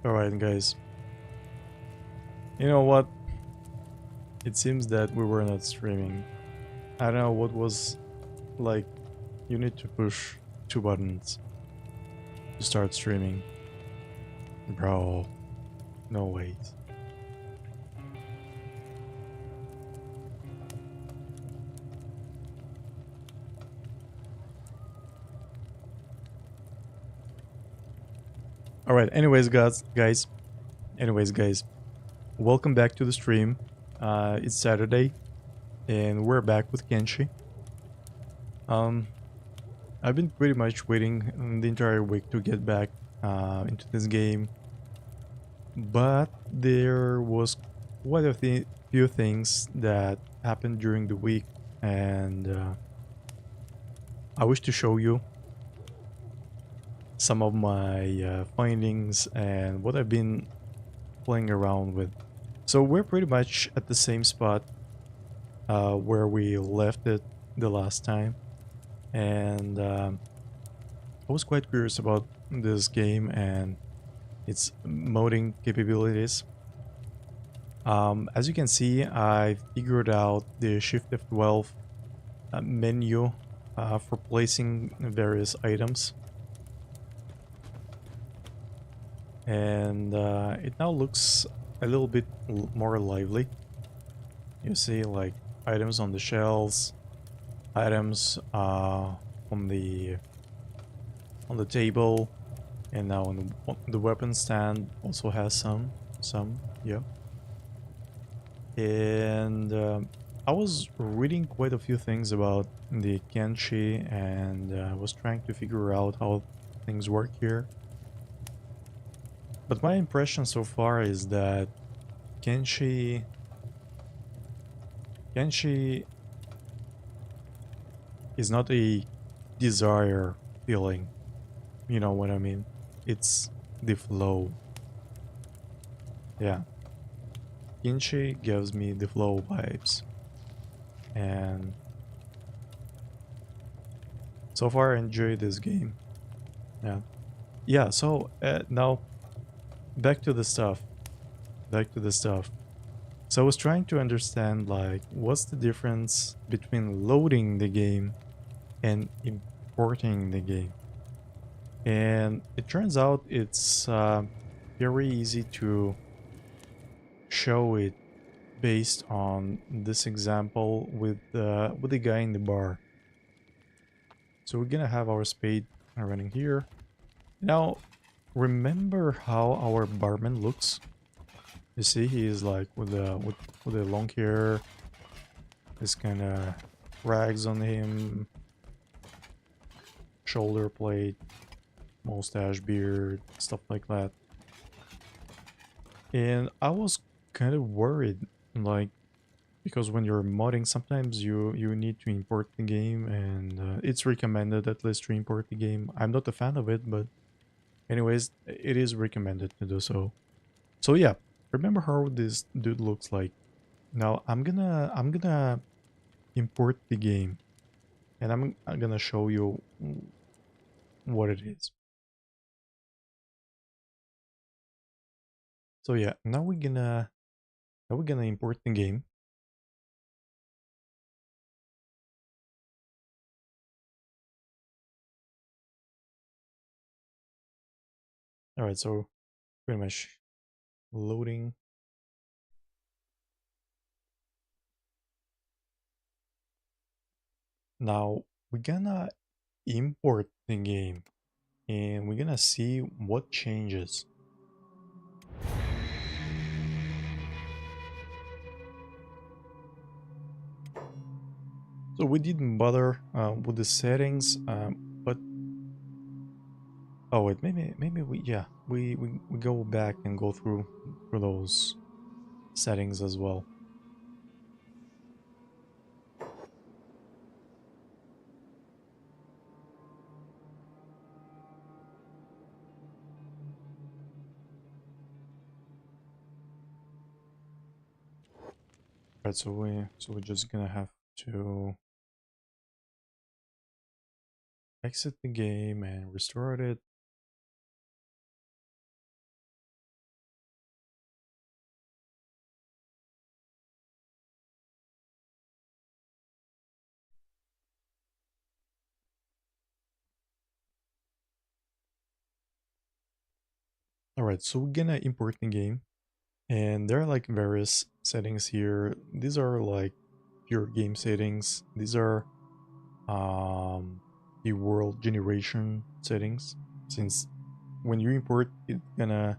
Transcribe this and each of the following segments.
Alright, guys. You know what? It seems that we were not streaming. I don't know what was like. You need to push two buttons to start streaming. Bro, no wait. Alright, anyways, guys, welcome back to the stream. It's Saturday, and we're back with Kenshi. Um, I've been pretty much waiting the entire week to get back into this game, but there was quite a few things that happened during the week, and I wish to show you some of my findings and what I've been playing around with. So we're pretty much at the same spot where we left it the last time, and I was quite curious about this game and its modding capabilities. As you can see, I figured out the Shift F12 menu for placing various items, and it now looks a little bit more lively. You see, like, items on the shelves, items on the table, and now on the weapon stand also has some, yeah. And I was reading quite a few things about the Kenshi, and was trying to figure out how things work here. But my impression so far is that Kenshi Kenshi is not a desire feeling. You know what I mean? It's the flow. Yeah. Kenshi gives me the flow vibes. And so far I enjoy this game. Yeah. Yeah, so now back to the stuff. Back to the stuff. So I was trying to understand, like, what's the difference between loading the game and importing the game. And it turns out it's very easy to show it based on this example with the guy in the bar. So we're gonna have our spade running here. Now, remember how our barman looks? You see, he is like with the long hair, this kind of rags on him, shoulder plate, mustache, beard, stuff like that. And I was kind of worried, like, because when you're modding, sometimes you need to import the game, and it's recommended at least to import the game. I'm not a fan of it, but anyways, it is recommended to do so. So yeah, remember how this dude looks like. Now I'm gonna import the game, and I'm gonna show you what it is. So yeah, now we're gonna import the game. All right, so pretty much loading. Now we're gonna import the game, and we're gonna see what changes. So we didn't bother with the settings, but oh wait, maybe we, yeah, we go back and go through those settings as well. Right, so we're just gonna have to exit the game and restore it. All right, so we're gonna import the game, and there are like various settings here. These are like pure game settings. These are um the world generation settings, since when you import, it's gonna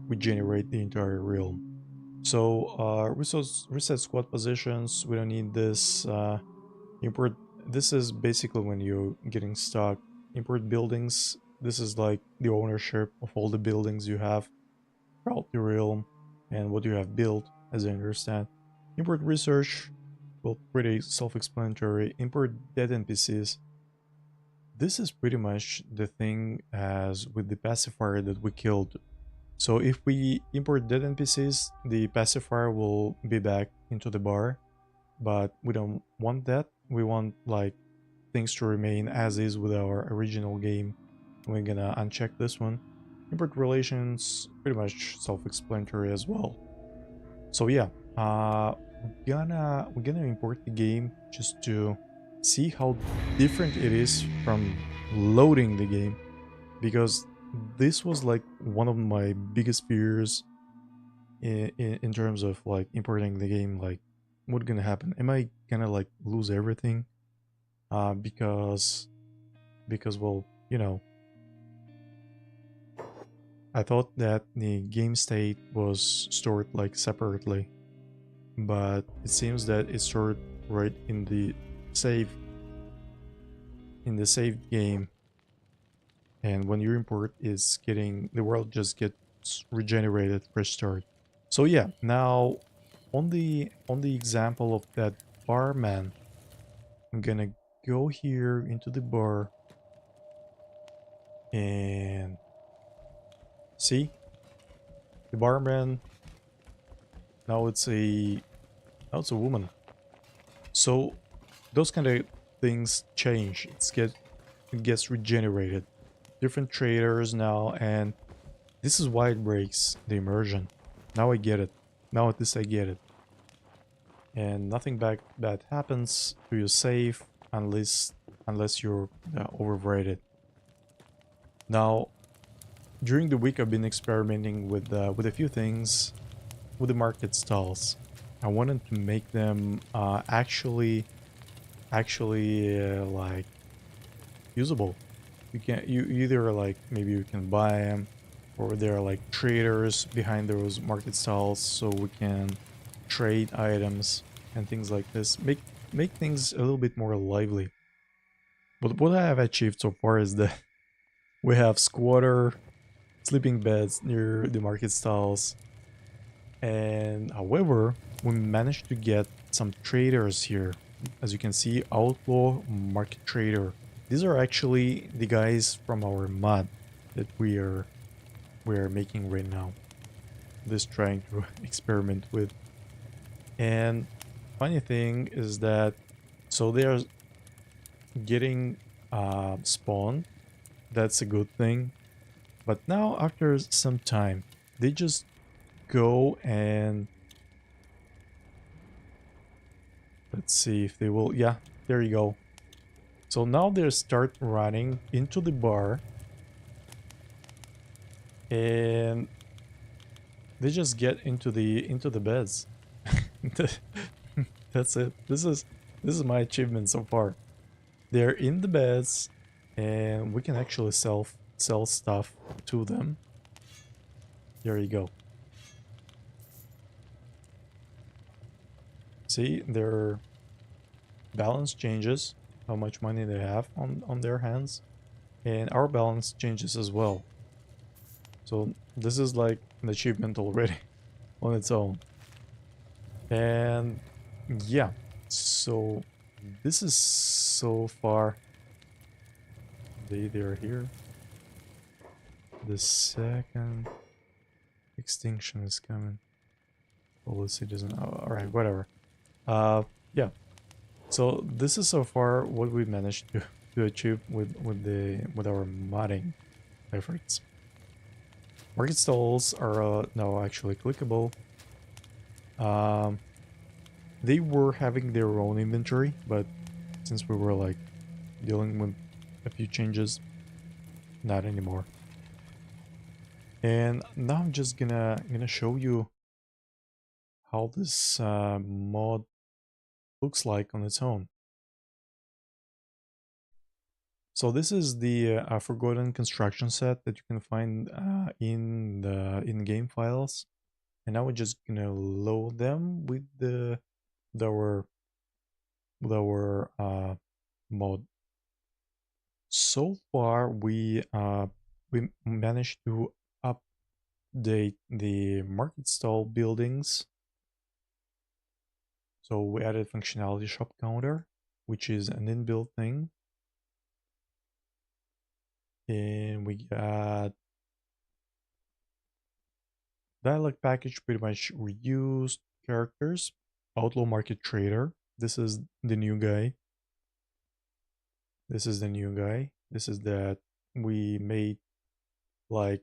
regenerate the entire realm. So resource reset squad positions, we don't need this. Import, this is basically when you're getting stuck. Import buildings, this is like the ownership of all the buildings you have throughout the realm and what you have built, as I understand. Import research, well, pretty self-explanatory. Import dead NPCs, this is pretty much the thing as with the pacifier that we killed. So if we import dead NPCs, the pacifier will be back into the bar, but we don't want that. We want like things to remain as is with our original game. We're gonna uncheck this one. Import relations, pretty much self-explanatory as well. So yeah, we're gonna import the game just to see how different it is from loading the game, because this was like one of my biggest fears in terms of like importing the game. Like, what's gonna happen? Am I gonna like lose everything? Because well, I thought that the game state was stored like separately, but it seems that it's stored right save in the saved game, and when you import, it's getting the world just gets regenerated, fresh start. So yeah, now on the example of that barman, I'm gonna go here into the bar and see the barman. Now it's a woman. So those kind of things change. It gets regenerated. Different traders now, and this is why it breaks the immersion. Now I get it. Now at least I get it. And nothing bad happens to your save unless you're overrated. Now, during the week, I've been experimenting with a few things with the market stalls. I wanted to make them actually like usable. You either like maybe you can buy them, or there are like traders behind those market stalls, so we can trade items and things like this. Make things a little bit more lively. But what I have achieved so far is that we have squatter sleeping beds near the market stalls, and however, we managed to get some traders here. As you can see, outlaw market trader. These are actually the guys from our mod that we're making right now. Just trying to experiment with. And funny thing is that so they are getting spawned. That's a good thing. But now after some time, they just go and let's see if they will. Yeah, there you go. So now they start running into the bar, and they just get into the beds. That's it. This is my achievement so far. They're in the beds, and we can actually sell stuff to them. There you go. See, their balance changes, how much money they have on their hands, and our balance changes as well. So this is like an achievement already on its own. And yeah, so this is so far. They're here. The second extinction is coming. Policy doesn't. Oh, all right, whatever. Yeah. So this is so far what we managed to achieve with our modding efforts. Market stalls are now actually clickable. Um, they were having their own inventory, but since we were like dealing with a few changes, not anymore. And now I'm just gonna show you how this mod looks like on its own. So this is the forgotten construction set that you can find in the in-game files, and now we're just gonna load them with the with our mod. So far, we managed to update the market stall buildings. So we added functionality shop counter, which is an inbuilt thing, and we got dialog package, pretty much reused characters. Outlaw market trader. This is the new guy. This is the new guy. This is that we made like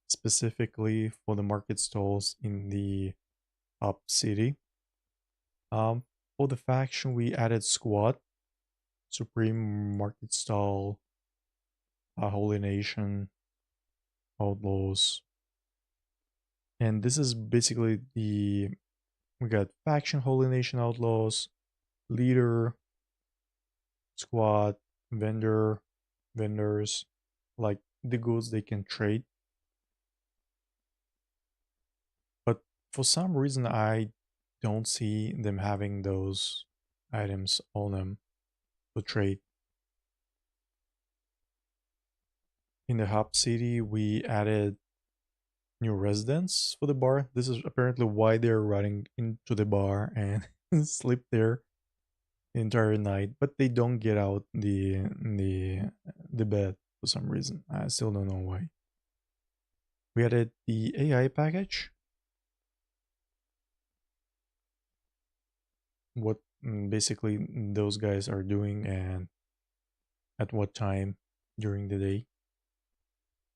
specifically for the market stalls in the up city. For the faction, we added squad, supreme market stall, holy nation, outlaws, and this is basically the we got faction, holy nation, outlaws, leader, squad, vendors, like the goods they can trade. But for some reason, I don't see them having those items on them to trade. In the hub city, we added new residents for the bar. This is apparently why they're running into the bar and sleep there the entire night, but they don't get out the bed for some reason. I still don't know why. We added the AI package. What basically those guys are doing and at what time during the day.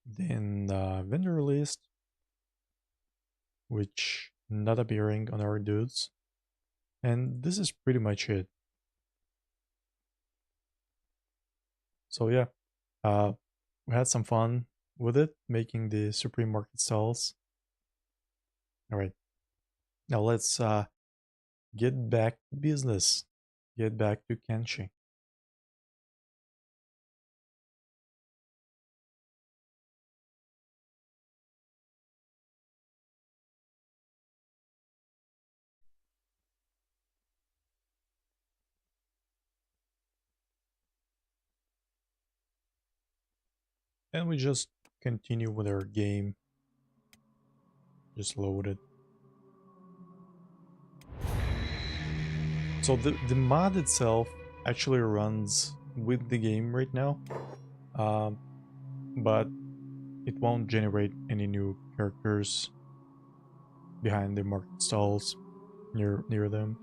Then the vendor list, which not appearing on our dudes. And this is pretty much it. So yeah, we had some fun with it, making the Supreme Market stalls. All right, now let's get back to business. Get back to Kenshi. And we just continue with our game. Just load it. So the mod itself actually runs with the game right now, um, but it won't generate any new characters behind the market stalls near them.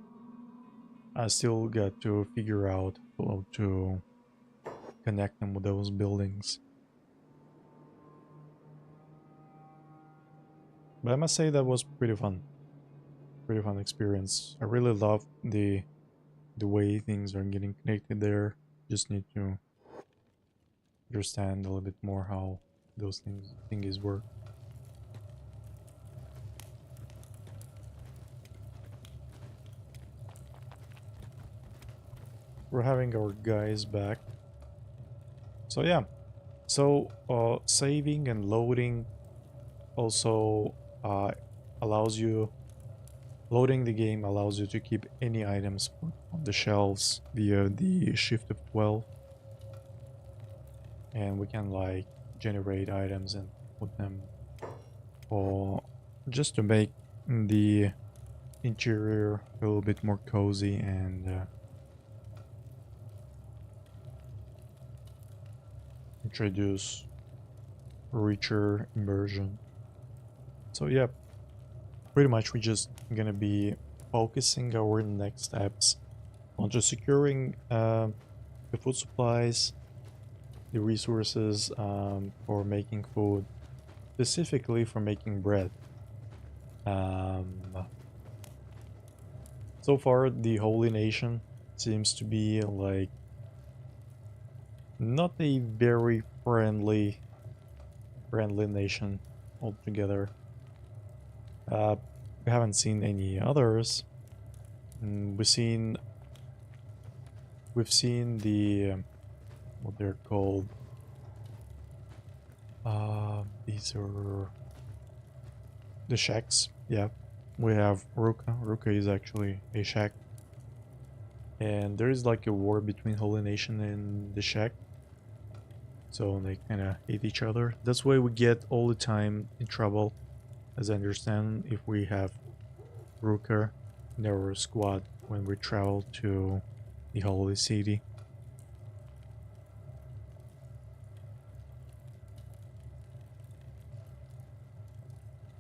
I still got to figure out how to connect them with those buildings. But I must say that was pretty fun. Pretty fun experience. I really love the way things are getting connected there. Just need to understand a little bit more how those thingies work. We're having our guys back. So yeah. So saving and loading also allows you loading the game allows you to keep any items put on the shelves via the shift of 12, and we can like generate items and put them or just to make the interior a little bit more cozy and introduce richer immersion. So yeah, pretty much we're just gonna be focusing our next steps on just securing the food supplies, the resources for making food, specifically for making bread. Um, so far, the Holy Nation seems to be like not a very friendly friendly nation altogether. Uh, we haven't seen any others. We've seen the what they're called. These are the shacks. Yeah, we have Ruka. Ruka is actually a shack, and there is like a war between Holy Nation and the shack. So they kind of hate each other. That's why we get all the time in trouble, as I understand, if we have Ruka in our squad when we travel to the Holy City.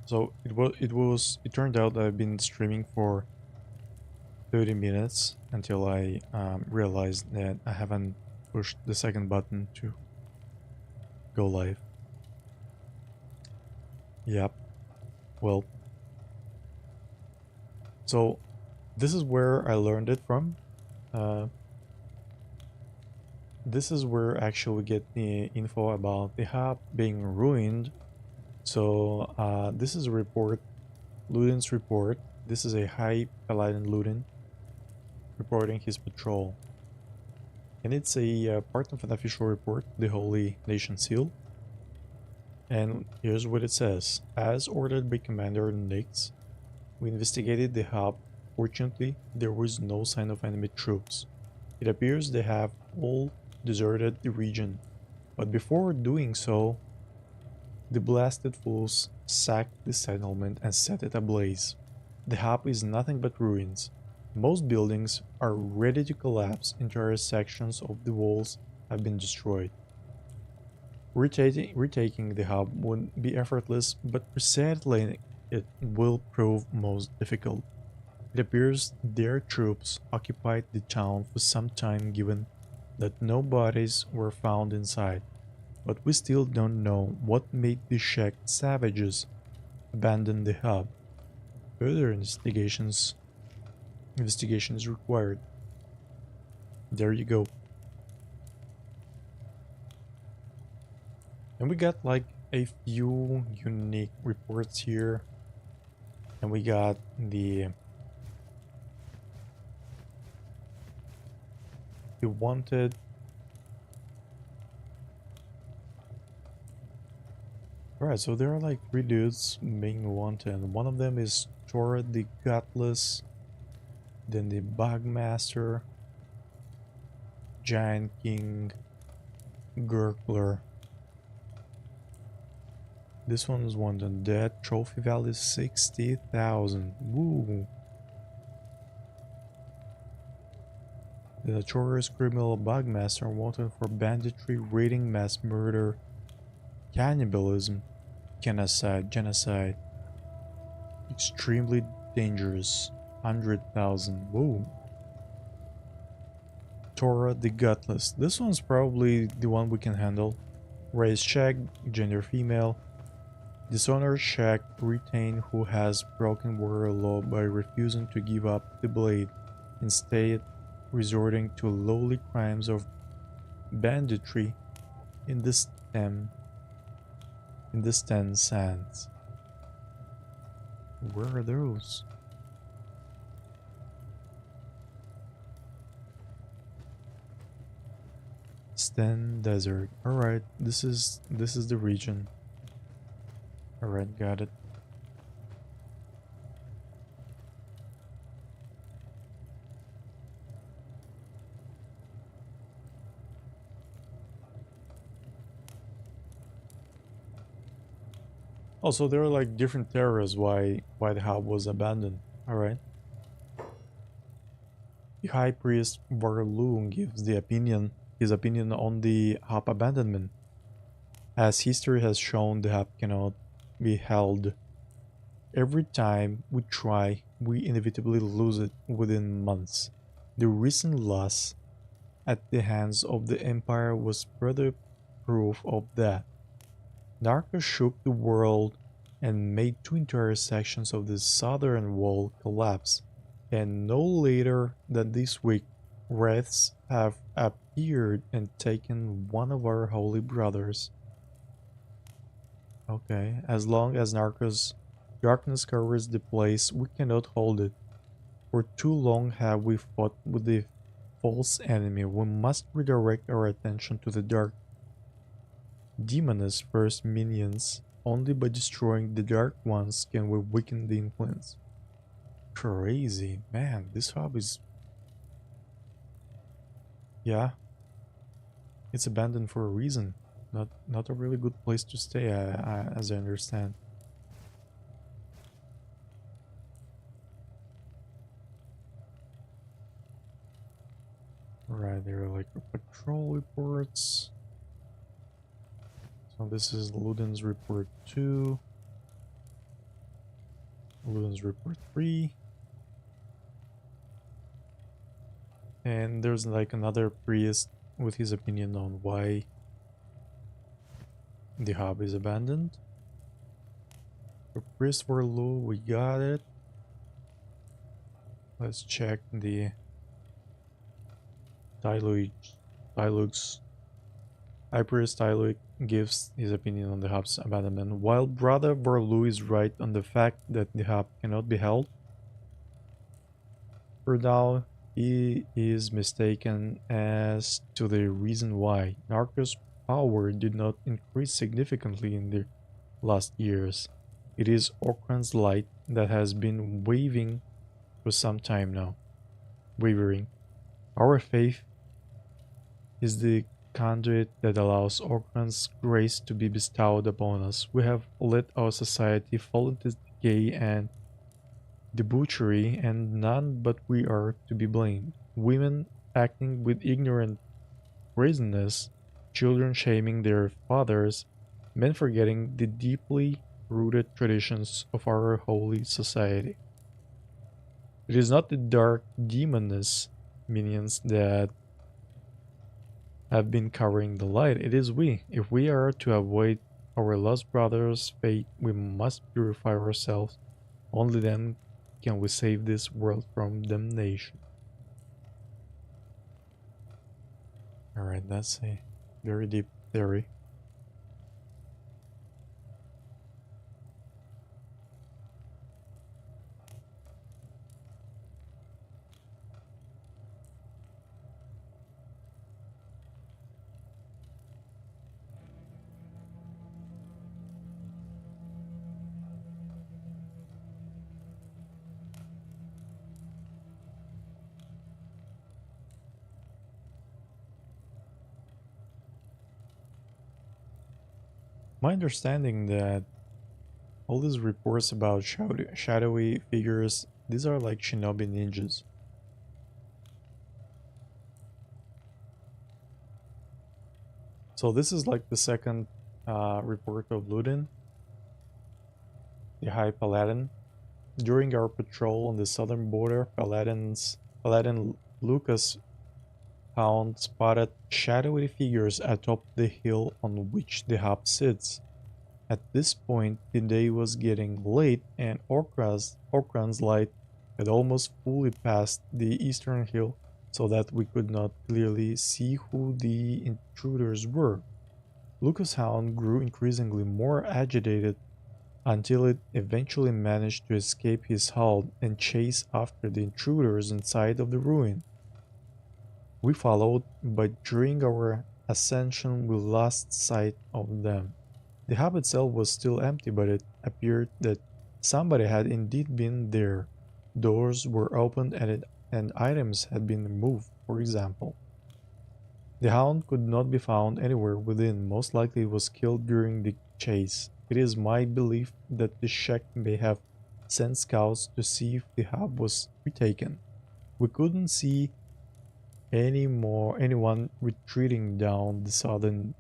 So it turned out I've been streaming for 30 minutes until I realized that I haven't pushed the second button to go live. Yep. Well, so this is where I learned it from. Uh, this is where actually we get the info about the hub being ruined. So this is a report, Ludin's report. This is a high Paladin Ludin reporting his patrol. And it's a part of an official report, the Holy Nation Seal. And here's what it says. As ordered by Commander Nix, we investigated the hub. Fortunately, there was no sign of enemy troops. It appears they have all deserted the region. But before doing so, the blasted fools sacked the settlement and set it ablaze. The hub is nothing but ruins. Most buildings are ready to collapse, entire sections of the walls have been destroyed. Retaking the hub would be effortless, but resettling it will prove most difficult. It appears their troops occupied the town for some time given that no bodies were found inside, but we still don't know what made the Czech savages abandon the hub. Further investigation is required. There you go. And we got like a few unique reports here. And we got the wanted. Alright, so there are like three dudes being wanted. One of them is Tora the Gutless, then the Bugmaster, Giant King, Gurgler. This one's wanted. Dead. Trophy value 60,000. Woo! The notorious criminal Bugmaster wanted for banditry, raiding, mass murder, cannibalism, genocide. Extremely dangerous. 100,000. Whoa. Tora the Gutless. This one's probably the one we can handle. Race check, gender female. Dishonor check, retain who has broken warrior law by refusing to give up the blade, instead resorting to lowly crimes of banditry in the Sten Sands. Where are those? Sten Desert. Alright, this is the region. Alright, got it. Also, there are like different theories why the hub was abandoned. Alright. The High Priest Warlord gives his opinion on the hub abandonment. As history has shown, the hub cannot be held. Every time we try, we inevitably lose it within months. The recent loss at the hands of the Empire was further proof of that. Narcos shook the world and made two entire sections of the southern wall collapse, and no later than this week, wraiths have appeared and taken one of our holy brothers. Okay, as long as Narcos darkness covers the place, we cannot hold it. For too long have we fought with the false enemy. We must redirect our attention to the dark demoness first minions. Only by destroying the dark ones can we weaken the influence. Crazy, man. This hub is, yeah, it's abandoned for a reason. Not a really good place to stay, as I understand. Right, there are like patrol reports. So this is Luden's report 2, Luden's report 3, and there's like another priest with his opinion on why the hub is abandoned. For priest Warlord, we got it. Let's check the dialogues. High priest Tyluik gives his opinion on the hub's abandonment. While Brother Warlu is right on the fact that the hub cannot be held, for now, he is mistaken as to the reason why. Narcos' power did not increase significantly in the last years. It is Okran's light that has been waving for some time now. Wavering. Our faith is the conduit that allows Okran's grace to be bestowed upon us. We have let our society fall into decay and debauchery, and none but we are to be blamed. Women acting with ignorant brazenness, children shaming their fathers, men forgetting the deeply rooted traditions of our holy society. It is not the dark demoness minions that have been covering the light, it is we. If we are to avoid our lost brother's fate, we must purify ourselves. Only then can we save this world from damnation. Alright, that's a very deep theory. My understanding that all these reports about shadowy figures, these are like shinobi ninjas. So this is like the second report of Ludin, the High Paladin. During our patrol on the southern border, Paladin Lucas found spotted shadowy figures atop the hill on which the hub sits. At this point, the day was getting late and Orkran's light had almost fully passed the eastern hill so that we could not clearly see who the intruders were. Lucas' hound grew increasingly more agitated until it eventually managed to escape his hold and chase after the intruders inside of the ruin. We followed, but during our ascension we lost sight of them. The hub itself was still empty, but it appeared that somebody had indeed been there. Doors were opened and items had been removed, for example. The hound could not be found anywhere within, most likely it was killed during the chase. It is my belief that the Shek may have sent scouts to see if the hub was retaken. We couldn't see anyone retreating down the southern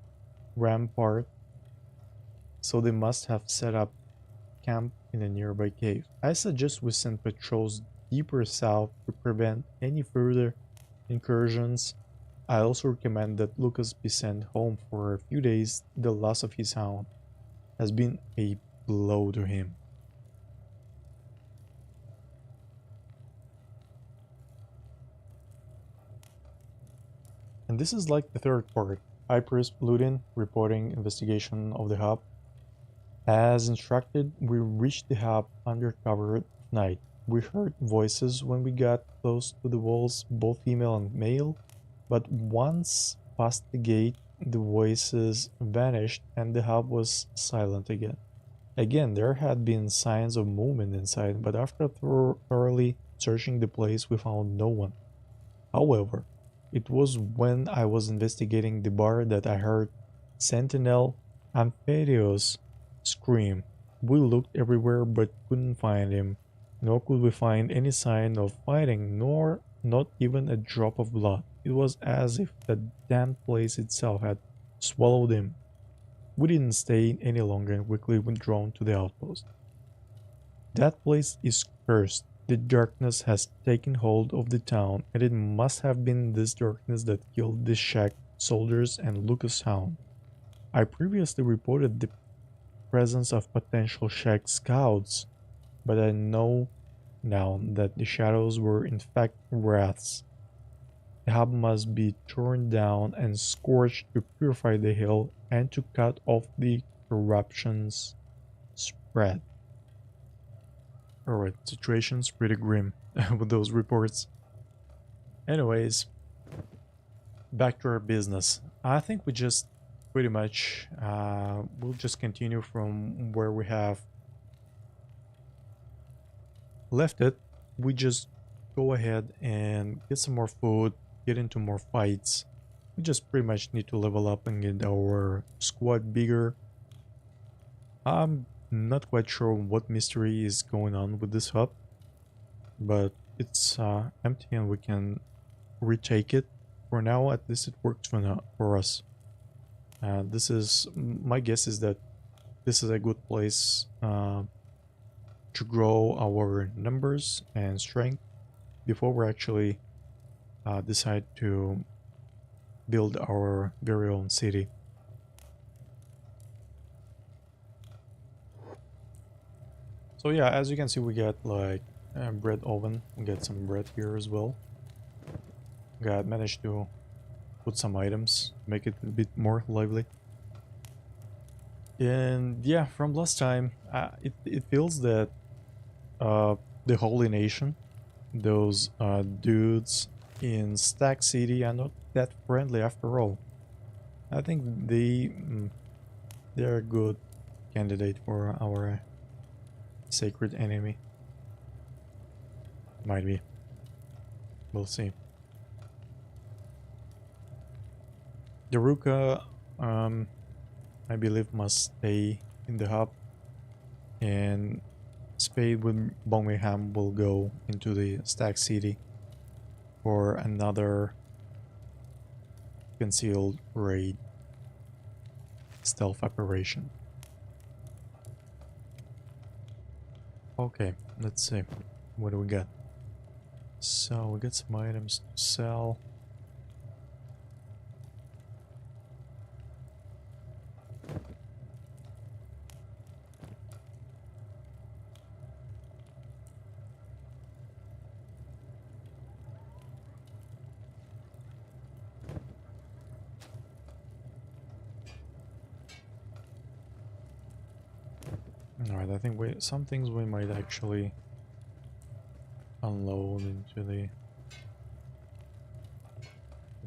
rampart, so they must have set up camp in a nearby cave. I suggest we send patrols deeper south to prevent any further incursions. I also recommend that Lucas be sent home for a few days. The loss of his hound has been a blow to him. And this is like the third part. High Priest Ludin reporting investigation of the hub. As instructed, we reached the hub under cover at night. We heard voices when we got close to the walls, both female and male, but once past the gate, the voices vanished and the hub was silent again. Again, there had been signs of movement inside, but after thoroughly searching the place, we found no one. However, it was when I was investigating the bar that I heard Sentinel Amphitheos scream. We looked everywhere but couldn't find him, nor could we find any sign of fighting, nor not even a drop of blood. It was as if the damn place itself had swallowed him. We didn't stay any longer and quickly went drawn to the outpost. That place is cursed. The darkness has taken hold of the town, and it must have been this darkness that killed the Shack soldiers and Lucas Hound. I previously reported the presence of potential Shack scouts, but I know now that the shadows were in fact wraiths. The hub must be torn down and scorched to purify the hill and to cut off the corruption's spread. Alright, situation's pretty grim with those reports. Anyways, back to our business. I think we just pretty much we'll just continue from where we have left it. We just go ahead and get some more food, get into more fights. We just pretty much need to level up and get our squad bigger. I'm not quite sure what mystery is going on with this hub, but it's empty and we can retake it. For now, at least it works for us. This is my guess is that this is a good place to grow our numbers and strength before we actually decide to build our very own city. So yeah, as you can see, we got like a bread oven. We got some bread here as well. Managed to put some items, make it a bit more lively. And yeah, from last time, it feels that the Holy Nation, those dudes in Stack City, are not that friendly after all. I think they're a good candidate for our sacred enemy. Might be. We'll see. Daruka, I believe, must stay in the hub, and Spade with Birmingham will go into the Stack City for another concealed raid stealth operation. Okay, let's see. What do we got? So we got some items to sell. Alright, I think some things we might actually unload into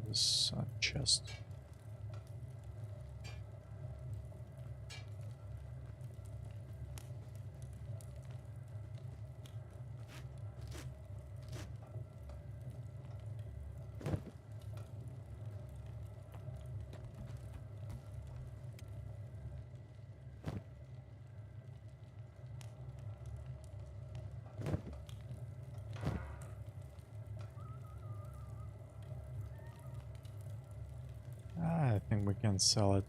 this chest. I think we can sell it.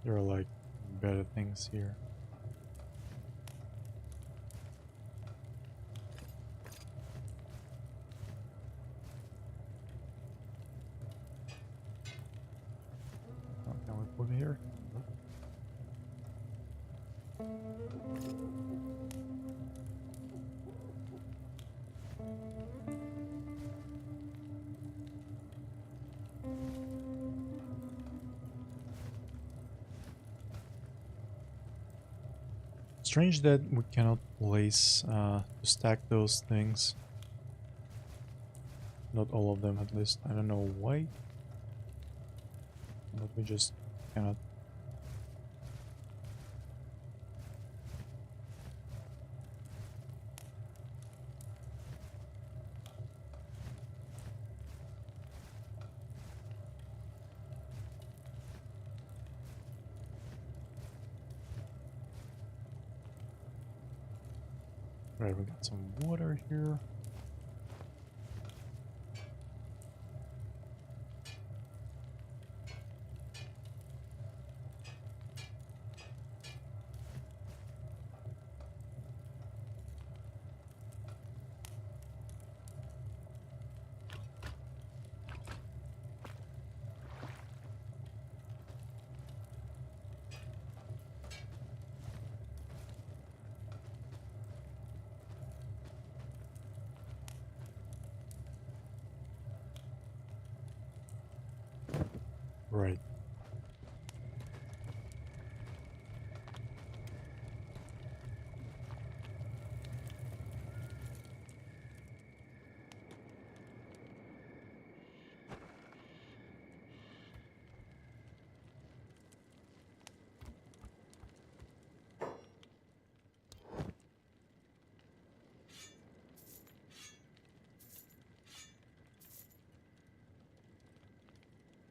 There are like better things here. What can we put here? Strange that we cannot place to stack those things. Not all of them, at least. I don't know why, but we just cannot. Right, we got some water here. Right.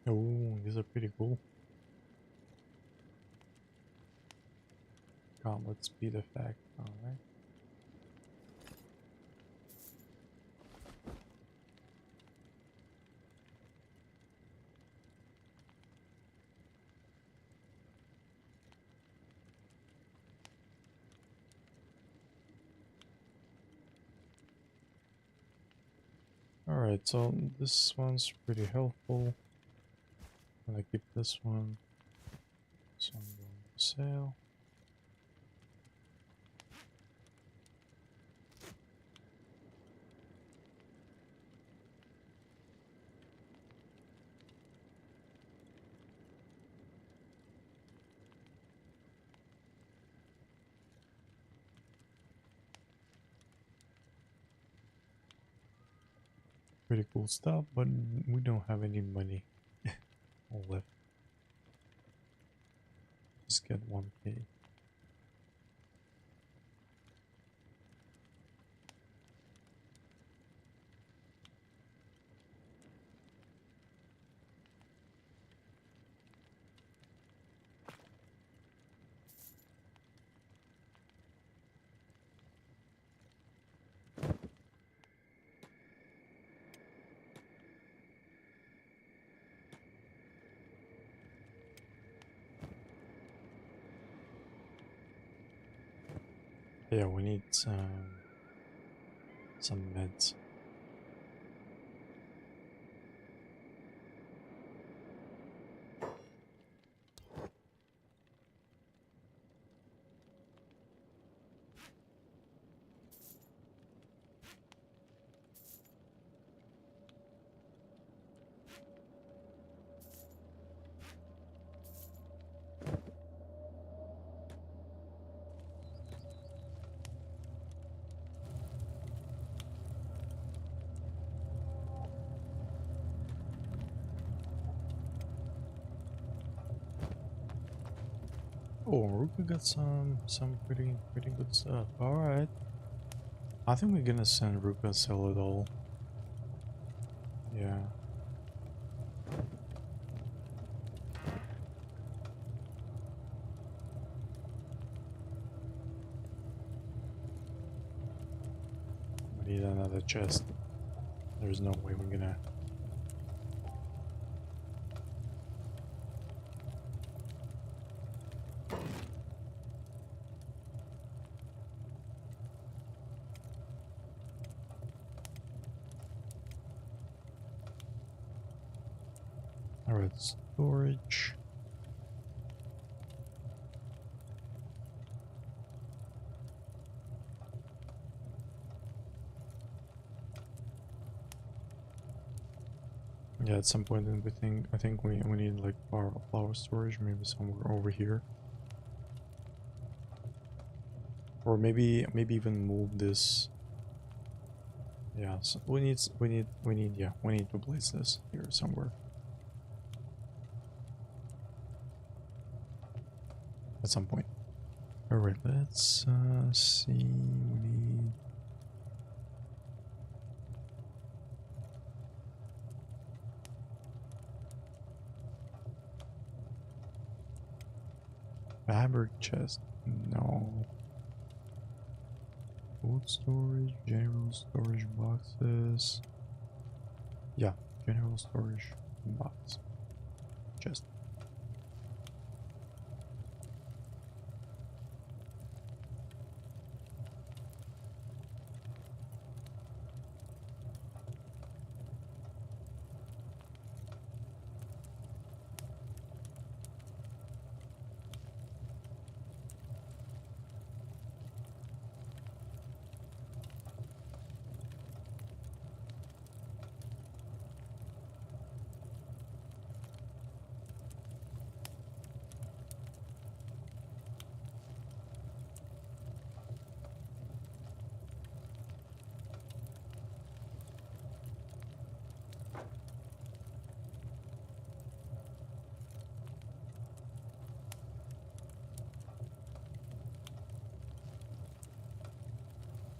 Oh, these are pretty cool. Combat speed effect. Alright. Alright, so this one's pretty helpful. I'm gonna keep this one. So I'm going to sell. Pretty cool stuff, but we don't have any money left. Just get 1k. Yeah, we need some meds. Oh, Ruka got some pretty good stuff. All right, I think we're gonna send Ruka sell it all. Yeah. We need another chest. There's no way we're gonna. All right, storage. Yeah, at some point then I think we need like flower storage, maybe somewhere over here. Or maybe even move this. Yeah, so we need to place this here somewhere. At some point. Alright, let's see. We need fabric chest. No. Food storage, general storage boxes. Yeah, general storage box. Chest.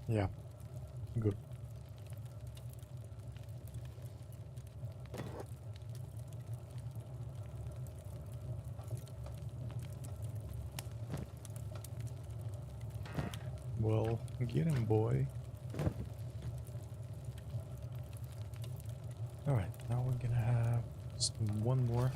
Yeah, good. Well, get him, boy. Alright, now we're gonna have just one more.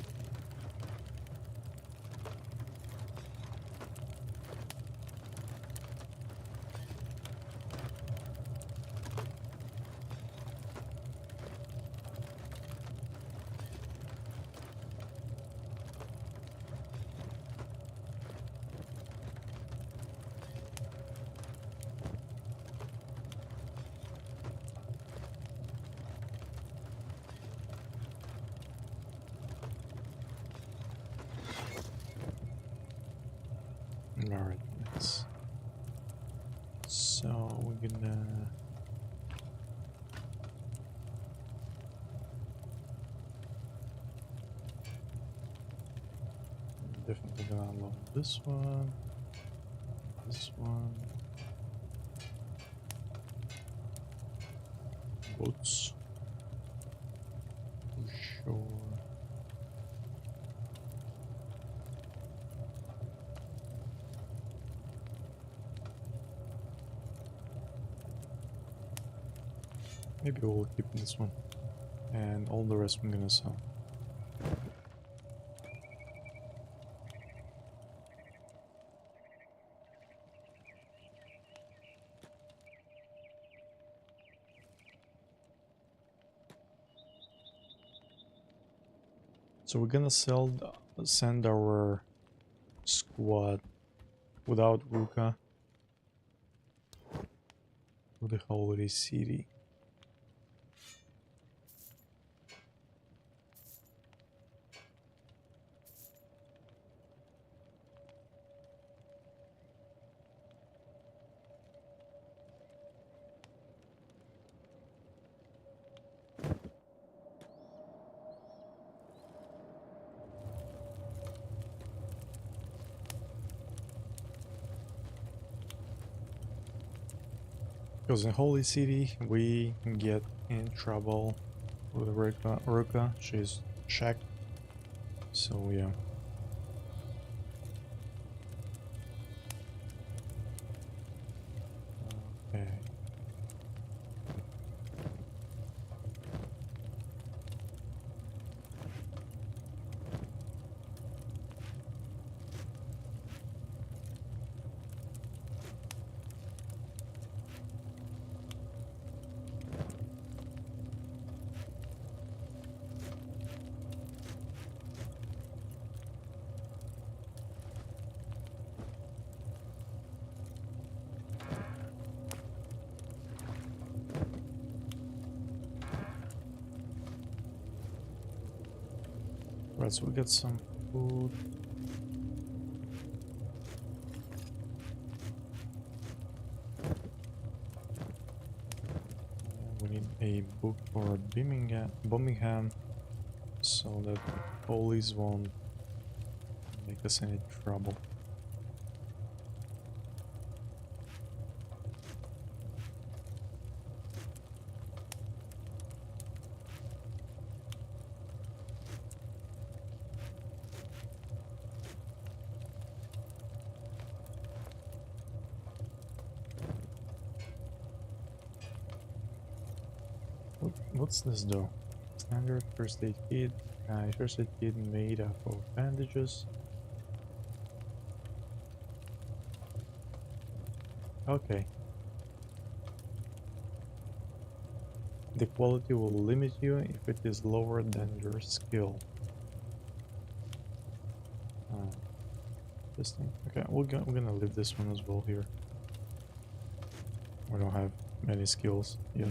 Alright, let's. So we're gonna. Definitely gonna unload this one. This one. Boots. For sure. Maybe we'll keep this one. And all the rest I'm gonna sell. So we're gonna send our squad without Ruka to the Holy City. Because in Holy City we get in trouble with Ruka. She's checked. So yeah. Okay. Right, so we got some food. we need a book for Birmingham so that the police won't make us any trouble. What's this though? Standard first aid kit. First aid kit made up of bandages. Okay. The quality will limit you if it is lower than your skill. This thing. Okay, we're gonna leave this one as well here. We don't have many skills yet.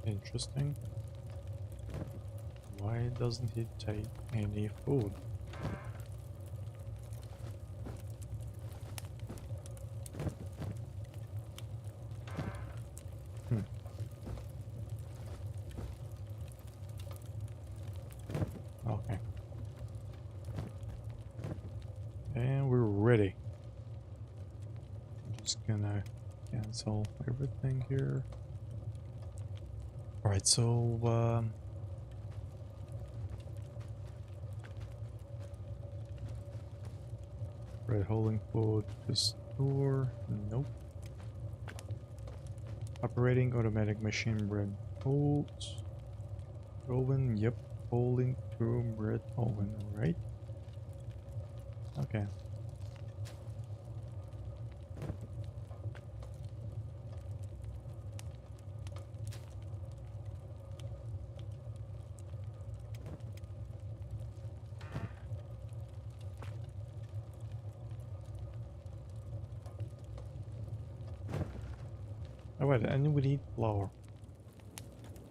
Interesting. Why doesn't he take any food? Okay. And we're ready. I'm just gonna cancel everything here. Alright, so red holding food to store. Nope. Operating automatic machine bread holds. Oven, yep. Holding through bread oven, right? Okay. Alright, and we need flour.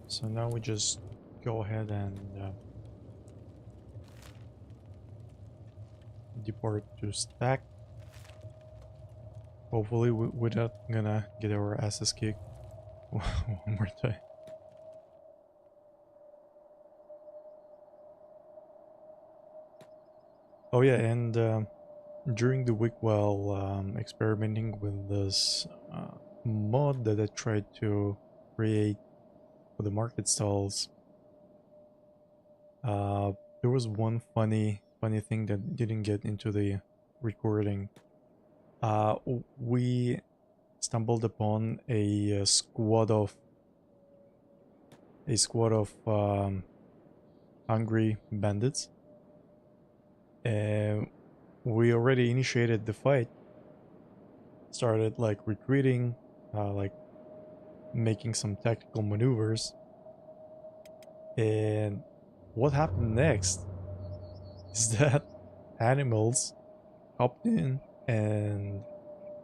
So now we just go ahead and depart to stack. Hopefully we're not gonna get our asses kicked one more time. Oh yeah, and during the week while experimenting with this mod that I tried to create for the market stalls, there was one funny thing that didn't get into the recording. We stumbled upon a squad of hungry bandits, and we already initiated the fight, started like retreating, like making some tactical maneuvers, and what happened next is that animals hopped in and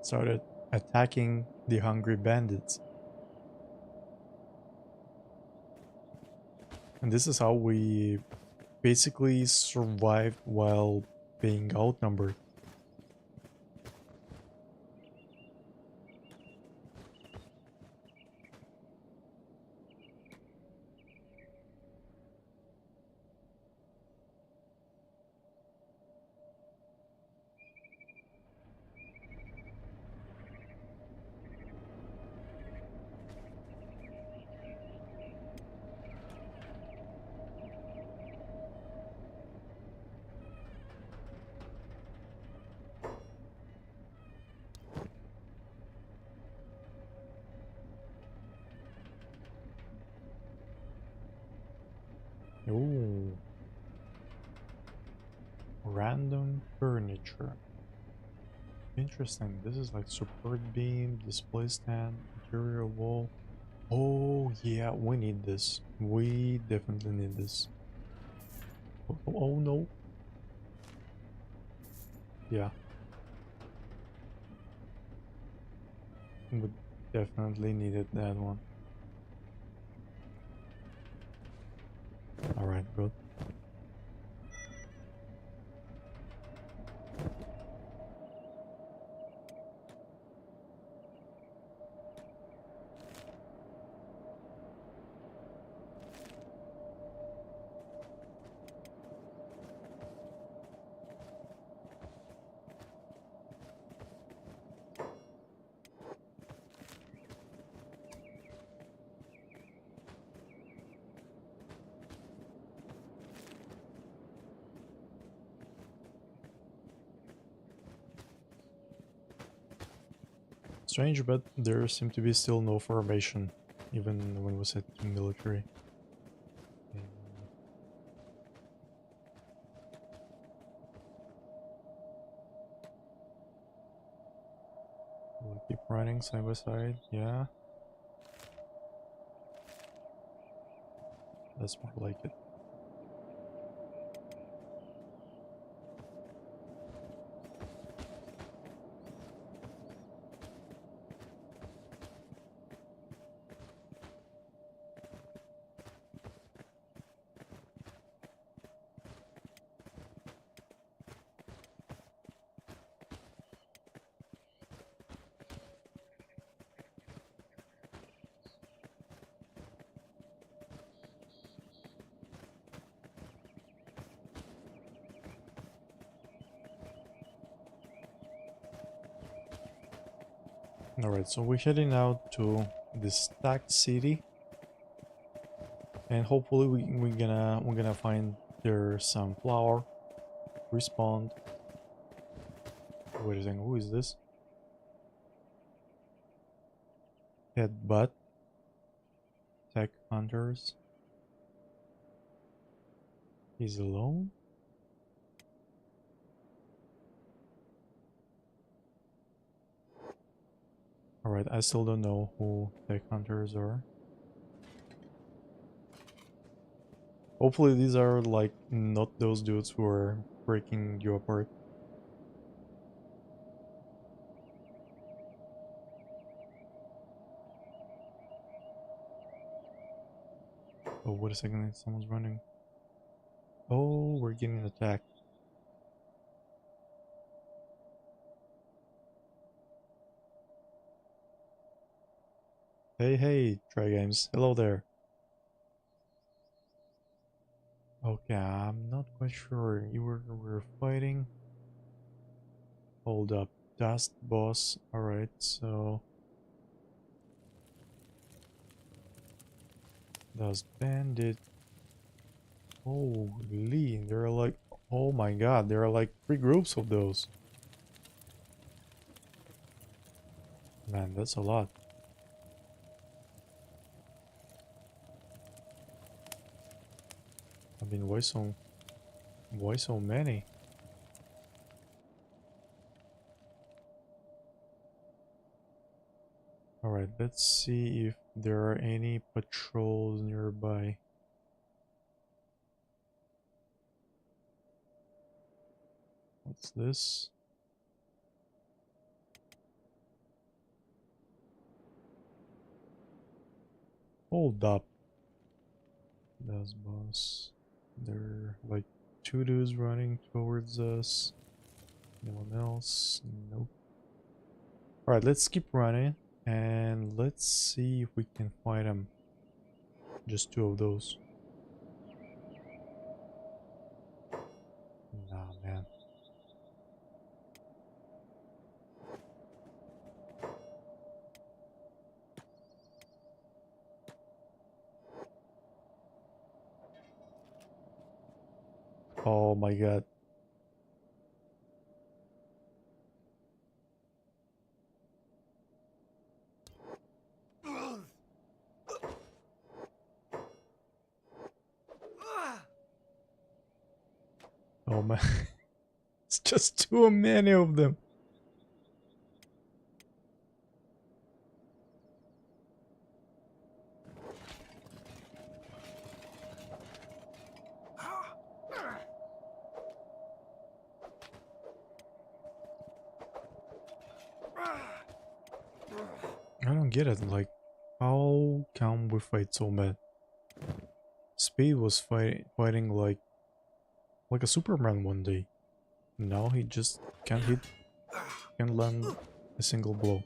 started attacking the hungry bandits. And this is how we basically survived while being outnumbered. Random furniture. Interesting. This is like support beam, display stand, interior wall. Oh yeah, we need this. We definitely need this. Oh, no. Yeah. We definitely needed that one. Alright, good. Strange, but there seem to be still no formation, even when we set to military. We'll keep running side by side, yeah. That's more like it. Alright, so we're heading out to the stacked city, and hopefully we're gonna find there some flour. Respawn. Wait a second, who is this? Headbutt. Tech hunters. He's alone? Alright, I still don't know who tech hunters are. Hopefully these are like not those dudes who are breaking you apart. Oh, wait a second, someone's running. Oh, we're getting attacked. Hey, try games. Hello there. Okay, I'm not quite sure. You were fighting. Hold up. Dust boss. Alright, so Dust bandit. Holy, there are like, oh my god, there are like 3 groups of those. Man, that's a lot. I mean, why so many? Alright, let's see if there are any patrols nearby. What's this? Hold up. That's boss. There are like 2 dudes running towards us. No one else. Nope. Alright, let's keep running. And let's see if we can find them. Just 2 of those. Nah, man. Oh my god. Oh man. It's just too many of them. I don't get it, like, how come we fight so bad? Speed was fighting like a Superman one day. Now he just can't land a single blow.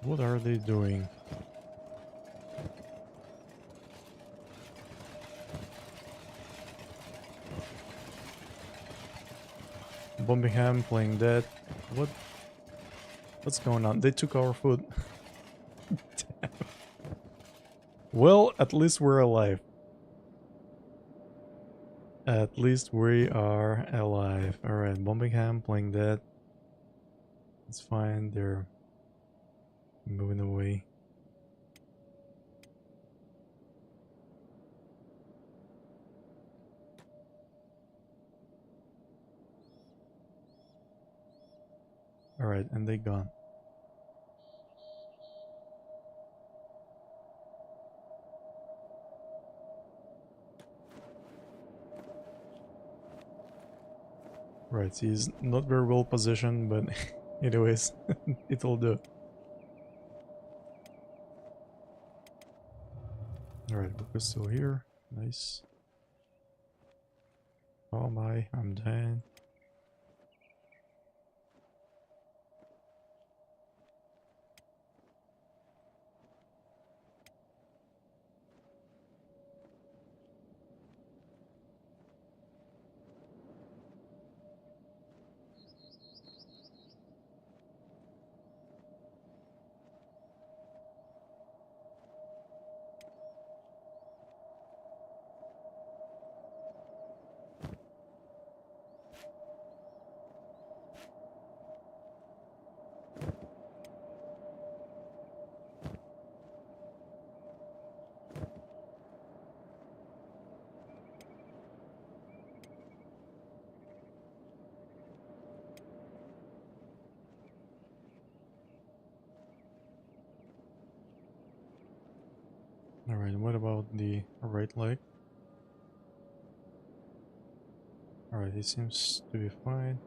What are they doing? Birmingham playing dead. What's going on? They took our food. Well, at least we're alive. At least we are alive. Alright, Birmingham playing dead. It's fine, they're moving away. Alright, and they gone. Right, he's not very well positioned, but anyways, it'll do. Alright, we're still here. Nice. Oh my, I'm dead. Alright, what about the right leg? Alright, it seems to be fine.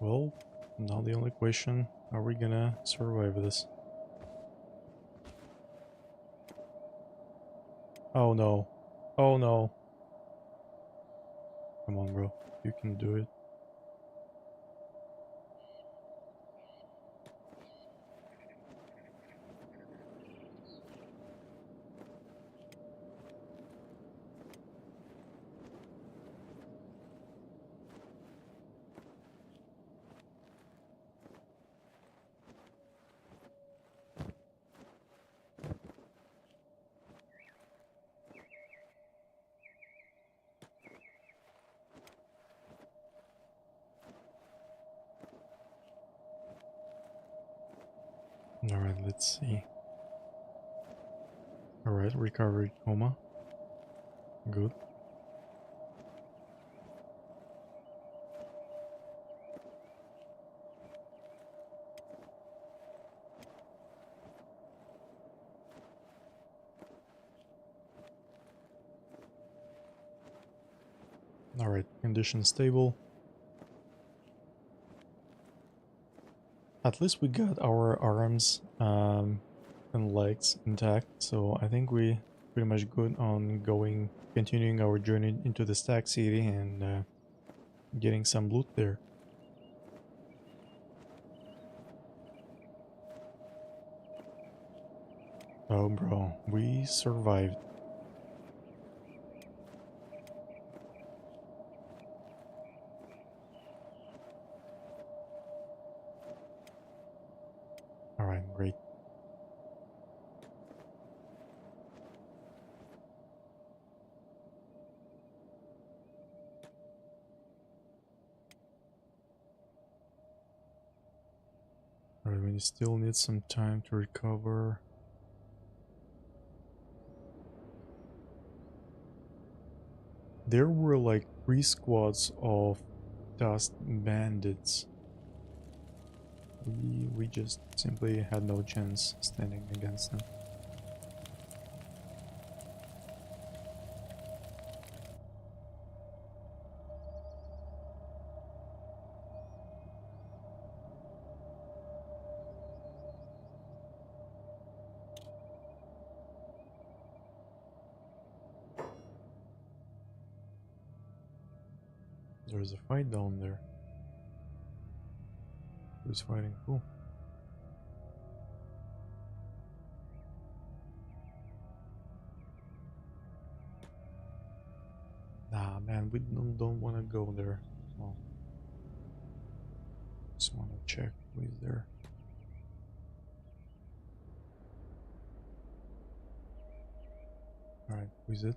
Well, now the only question, are we gonna survive this? Oh no. Oh no. Come on, bro. You can do it. Alright, let's see. Alright, recovery coma. Good. Alright, condition stable. At least we got our arms and legs intact, so I think we pretty much good on continuing our journey into the Stack City and getting some loot there. Oh bro, we survived. Great. Alright, we still need some time to recover. There were like 3 squads of dust bandits. We just simply had no chance standing against them. There's a fight down there. Who's fighting who? Nah, man, we don't want to go there. Well, just want to check who is there. Alright, who is it?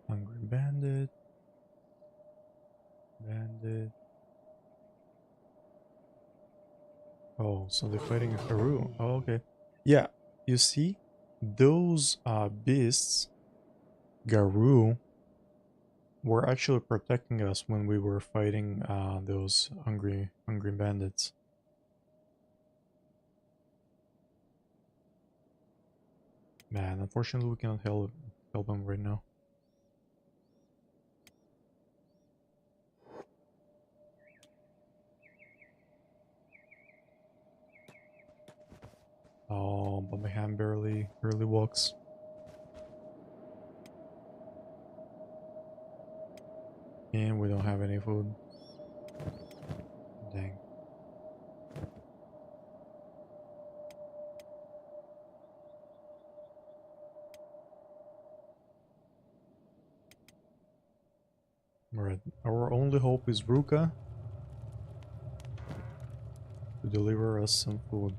Hungry bandit. Bandit. Oh, so they're fighting a Haru. Oh, okay. Yeah, you see, those beasts, Garu, were actually protecting us when we were fighting those hungry bandits. Man, unfortunately we cannot help them right now. Oh, but my hand barely walks. And we don't have any food. Dang. Alright, our only hope is Ruka to deliver us some food.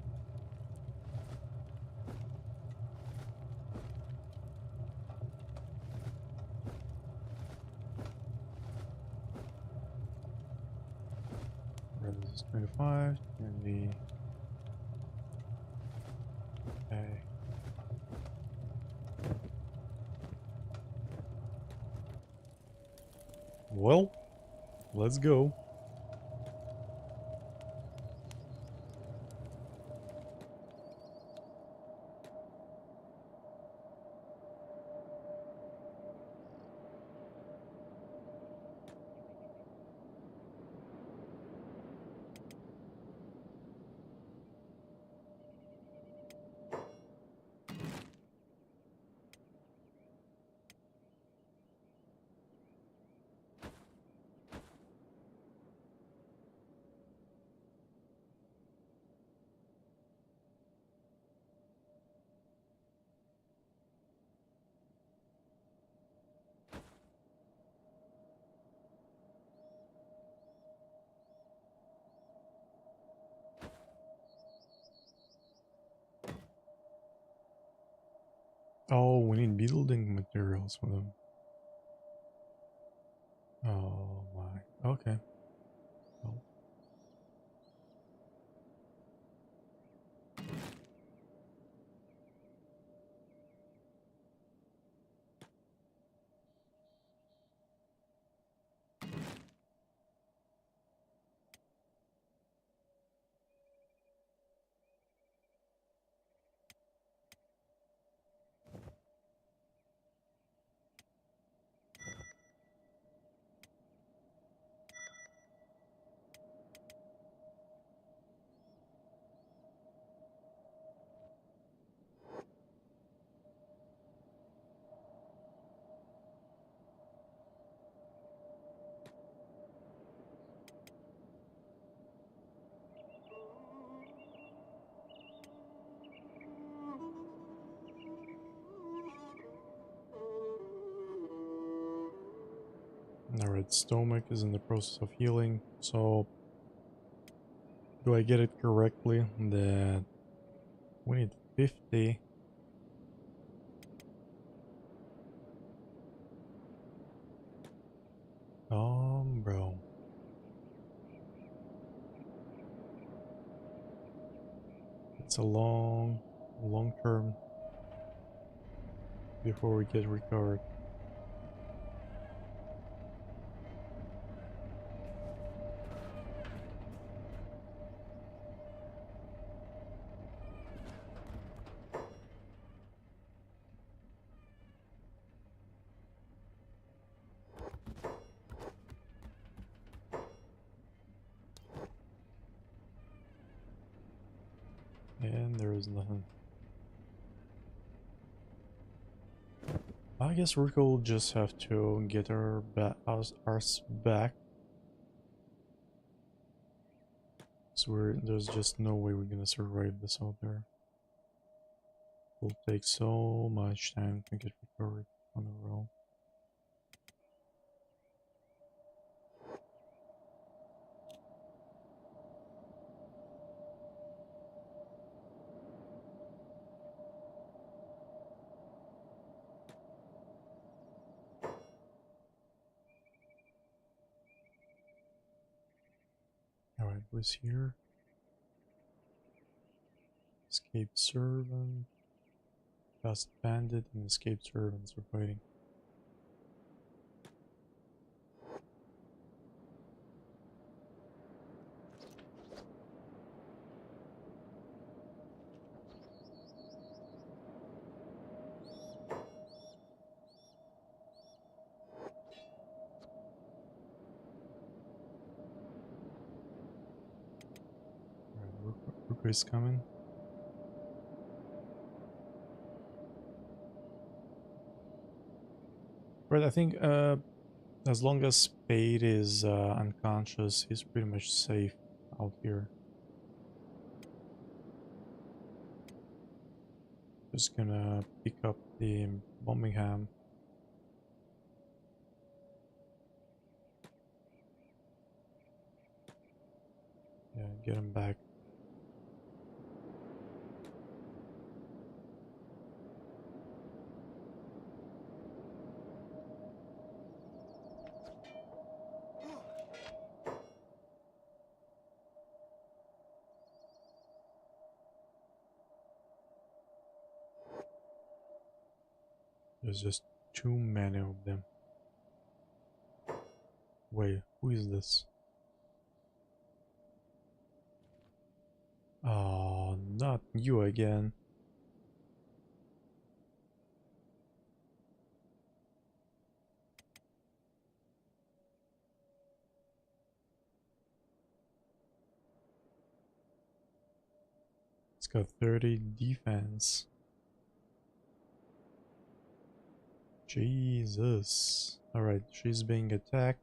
Alright, this is 25, and the... Okay. Well, let's go. Oh, we need building materials for them. Oh my. Okay. Well. Alright, stomach is in the process of healing, so Do I get it correctly that we need 50? Bro. It's a long term before we get recovered. And there is nothing. I guess Rico will just have to get ours back. So there's just no way we're gonna survive this out there. It'll take so much time to get recovered on the road. Alright, who's here? Escaped servant, past bandit, and escaped servants are fighting. Alright, Ruka is coming. Right, I think as long as Spade is unconscious, he's pretty much safe out here. Just gonna pick up the Birmingham. Yeah, get him back. There's just too many of them. Wait, who is this? Oh, not you again. It's got 30 defense. Jesus. Alright, she's being attacked.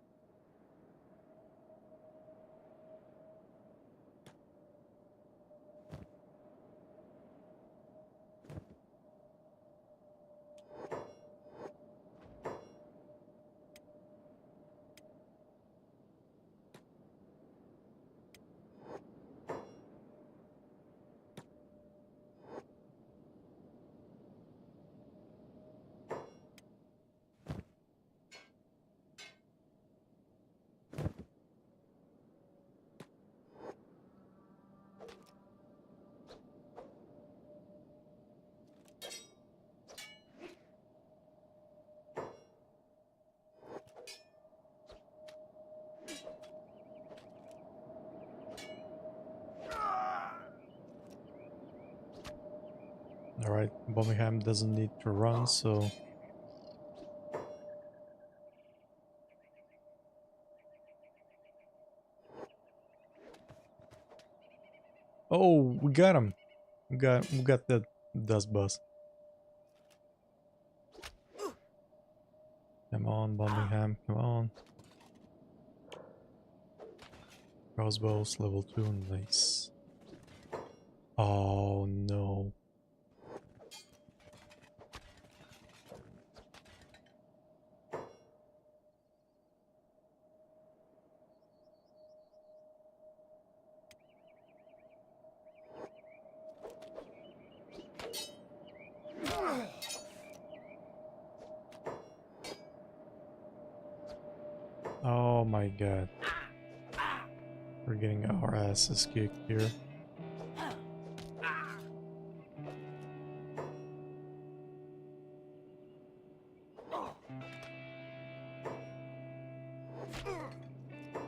Alright, Birmingham doesn't need to run, so... Oh, we got him! We got that dust bus. Come on, Birmingham, come on. Crossbows, level 2, nice. Oh no. Oh my god. We're getting our asses kicked here.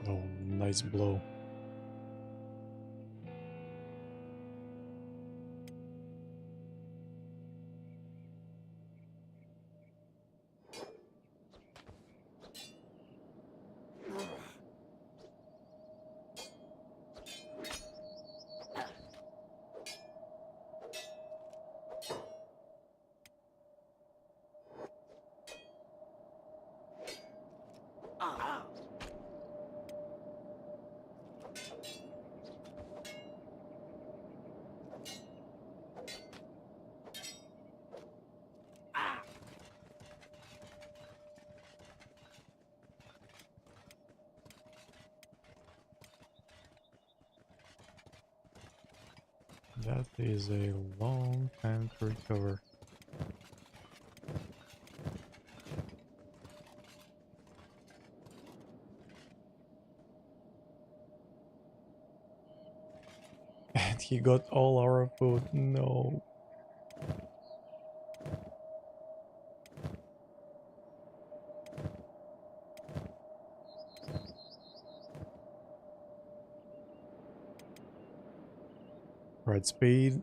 Oh, nice blow. That is a long time to recover. And he got all our food. No. Right, speed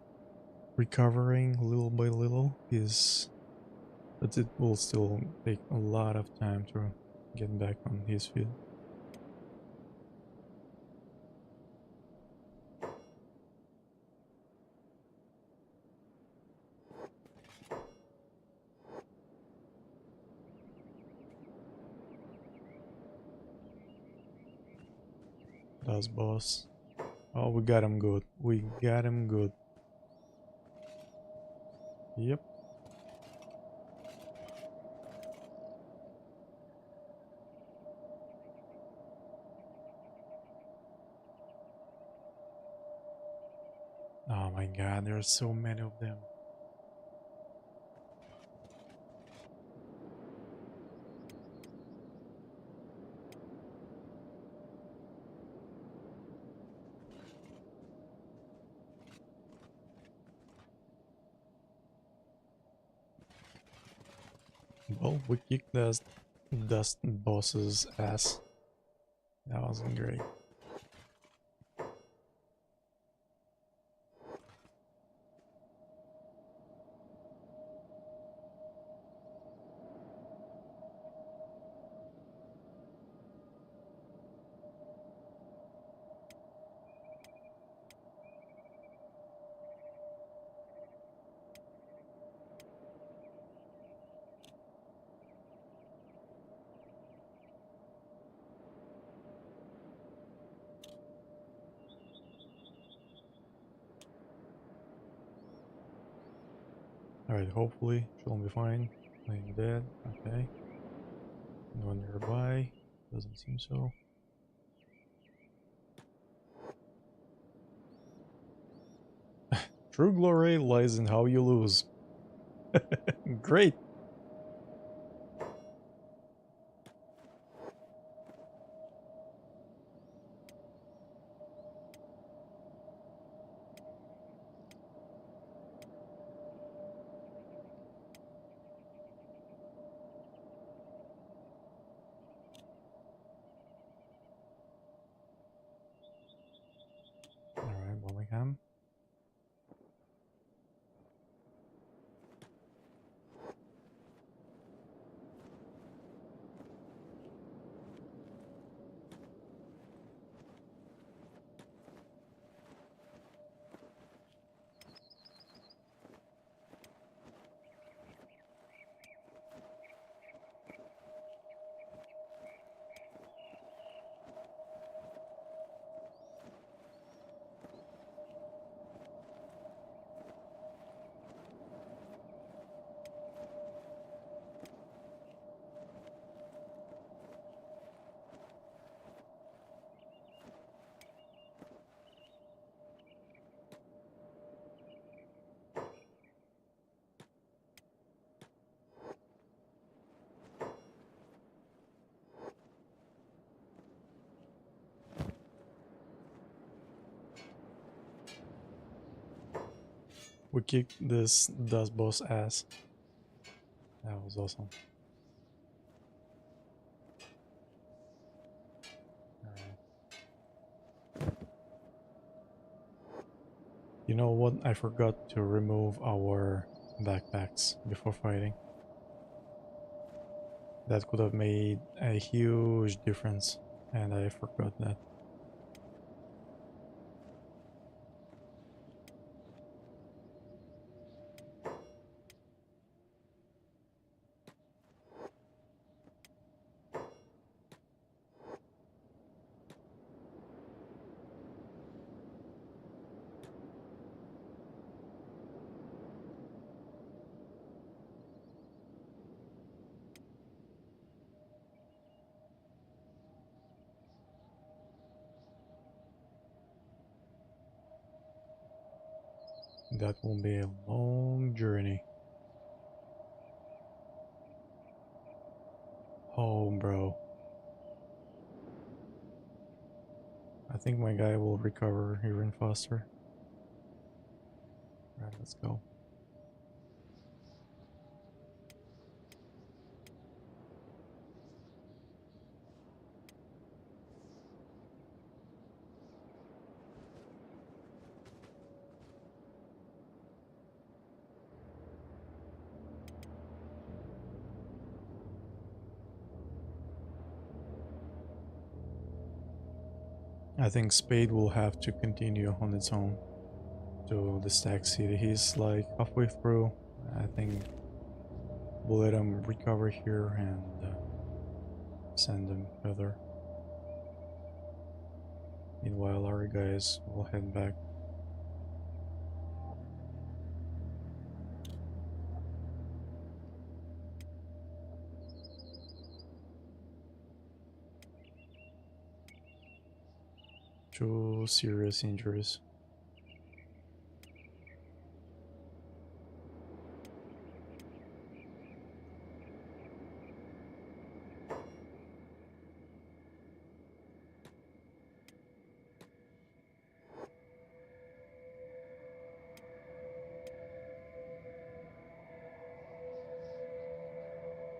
recovering little by little is, but it will still take a lot of time to get back on his feet. Does boss. Oh, we got him good. We got him good. Yep. Oh my god, there are so many of them. Well, we kicked the dust boss's ass. That wasn't great. Alright, hopefully she'll be fine. Playing dead, okay. No one nearby. Doesn't seem so. True glory lies in how you lose. Great! Alright, Birmingham. We kicked this dust boss ass. That was awesome. Alright. You know what? I forgot to remove our backpacks before fighting. That could have made a huge difference, and I forgot that. That will be a long journey. Home, bro. I think my guy will recover even faster. Right, let's go. I think Spade will have to continue on its own to the Stack City. He's like halfway through. I think we'll let him recover here and send him further. Meanwhile, our guys will head back. Two serious injuries.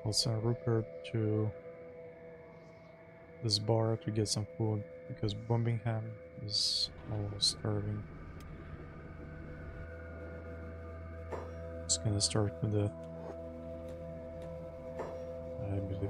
I'll send Rupert to this bar to get some food because Birmingham is almost starving. It's gonna start with death, I believe.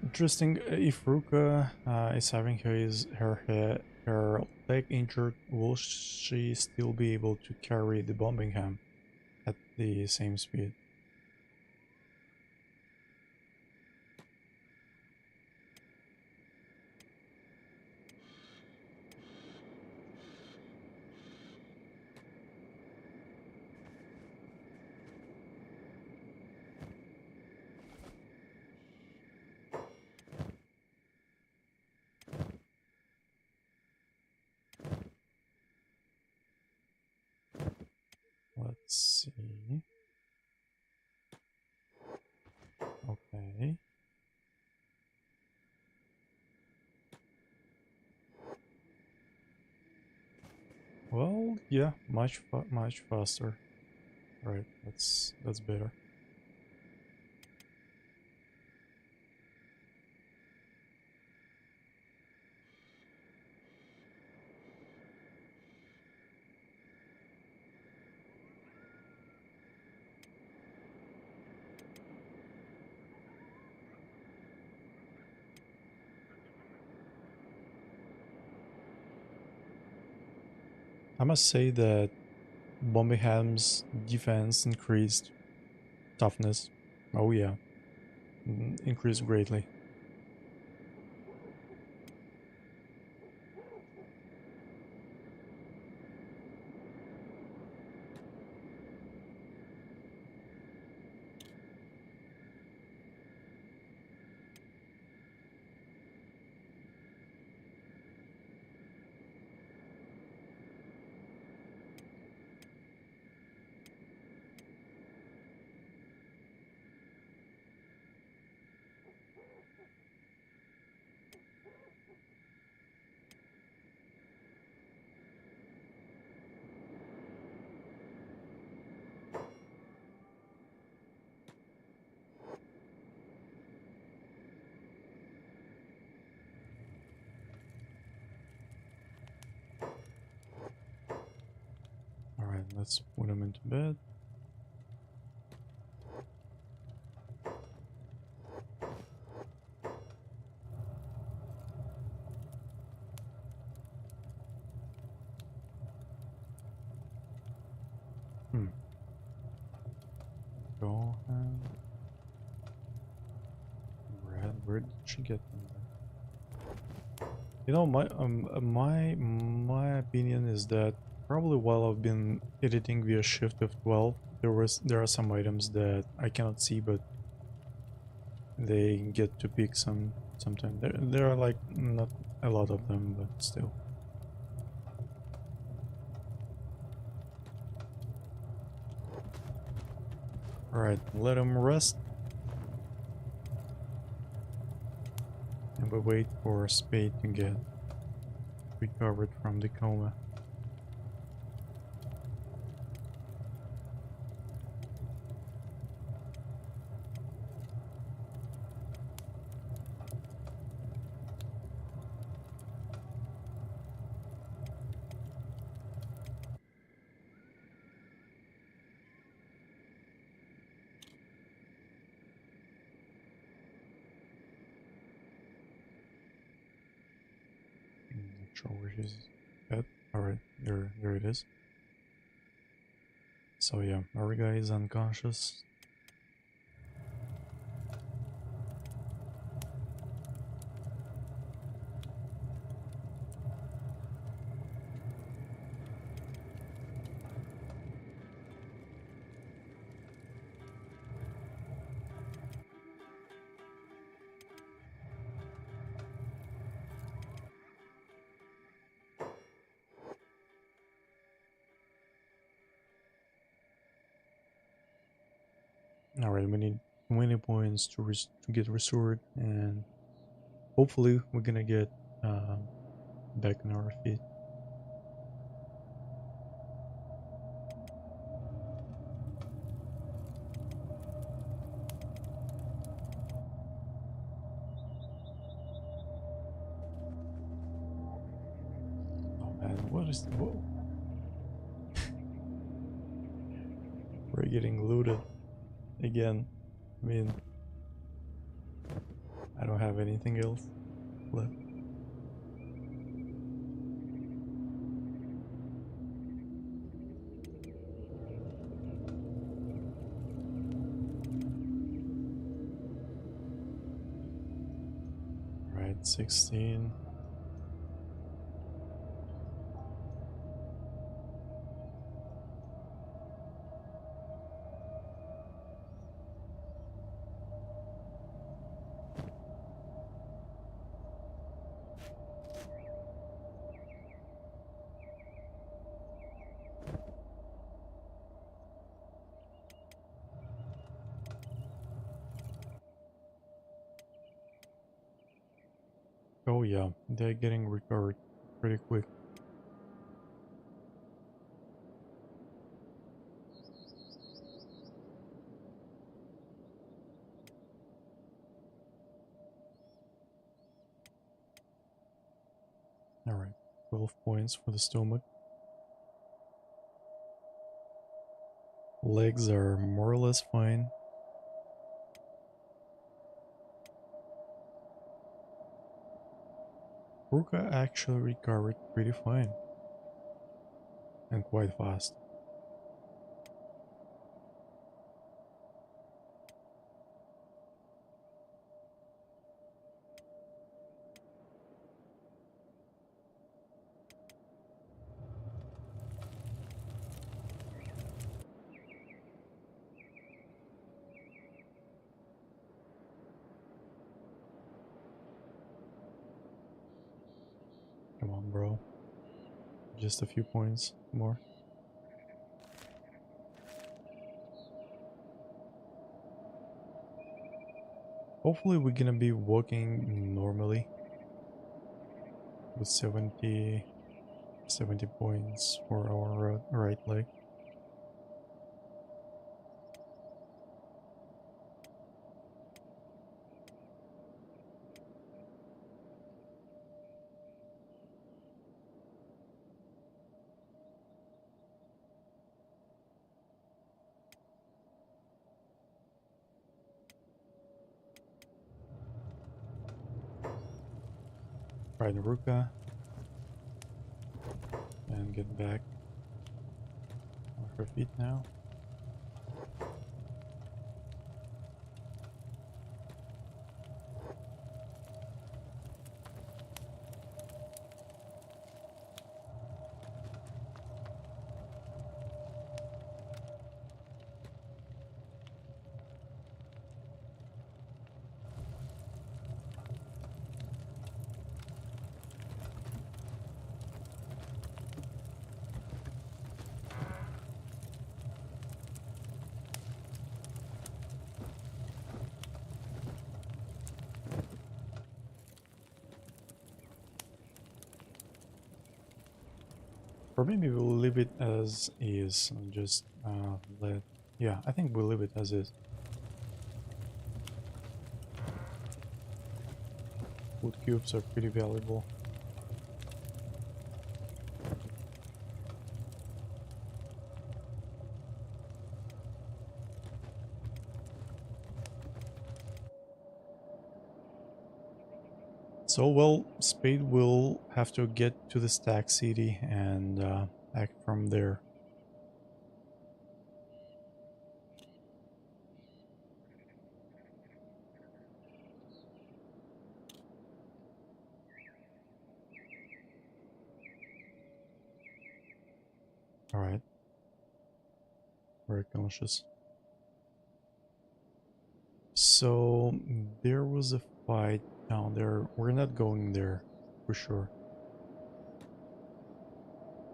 Interesting. If Ruka is having her leg injured, will she still be able to carry the Birmingham at the same speed? Let's see. Okay. Well, yeah, much faster. Right, that's better. I must say that Bombingham's defense increased. Toughness. Oh yeah. Increased greatly. Alright, let's put him into bed. Hmm. Go ahead. Where did she get them there? You know, my opinion is that probably while I've been editing via Shift F12, there are some items that I cannot see, but they get to pick sometime. There are like not a lot of them, but still. Alright, let him rest. And we wait for Spade to get recovered from the coma. Not sure where she's at. Alright, there it is. So yeah, our guy is unconscious. Alright, we need 20 points to get restored, and hopefully we're gonna get back on our feet. Oh man, what is... Whoa. We're getting looted again. I mean, I don't have anything else left. Right, 16. Oh yeah, they're getting recovered pretty quick. Alright, 12 points for the stomach. Legs are more or less fine. Ruka actually recovered pretty fine. And quite fast. bro. Just a few points more. Hopefully we're gonna be walking normally with 70 points for our right leg. Ride Ruka and get back on her feet now. Or maybe we'll leave it as is and just let... Yeah, I think we'll leave it as is. Wood cubes are pretty valuable. So, well, Spade will have to get to the Stack City and act from there. Alright. Very conscious. So, there was a fight down there. We're not going there, for sure.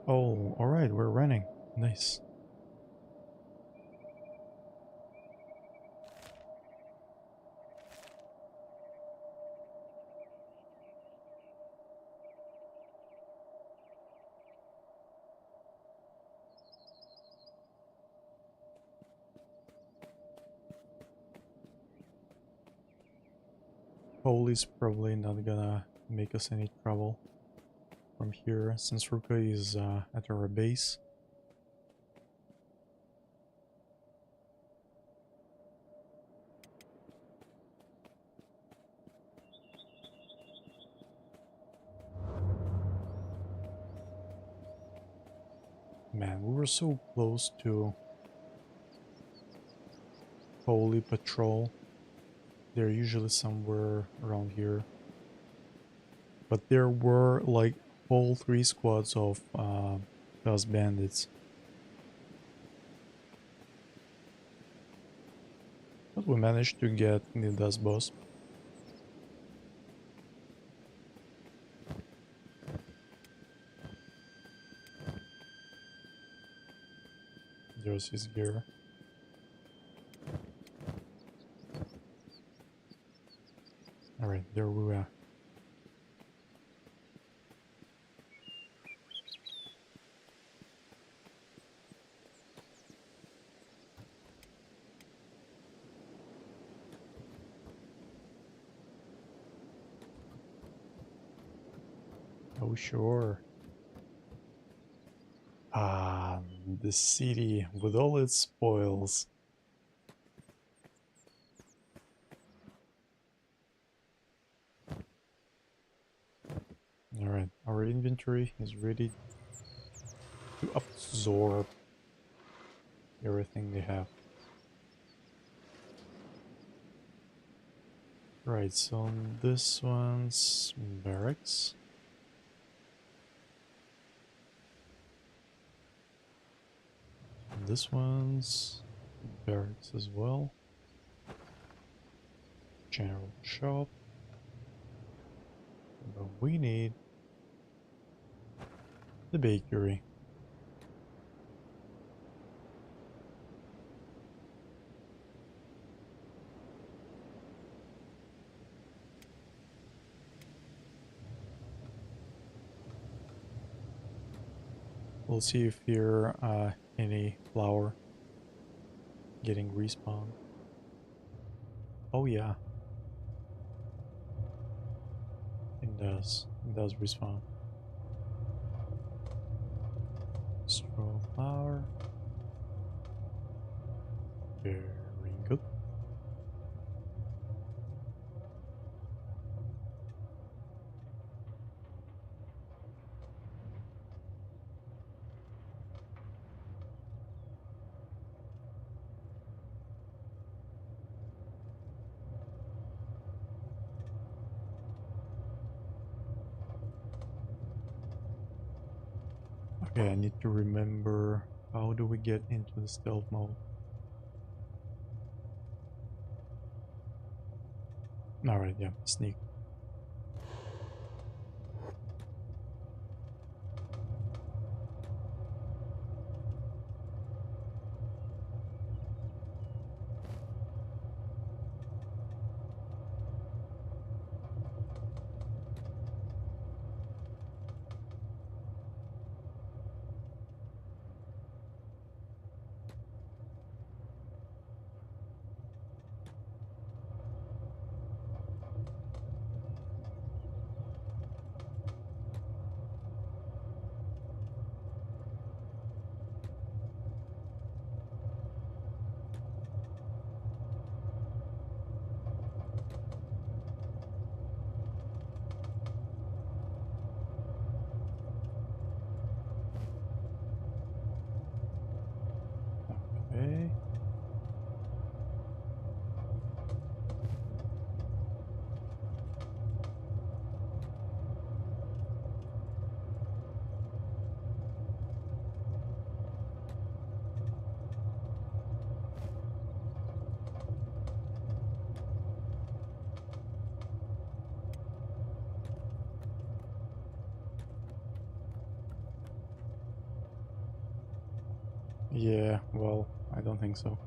Oh, alright, we're running. Nice. Poli's probably not gonna make us any trouble from here, since Ruka is at our base. Man, we were so close to Poli patrol. They're usually somewhere around here. But there were like whole 3 squads of Dust Bandits. But we managed to get the Dust Boss. There's his gear. Alright, there we are. Oh, sure. Ah, the city with all its spoils. Alright, our inventory is ready to absorb everything they have. Right, so this one's barracks. This one's barracks as well. General shop. But we need The bakery. We'll see if here any flower getting respawned. Oh yeah, it does. It does respawn. Straw flower. Very good. Okay, I need to remember how do we get into the stealth mode. Alright, yeah, sneak. Okay. Yeah, well, I don't think so.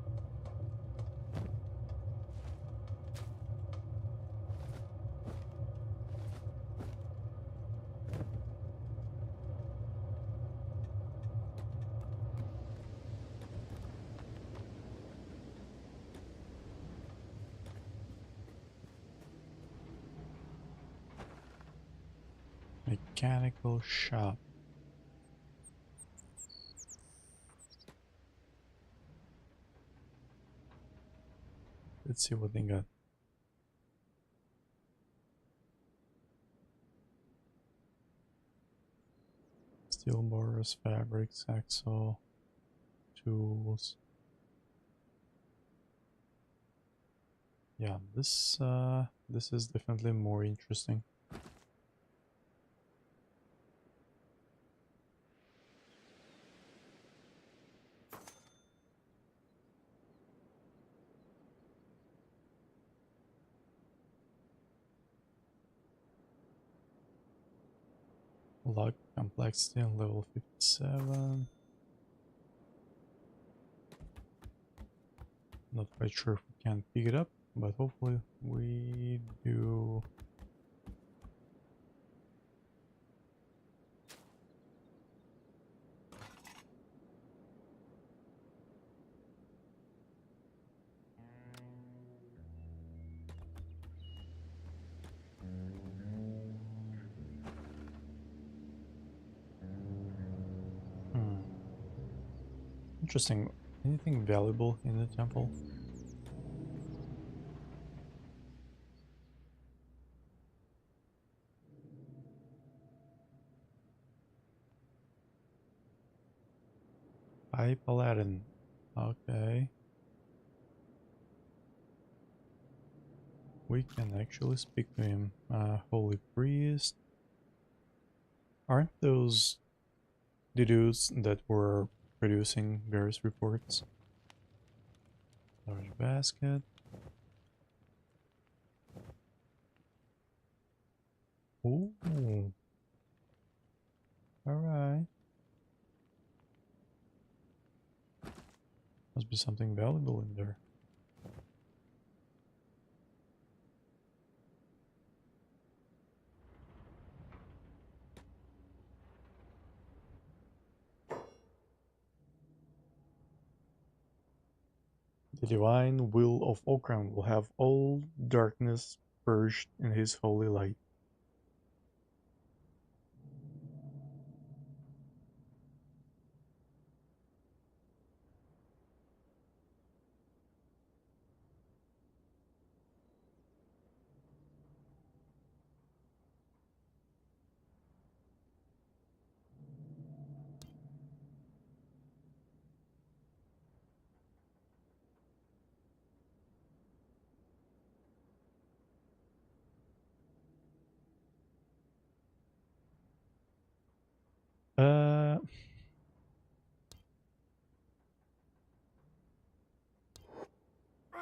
Mechanical shop. Let's see what they got. Steel bars, fabrics, axle, tools. Yeah, this is definitely more interesting. Log complexity on level 57. Not quite sure if we can pick it up, but hopefully we do. Hmm. Interesting. Anything valuable in the temple? High Paladin. Okay. We can actually speak to him. Holy Priest. Aren't those the dudes that were producing various reports? Large basket. Ooh. Alright. be something valuable in there. The divine will of Okran will have all darkness purged in his holy light. Uh,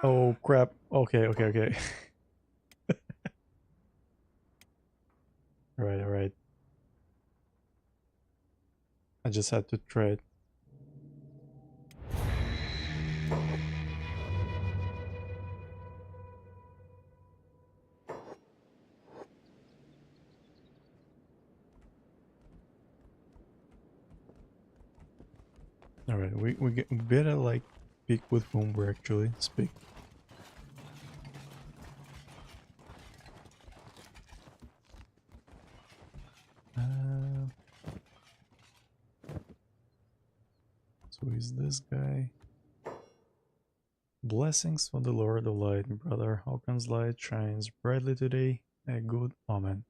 oh crap. Okay, okay, okay. Alright, alright. I just had to try it. Alright, we better like pick with whom we actually speak. Uh, so is this guy? Blessings from the Lord of Light, brother. Hawkins' light shines brightly today, a good omen.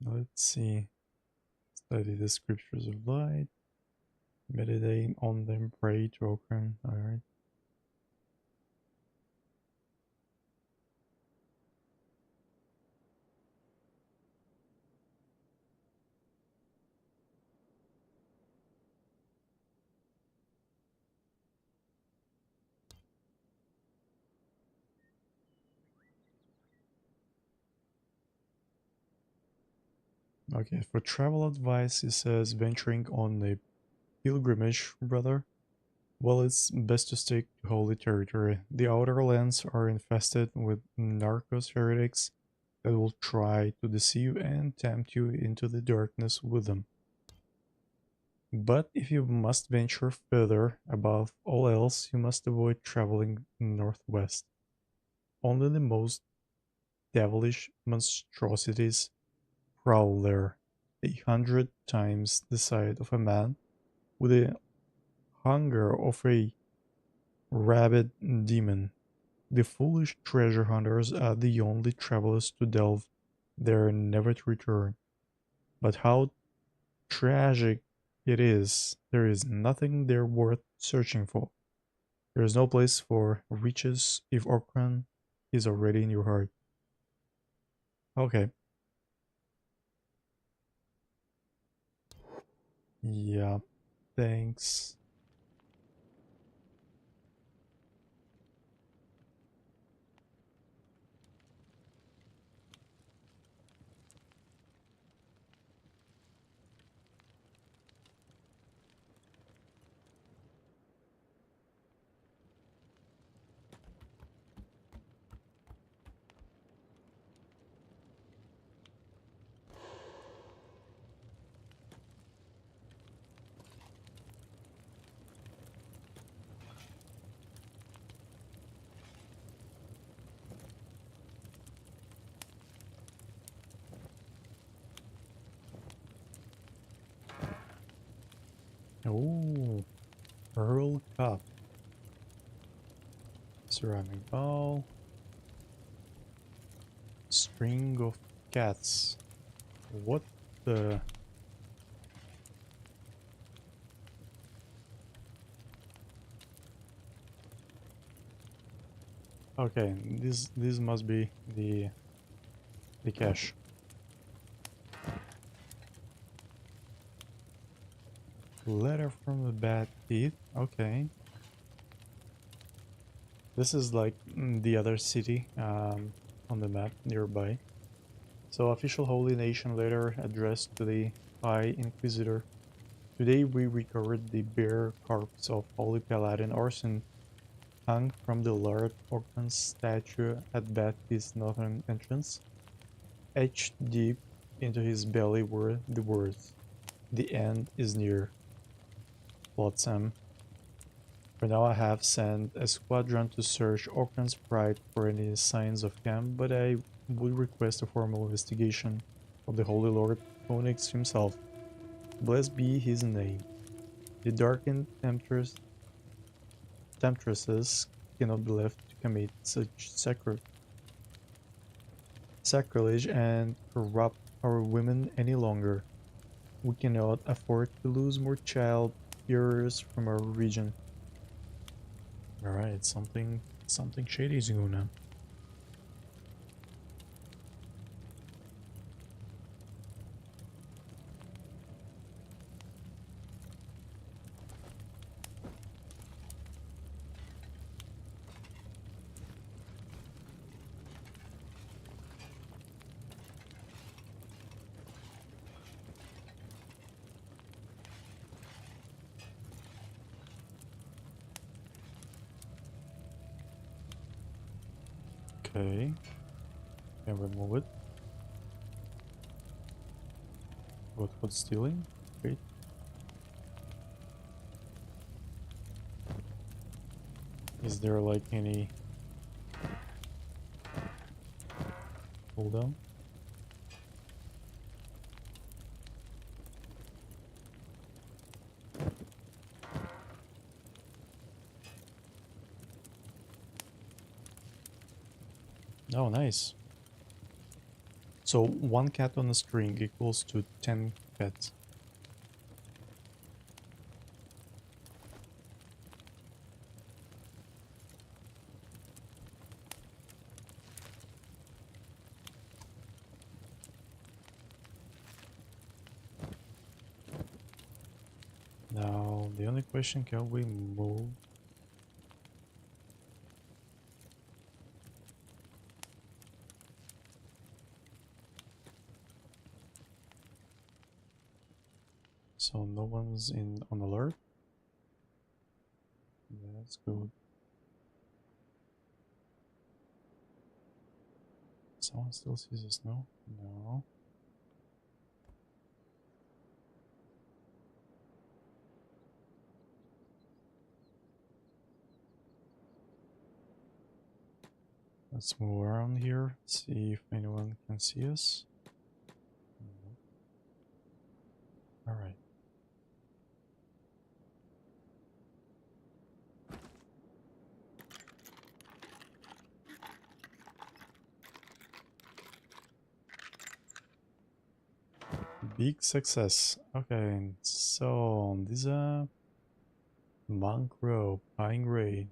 Let's see. Study the scriptures of light. Meditate on them, pray to Okran. Alright. Okay, for travel advice, it says venturing on a pilgrimage, brother. Well, it's best to stick to holy territory. The outer lands are infested with narcos heretics that will try to deceive and tempt you into the darkness with them. But if you must venture further, above all else, you must avoid traveling northwest. Only the most devilish monstrosities prowl there, 100 times the size of a man, with the hunger of a rabid demon. The foolish treasure hunters are the only travelers to delve there never to return. But how tragic it is, there is nothing there worth searching for. There is no place for riches if Orkran is already in your heart. Okay. Yeah, thanks. Oh, Pearl Cup. Ceramic bowl. String of cats. What the... Okay, this must be the cache. Letter from the bad teeth. Okay. This is like the other city on the map nearby. So official Holy Nation letter addressed to the High Inquisitor. Today we recovered the bare corpse of Holy Paladin Orson, hung from the Lord Orton's statue at Baptist's northern entrance. Etched deep into his belly were the words, "The end is near." Flotsam. For now I have sent a squadron to search Orton's Pride for any signs of camp, but I would request a formal investigation of the Holy Lord Onyx himself. Blessed be his name. The darkened temptresses cannot be left to commit such sacrilege and corrupt our women any longer. We cannot afford to lose more child bearers from our region. Alright, something shady is going on. Okay, can remove it. What's stealing? Great. Is there like any cooldown? Oh, nice. So 1 cat on a string equals to 10 cats. Now, the only question, can we move? So no one's on alert? That's good. Someone still sees us, no? No. Let's move around here, see if anyone can see us. No. Alright. Big success. Okay, so these are Monk Row, Pine Ray,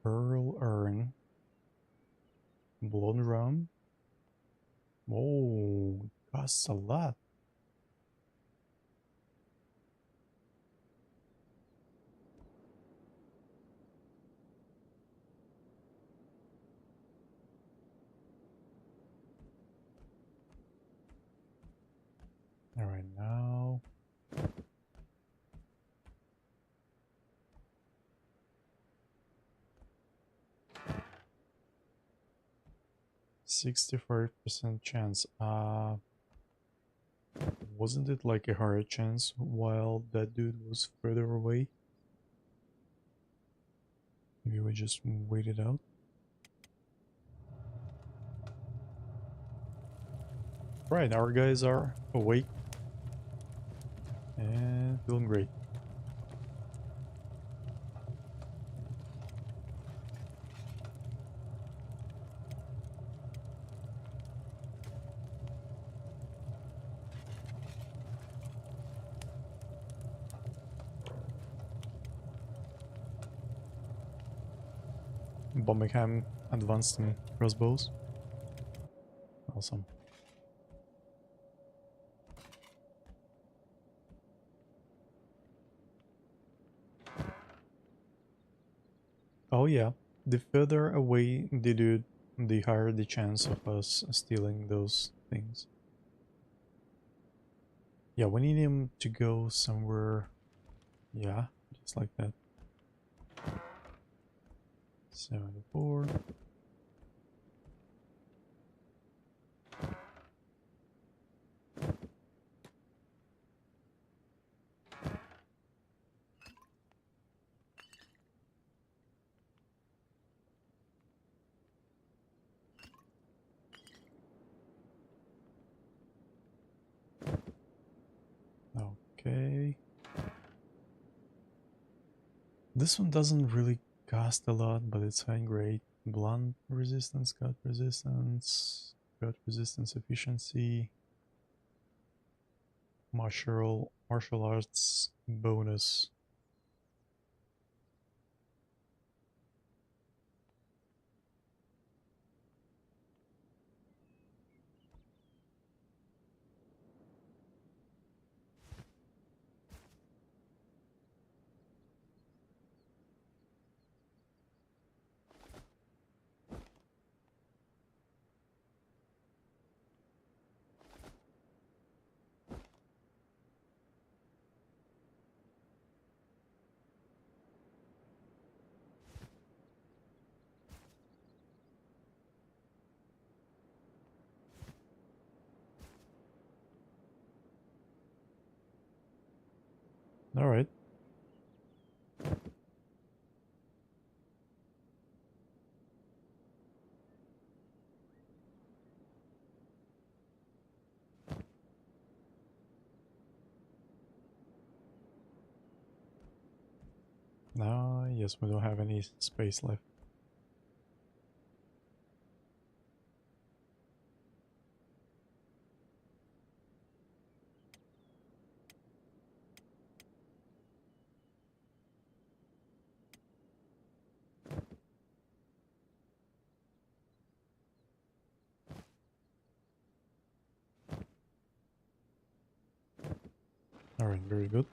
Pearl Urn, Blood Rum. Oh, costs a lot. Alright, now 65% chance. Wasn't it like a higher chance while that dude was further away? Maybe we just wait it out. Right, our guys are awake and feeling great. Birmingham advanced in crossbows. Awesome. Oh yeah, the further away the dude, the higher the chance of us stealing those things. Yeah, we need him to go somewhere. Yeah, just like that. 74. Okay. This one doesn't really cost a lot, but it's high grade. Blunt resistance, cut resistance efficiency, martial arts bonus. All right. Yes, we don't have any space left. All right, very good.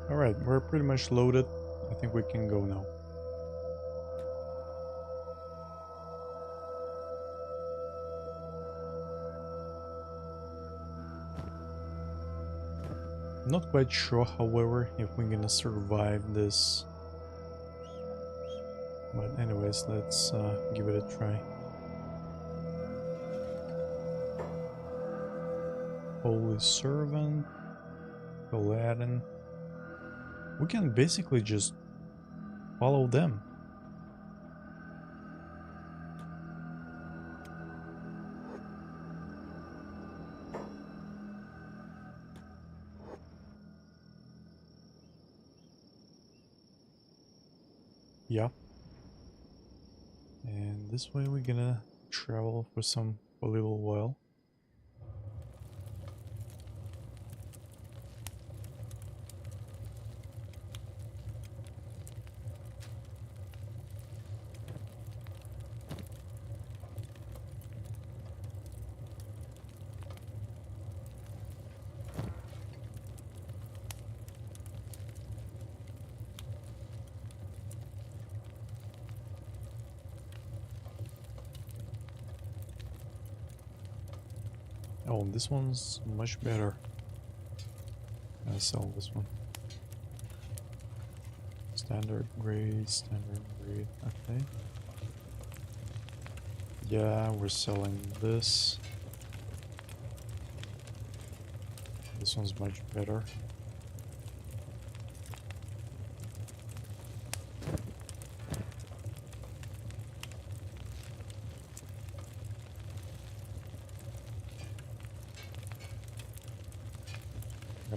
All right, we're pretty much loaded. I think we can go now. Not quite sure, however, if we're gonna survive this. But anyways, let's give it a try. Holy Servant, Aladdin. We can basically just follow them. Yeah. And this way we're gonna travel for a little while. Oh, this one's much better. I'll sell this one. Standard grade, okay. Yeah, we're selling this. This one's much better.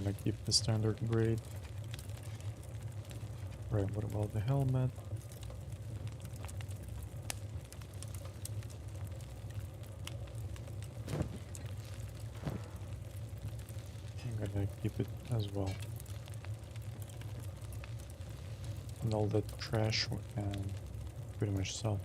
gonna keep the standard grade. Right, what about the helmet? I'm gonna keep it as well. And all that trash we can pretty much sell.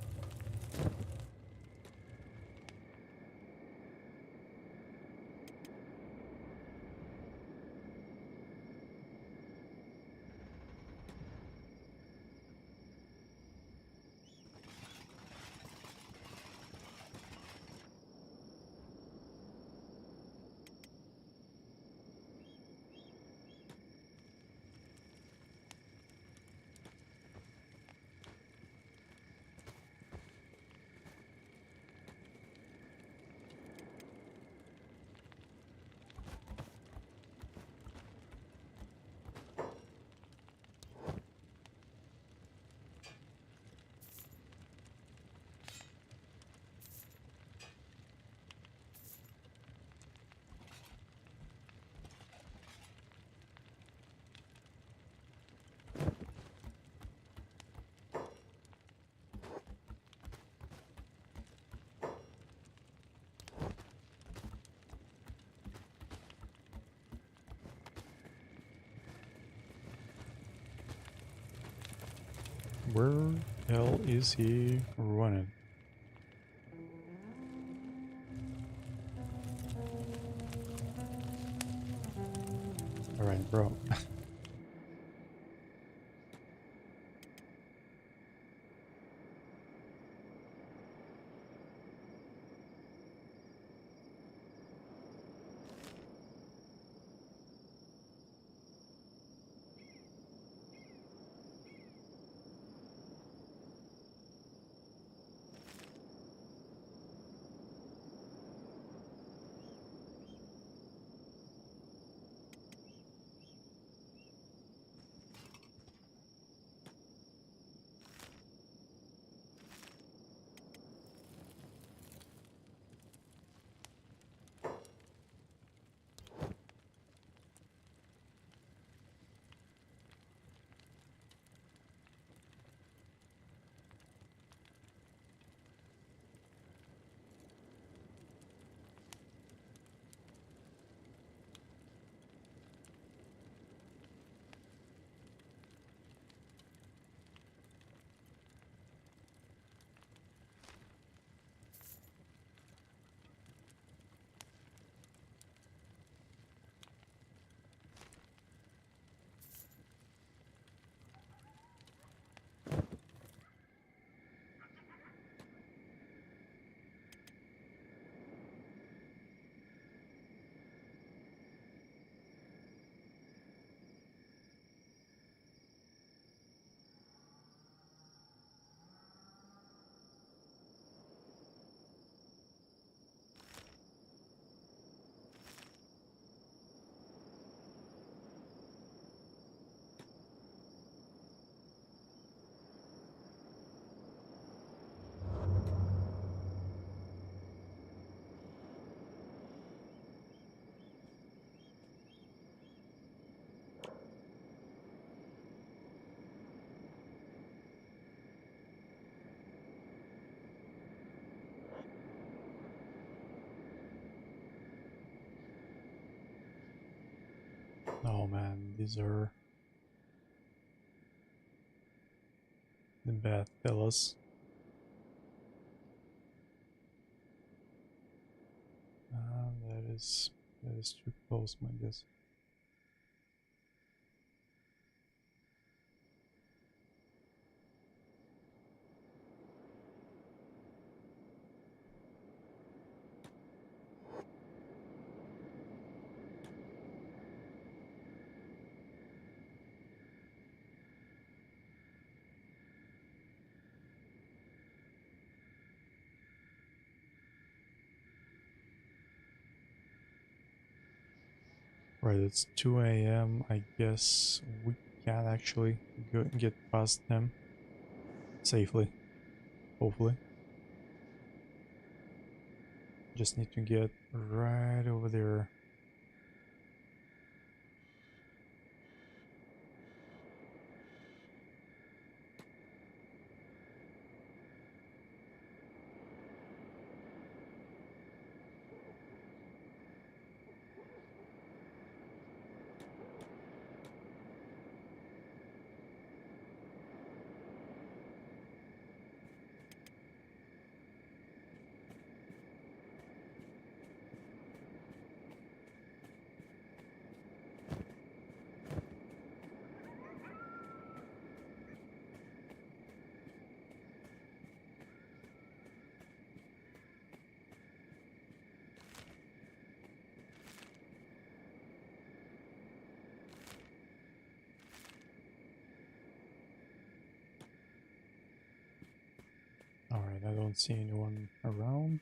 Where the hell is he running? Alright, bro. Oh man, these are the bad fellas. That is too close, my guess. Right, it's 2 a.m. I guess we can actually get past them safely, hopefully. Just need to get right over there. don't see anyone around.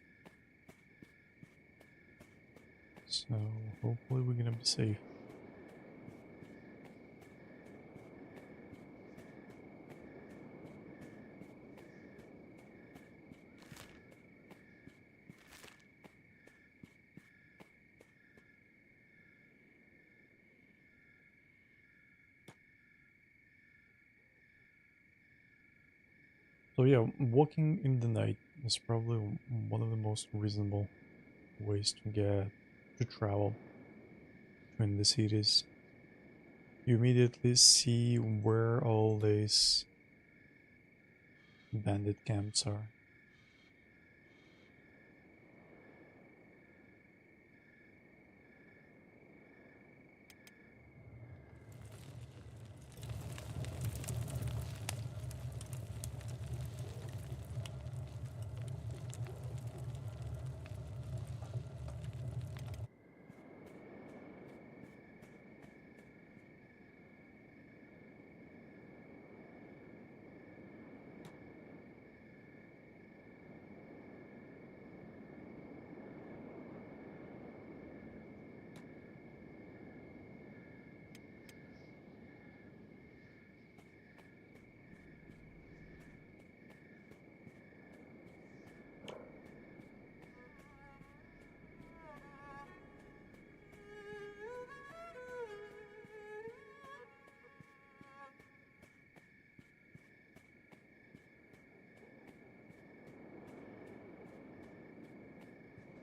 So hopefully we're gonna be safe. So yeah, walking in the night is probably one of the most reasonable ways to travel between the cities. You immediately see where all these bandit camps are.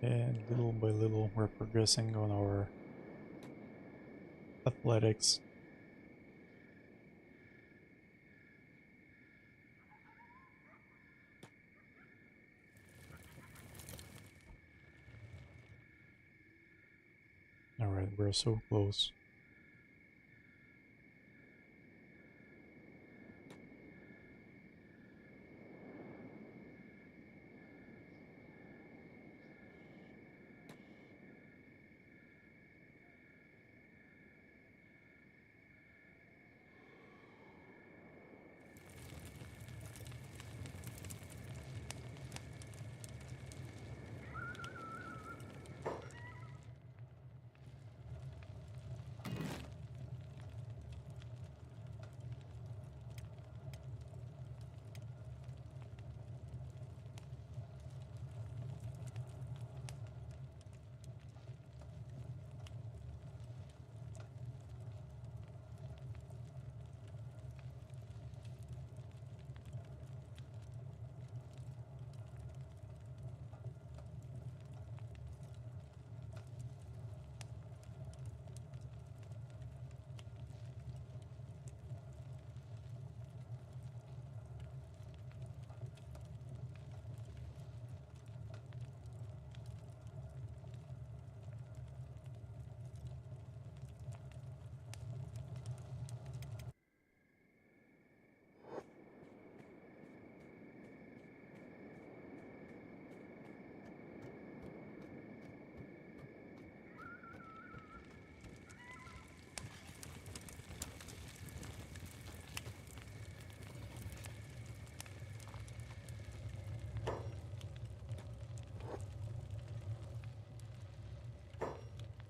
And little by little, we're progressing on our athletics. Alright, we're so close.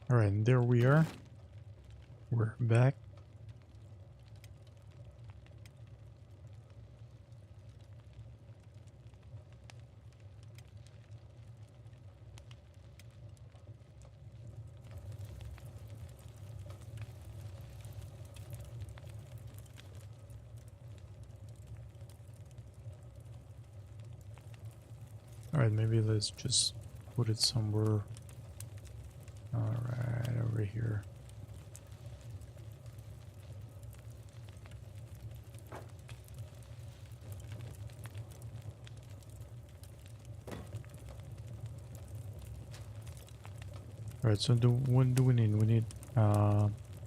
Alright, and there we are. We're back. Alright, maybe let's just put it somewhere. Alright, over here. Alright, so what do we need? We need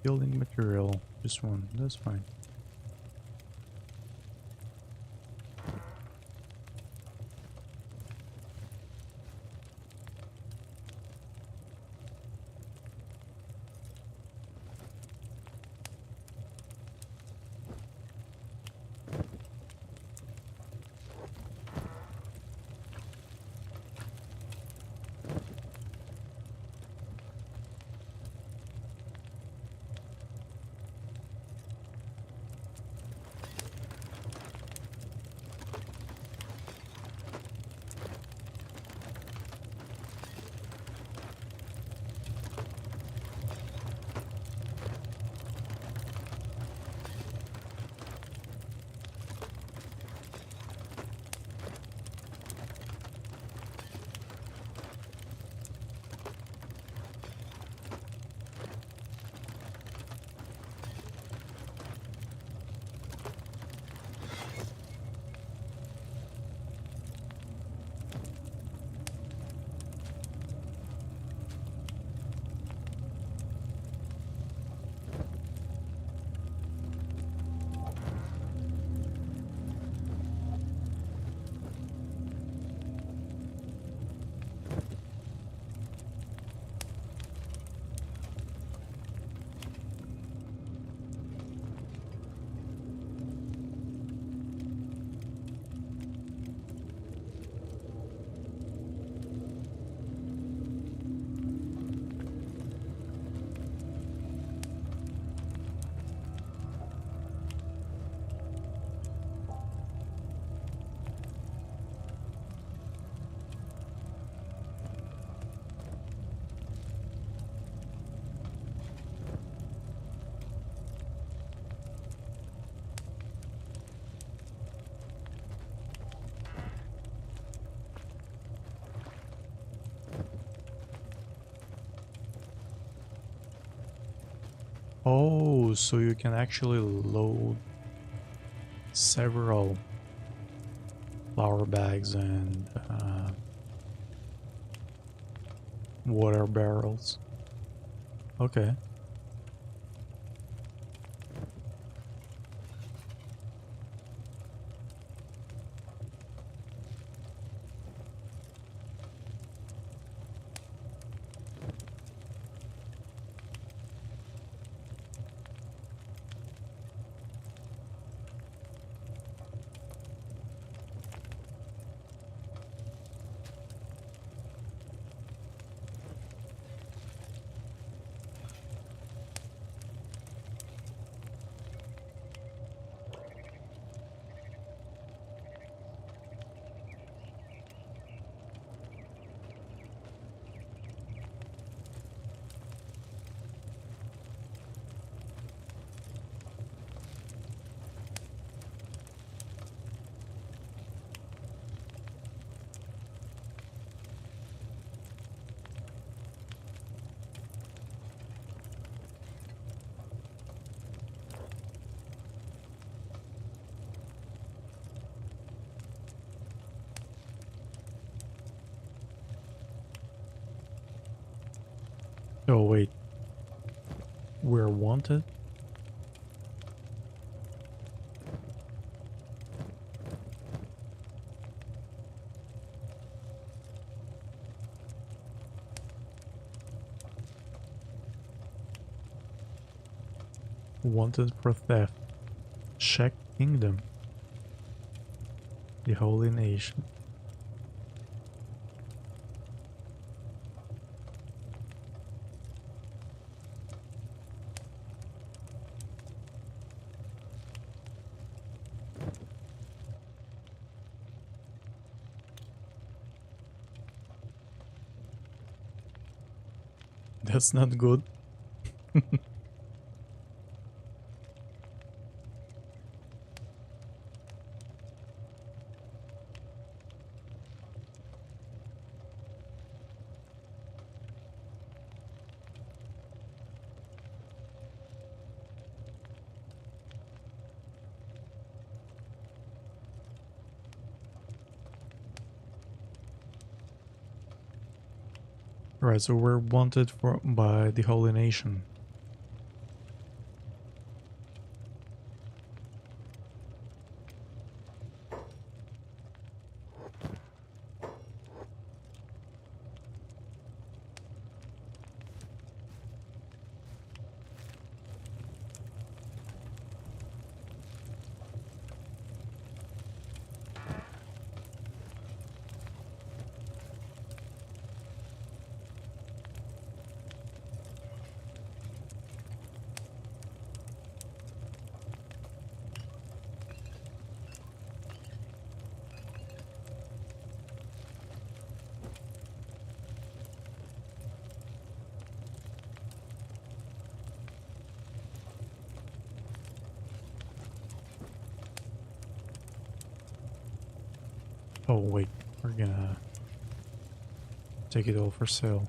building material. Just one, that's fine. Oh, so you can actually load several flour bags and water barrels. Okay. Oh wait, we're wanted? Wanted for theft. Check Kingdom. The Holy Nation. That's not good. Right, so we're wanted for by the Holy Nation. Oh wait, we're gonna take it all for sale.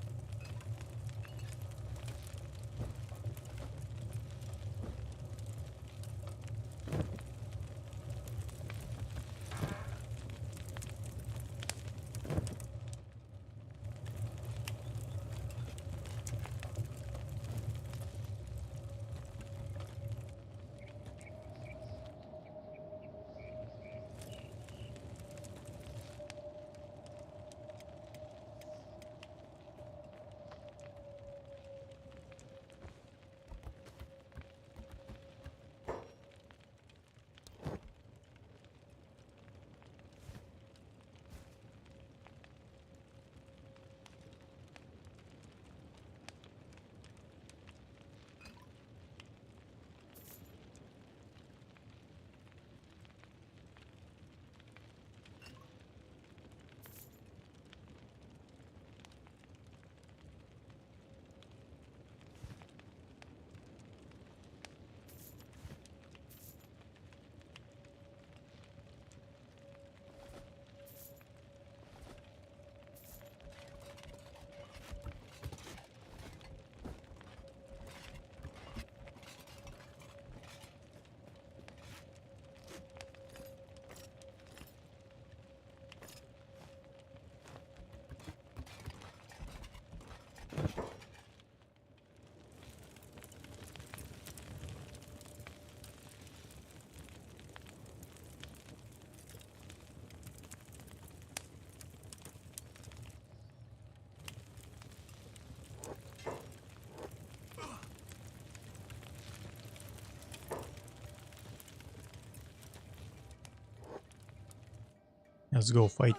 Let's go fight.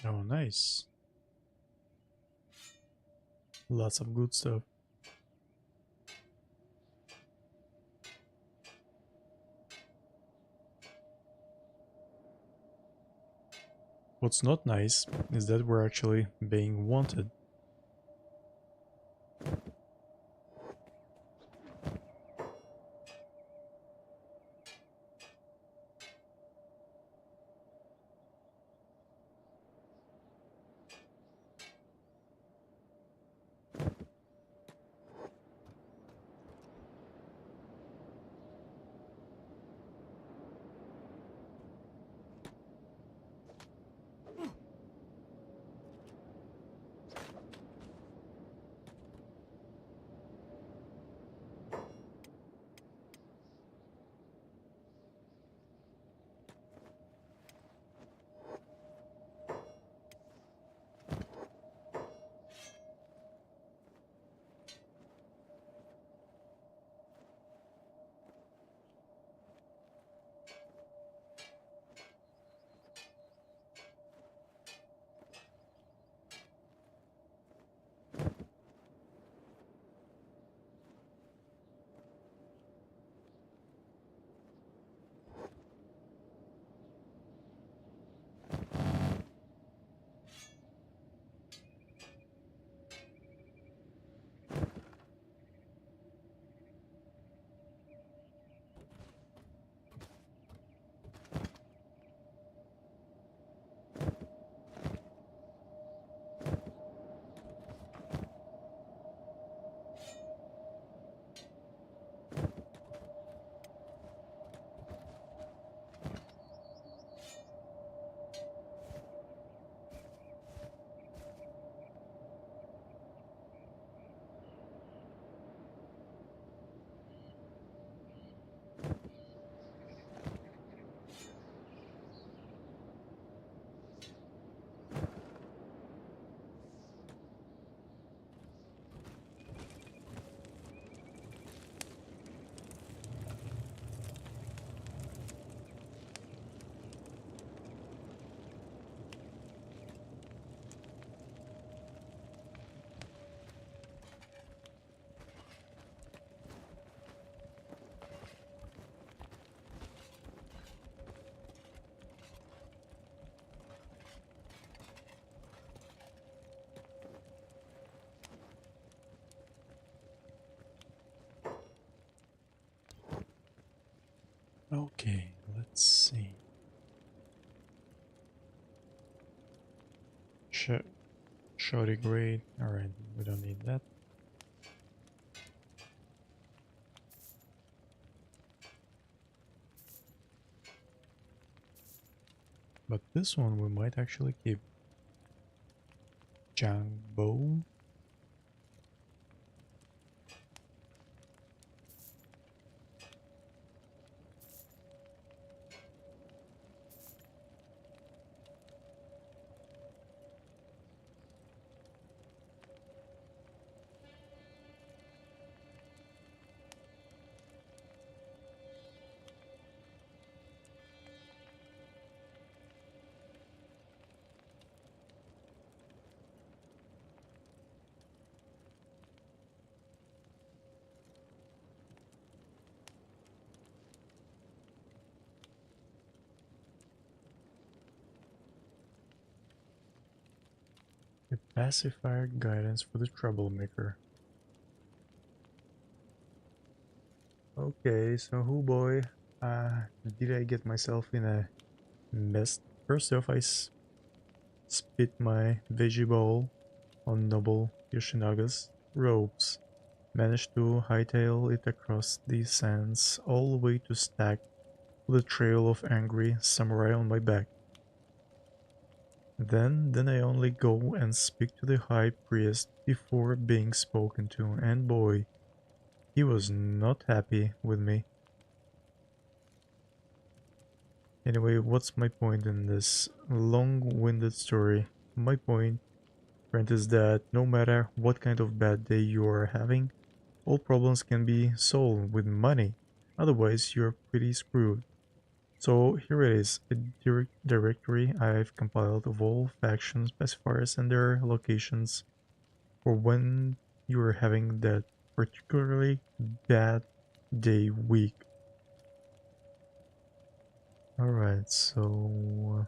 Oh, nice. Lots of good stuff. What's not nice is that we're actually being wanted. Okay, let's see. Shorty grade. Alright, we don't need that. But this one we might actually keep. Jangbo. Pacifier guidance for the troublemaker. Okay, so who boy, did I get myself in a mess? First off, spit my veggie bowl on Noble Yoshinaga's robes. Managed to hightail it across the sands all the way to Stack with a trail of angry samurai on my back. Then I only go and speak to the high priest before being spoken to, and boy, he was not happy with me. Anyway, what's my point in this long-winded story? My point, friend, is that no matter what kind of bad day you are having, all problems can be solved with money. Otherwise, you're pretty screwed. So here it is, a directory I've compiled of all factions, pacifiers, and their locations for when you're having that particularly bad day week. Alright, so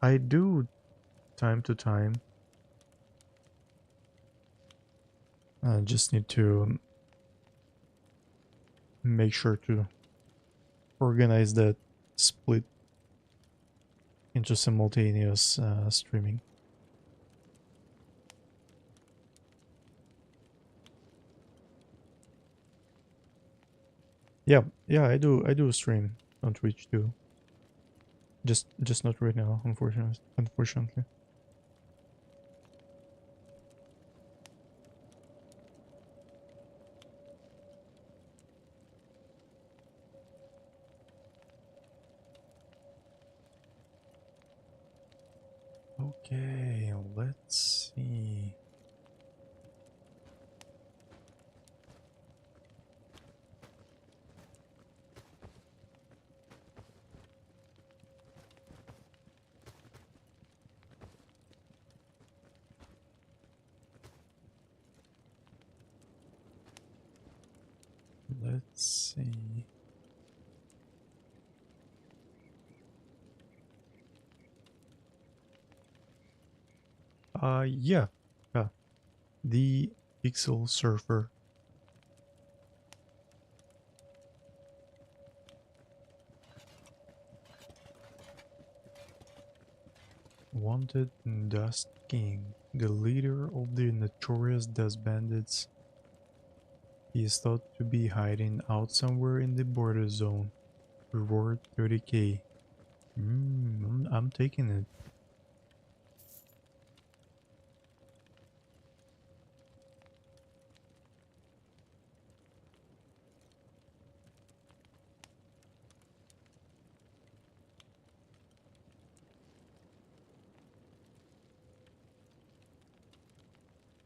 I do time to time. I just need to make sure to organize that split into simultaneous streaming. Yeah, I do stream on Twitch too. Just not right now, unfortunately. Okay, let's see. Let's see. Yeah. Yeah. The Pixel Surfer. Wanted Dust King, the leader of the notorious Dust Bandits. He is thought to be hiding out somewhere in the border zone. Reward 30k. I'm taking it.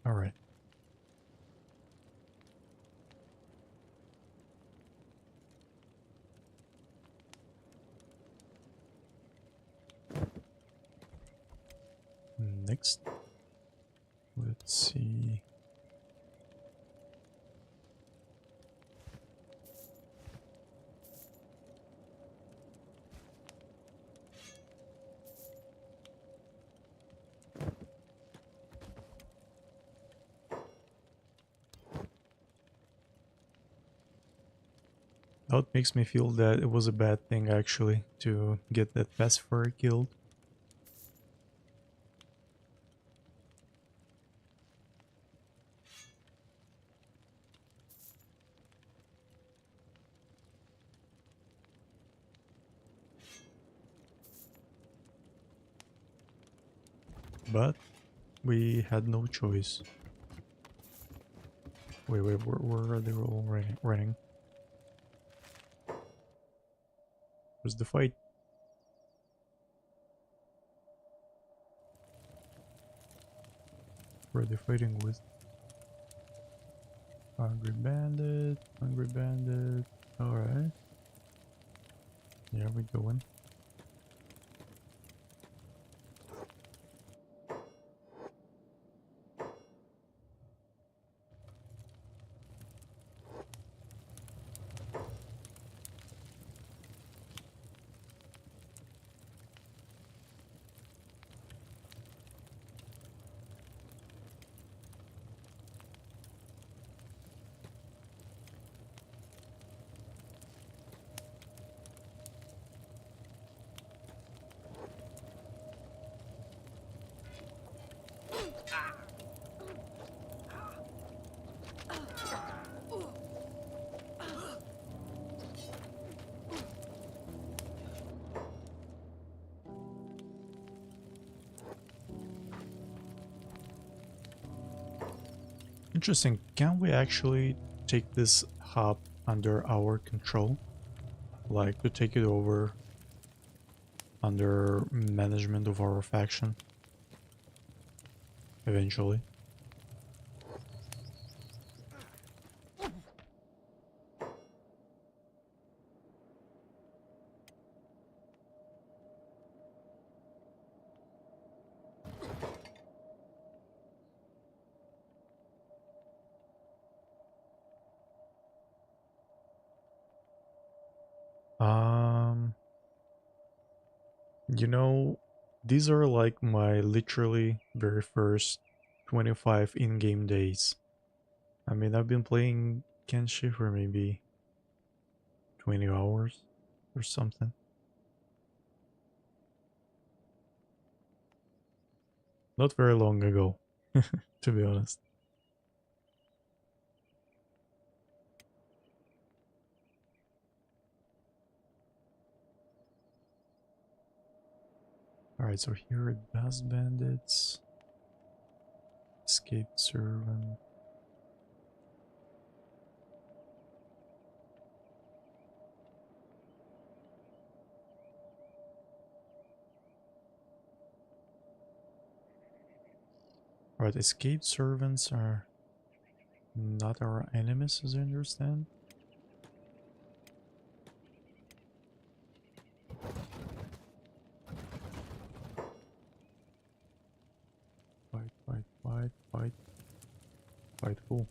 Alright. Next. Let's see. That makes me feel that it was a bad thing actually to get that pacifier killed. But we had no choice. Wait, where are they all running? Where's the fight? Where are they fighting with? Hungry Bandit, Hungry Bandit. Alright. Yeah, we going. Interesting. Can we actually take this hub under our control? Like to take it over under management of our faction eventually? Um, you know, these are like my literally very first 25 in-game days. I mean, I've been playing Kenshi for maybe 20 hours or something. Not very long ago, to be honest. Alright, so here are Dust Bandits. Escaped Servant. Alright, Escaped Servants are not our enemies, as I understand. Fight, fight, fight, fight. Fight who?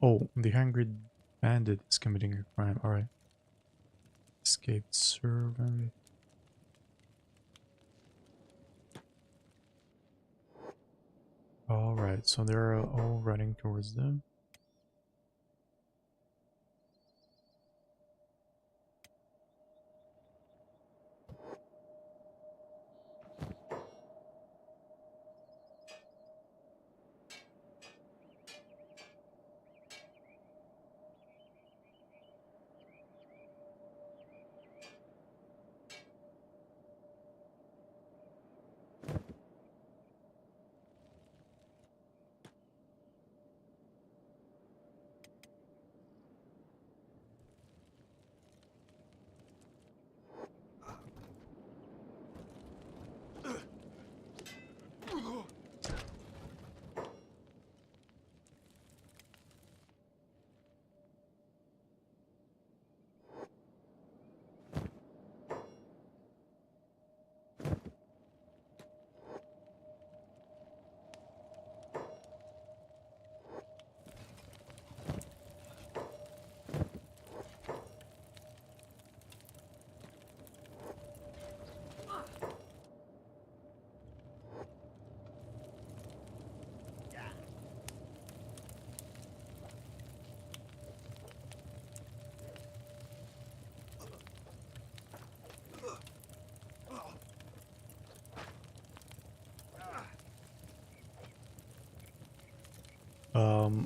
Oh, the Hungry Bandit is committing a crime. Alright. Escaped Servant. Alright, so they're all running towards them.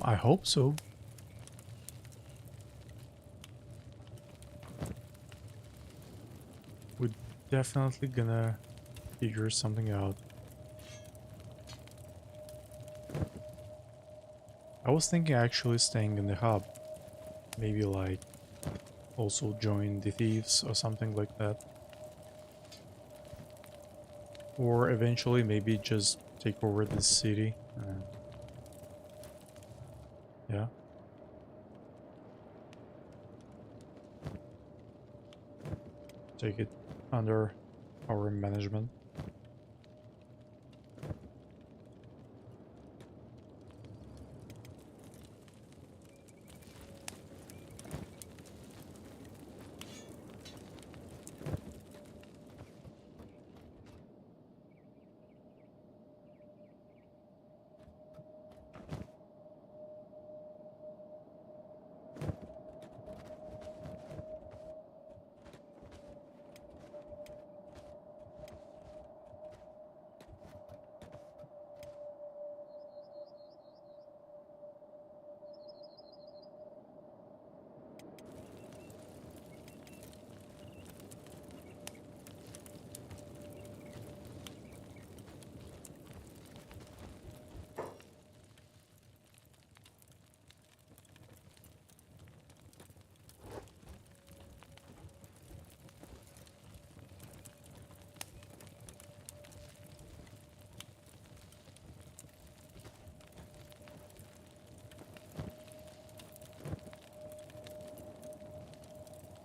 I hope so. We're definitely gonna figure something out. I was thinking actually staying in the hub. Maybe like also join the thieves or something like that. Or eventually maybe just take over the city. Yeah. Take it under our management.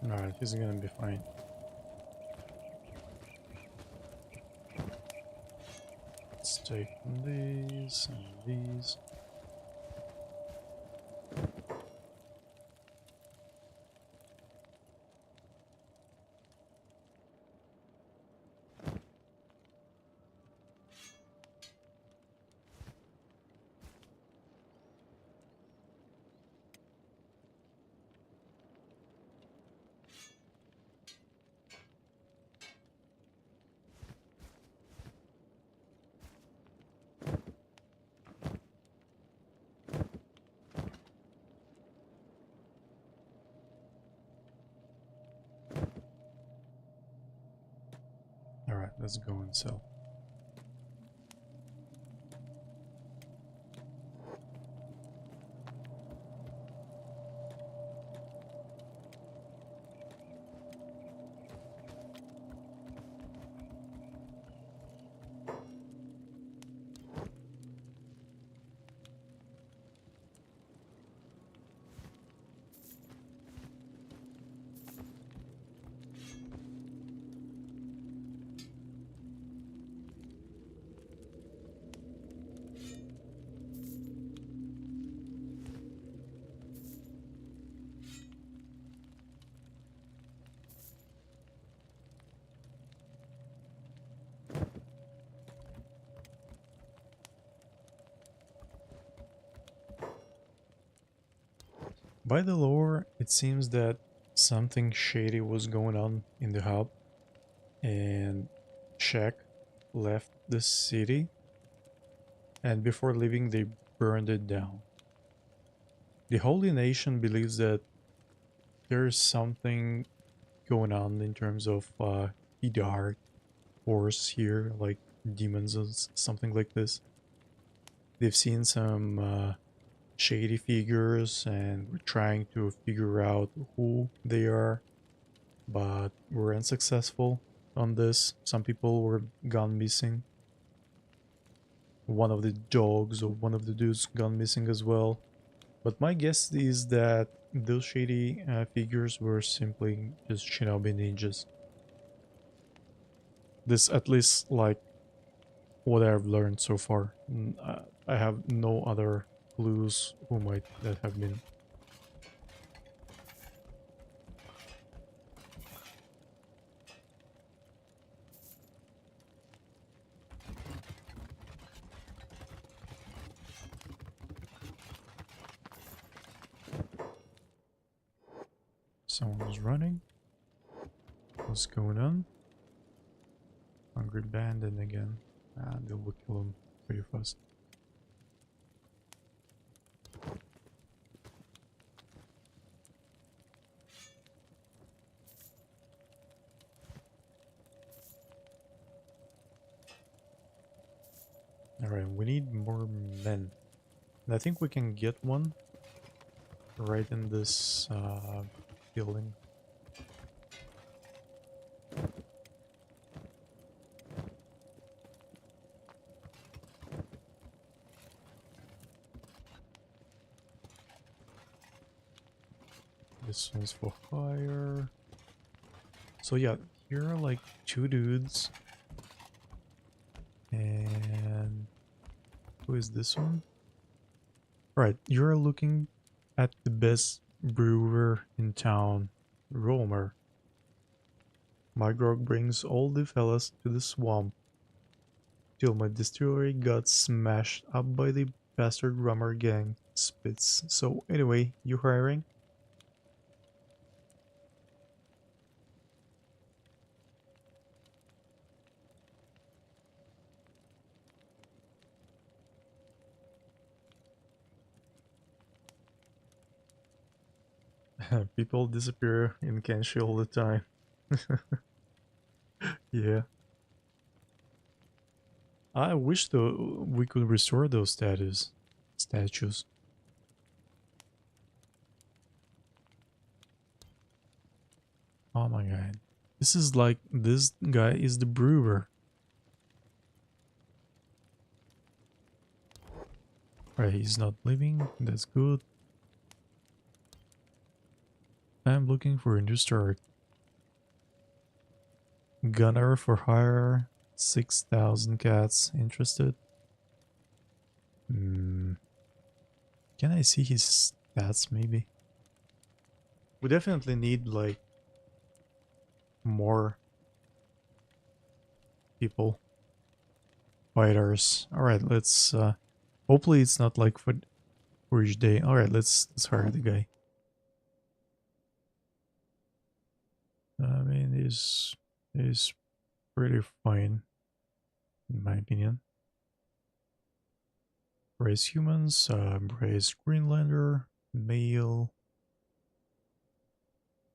Alright, he's gonna be fine. Let's take these and these. Alright, let's go and sell. By the lore, it seems that something shady was going on in the hub, and Shek left the city, and before leaving, they burned it down. The Holy Nation believes that there's something going on in terms of the dark force here, like demons or something like this. They've seen some shady figures and we're trying to figure out who they are, but we're unsuccessful on this. Some people were gone missing. One of the dogs or one of the dudes gone missing as well. But my guess is that those shady figures were simply just shinobi ninjas. This at least like what I've learned so far. I have no other clues who might that have been. Someone was running. What's going on? Hungry bandit again. Ah, they will kill him pretty fast. Alright, we need more men. And I think we can get one right in this building. This one's for hire. So yeah, here are like two dudes. And who is this one? Right, you're looking at the best brewer in town, Romer. My grog brings all the fellas to the swamp till my distillery got smashed up by the bastard rummer gang spits. So anyway, you hiring? People disappear in Kenshi all the time. Yeah. I wish though we could restore those statues. Oh my god. This is like this guy is the brewer. Right, he's not leaving. That's good. I'm looking for a new start. Gunner for hire. 6,000 cats. Interested? Hmm. Can I see his stats maybe? We definitely need like more people. Fighters. Alright, let's hopefully it's not like for each day. Alright, let's hire the guy. I mean he's pretty fine in my opinion. Raise humans, raise Greenlander, male,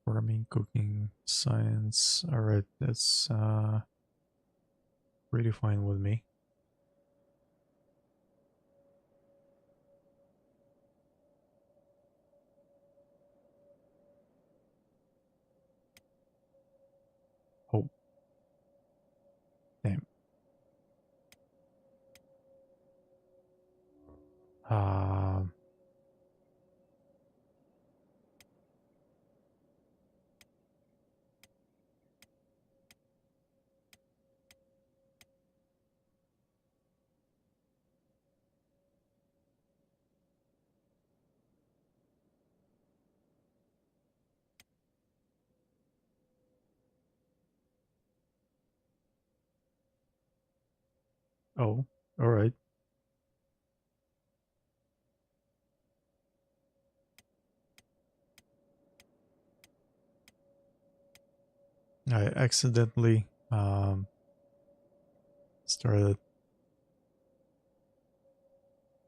farming, cooking, science. Alright, that's pretty fine with me. Oh, damn. Um, oh, alright. I accidentally started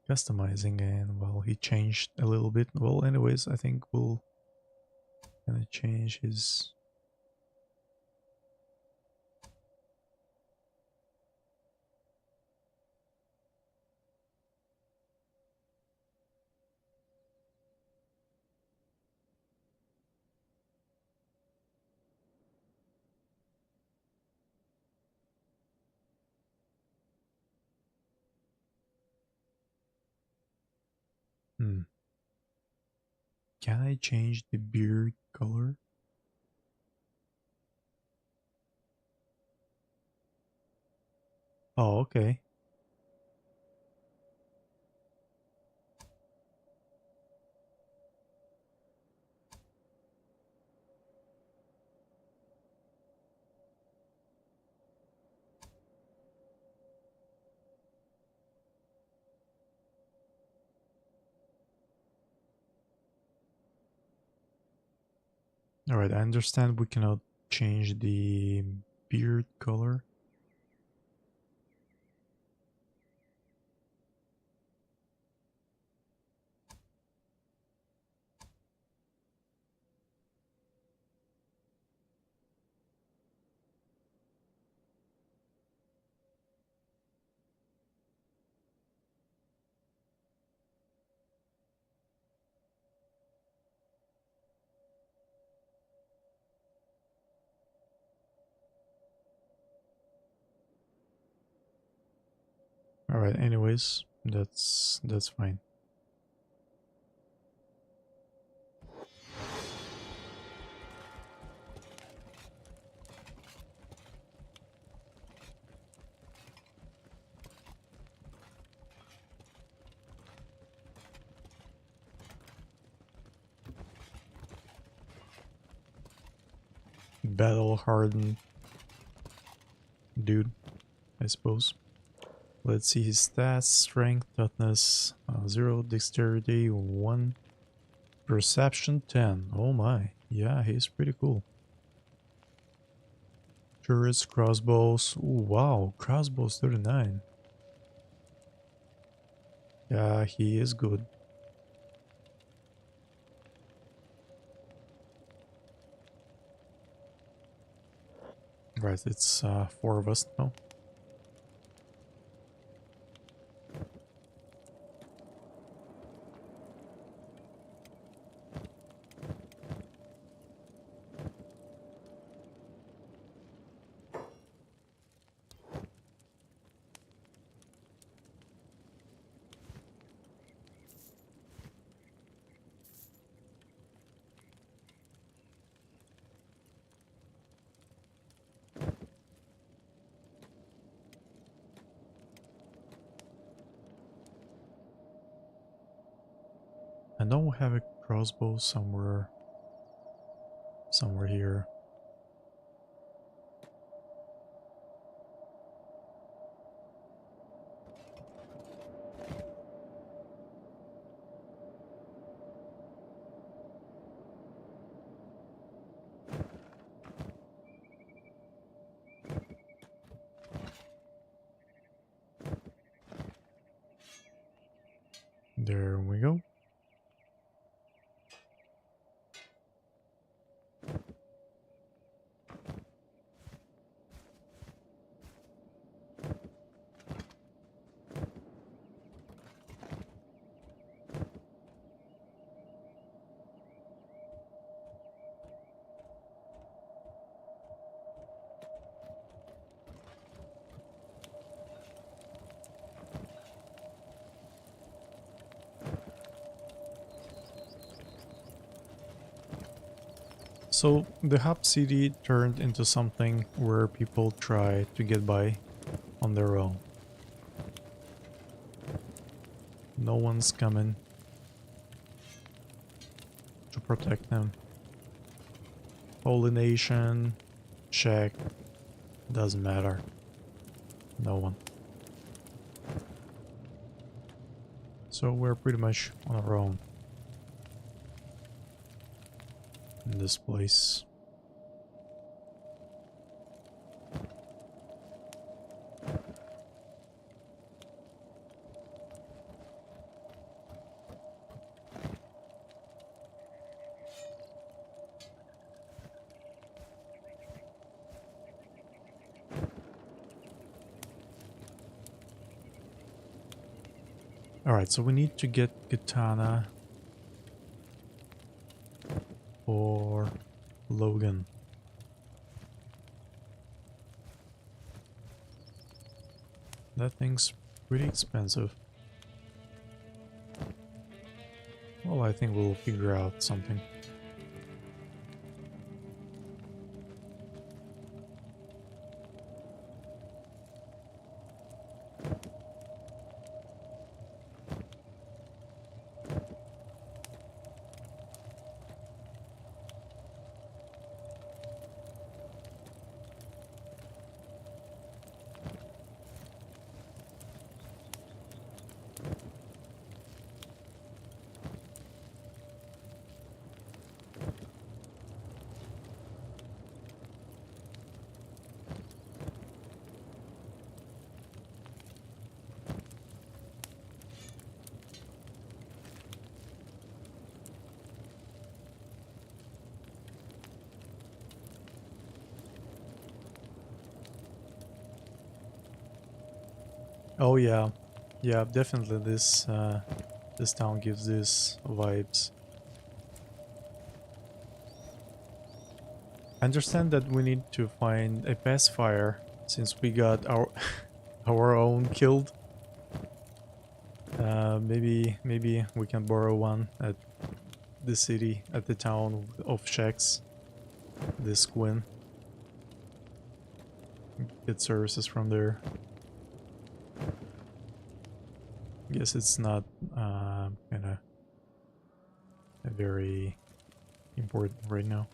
customizing and well he changed a little bit. Well anyways I think we'll gonna change his hmm. Can I change the beard color? Oh okay. Alright, I understand we cannot change the beard color. Alright, anyways, that's fine. Battle hardened dude, I suppose. Let's see his stats: strength, toughness 0, dexterity 1, perception 10. Oh my, yeah, he's pretty cool. Turrets, crossbows. Ooh, wow, crossbows 39. Yeah, he is good. Right, it's 4 of us now. I know we have a crossbow somewhere here. There we go. So the hub city turned into something where people try to get by on their own. No one's coming to protect them. Holy Nation, check, doesn't matter. No one. So we're pretty much on our own in this place. Alright, so we need to get Katana for Logan. That thing's pretty expensive. Well, I think we'll figure out something. Oh yeah, yeah, definitely this town gives these vibes. I understand that we need to find a pacifier since we got our our own killed. Maybe we can borrow one at the city, at the town of Shacks. This Quinn. Get services from there. Guess it's not kinda very important right now.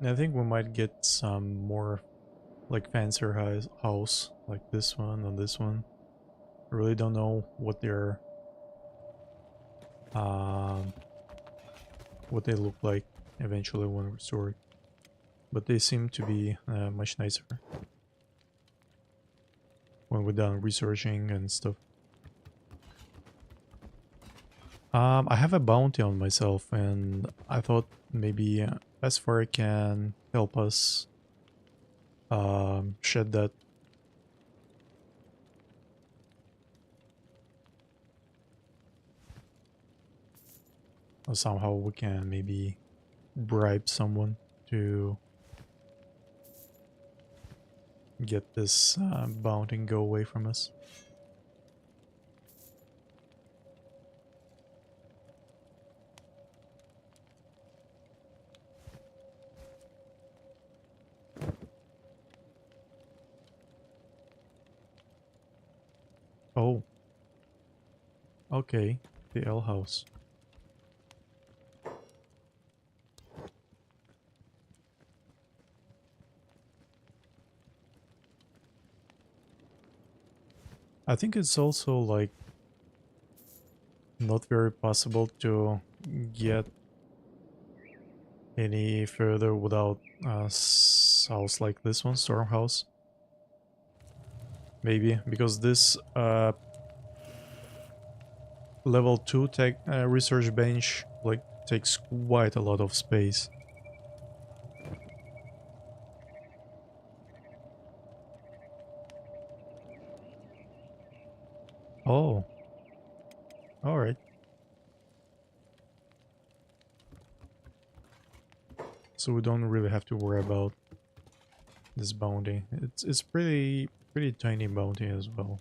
I think we might get some more like fancier house like this one and this one. I really don't know um, what they look like eventually when restored, but they seem to be much nicer when we're done researching and stuff. I have a bounty on myself, and I thought maybe Pacifier can help us shed that. Or somehow we can maybe bribe someone to get this bounty and go away from us. Oh, okay. The L house. I think it's also like not very possible to get any further without a house like this one, Storm House. Maybe because this level 2 tech research bench like takes quite a lot of space. Oh, all right. So we don't really have to worry about this bounty. It's pretty tiny bounty as well.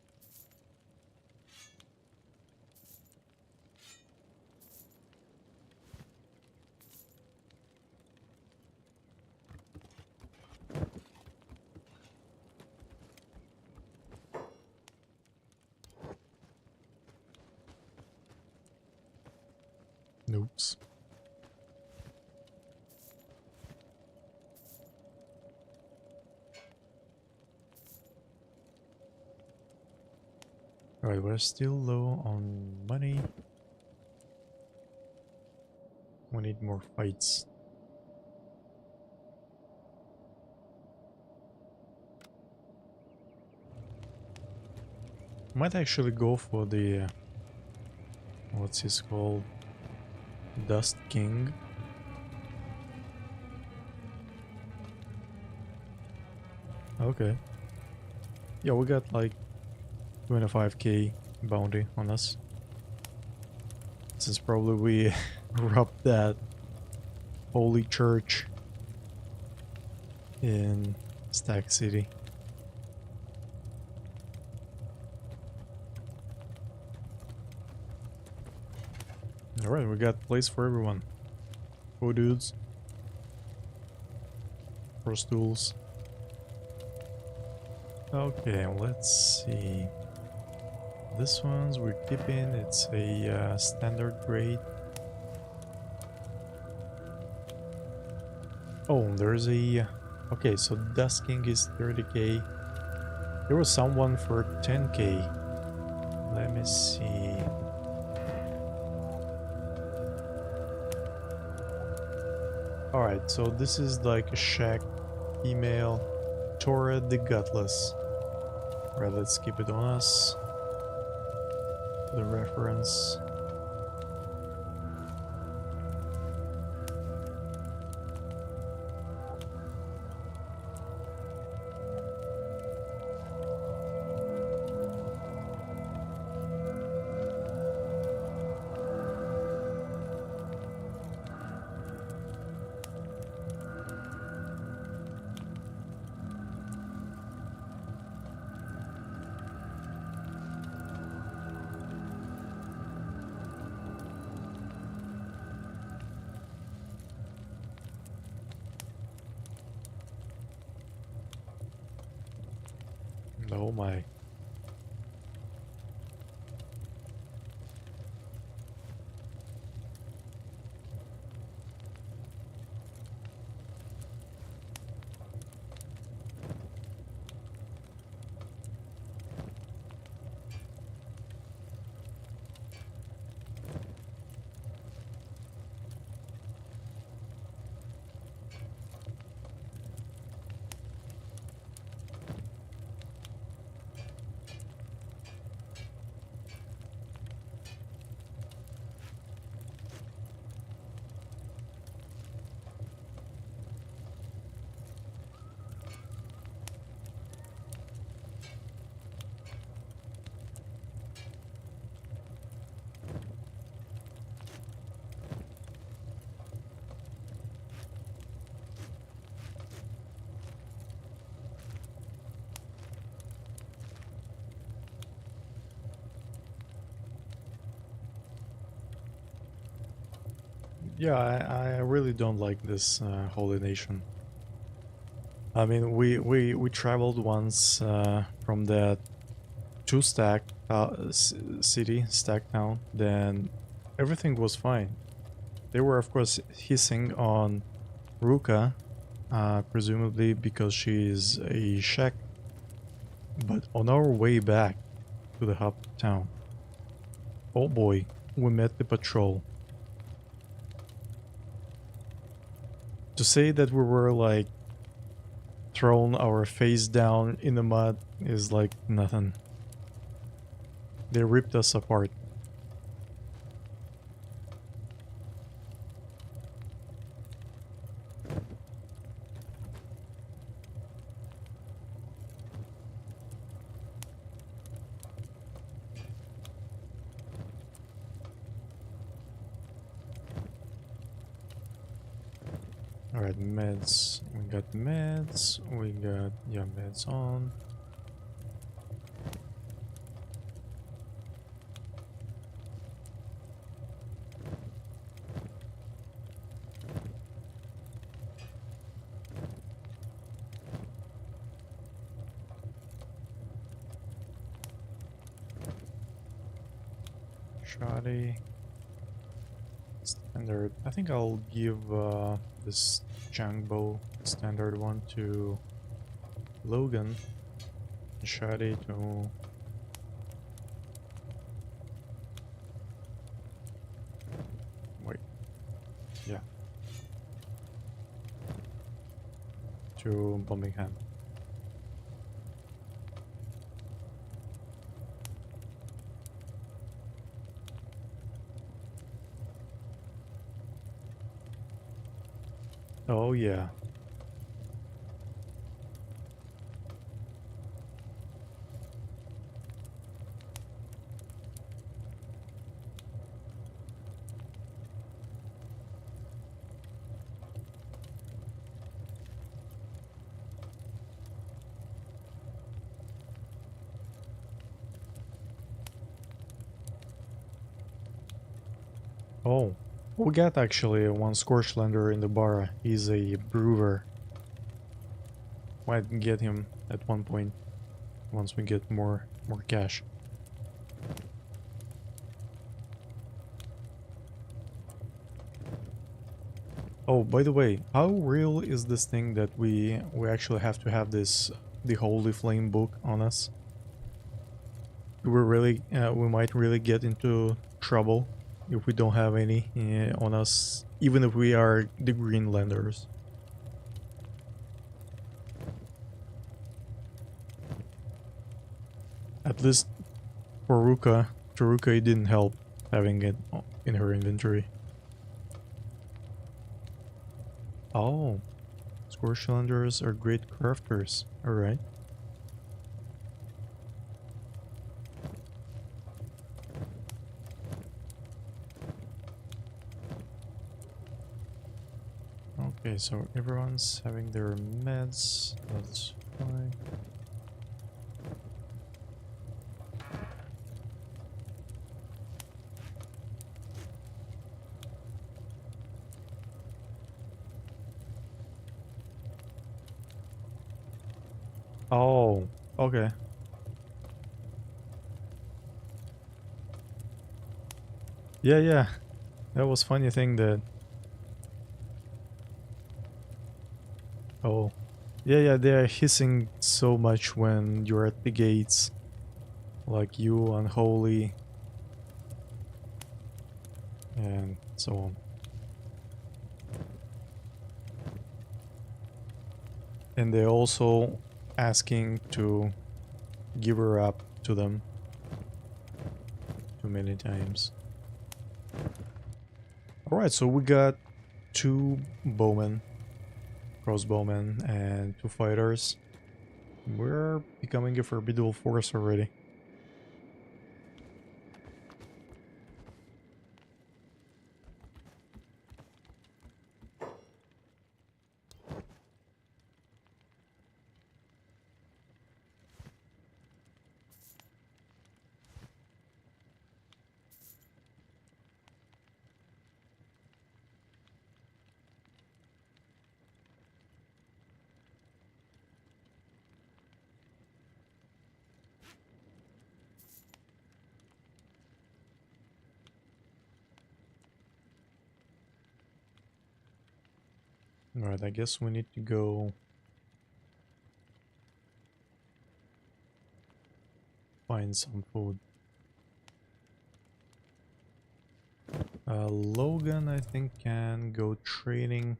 Oops. Alright, we're still low on money. We need more fights. Might actually go for the what's his called? Dust King. Okay. Yeah, we got like 25k bounty on us. Since probably we robbed that holy church in Stack City. Alright, we got place for everyone. Four dudes. Four stools. Okay, let's see. This one's we're keeping. It's a standard grade. Oh, there's a... Okay, so Dusking is 30k. There was someone for 10k. Let me see. Alright, so this is like a shack female. Tora the Gutless. Alright, let's keep it on us. The reference. Oh my. Yeah, I really don't like this Holy Nation. I mean, we traveled once from that two stack city, stack town, then everything was fine. They were, of course, hissing on Ruka, presumably because she is a Shek. But on our way back to the hub town, oh boy, we met the patrol. To say that we were like thrown our face down in the mud is like nothing. They ripped us apart. Alright, meds. We got meds. We got, yeah, meds on. Shoddy. Standard. I think I'll give this Jangbo standard one to Logan. Shoddy to... Wait. Yeah. To Birmingham. Oh yeah. Oh. We got actually one Scorchlander in the bar. He's a brewer. Might get him at one point once we get more cash. Oh, by the way, how real is this thing that we actually have to have this the Holy Flame book on us? We might really get into trouble if we don't have any on us, even if we are the Greenlanders. At least for Ruka, it didn't help having it in her inventory. Oh, Scorchlanders are great crafters. Alright. Okay, so everyone's having their meds. That's fine. Oh, okay. Yeah, yeah. That was funny thing that... Oh. Yeah, yeah, they are hissing so much when you're at the gates. Like you, unholy. And so on. And they also asking to give her up to them too many times. Alright, so we got 2 bowmen, crossbowmen, and 2 fighters. We're becoming a formidable force already. Alright, I guess we need to go find some food. Logan, I think, can go training.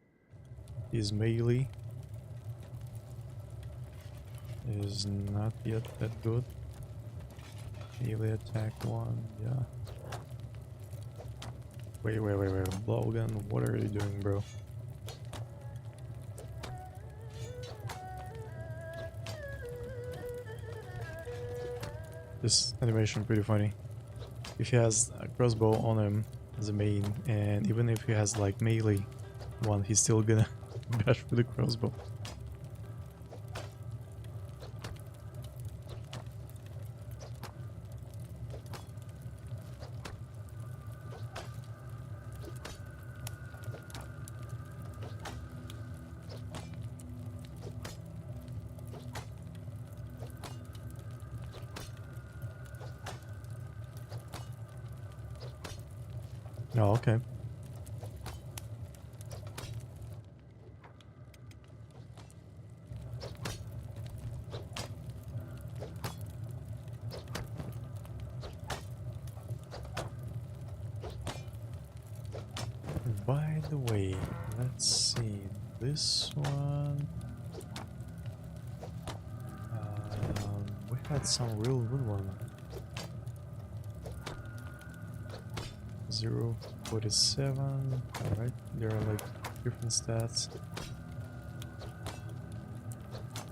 His melee is not yet that good. Melee attack 1, yeah. Wait, Logan, what are you doing, bro? This animation pretty funny. If he has a crossbow on him as a main, and even if he has like melee one, he's still gonna bash with the crossbow. Oh, okay. By the way, let's see this one. We had some real good one. 0.47. Alright, there are like different stats.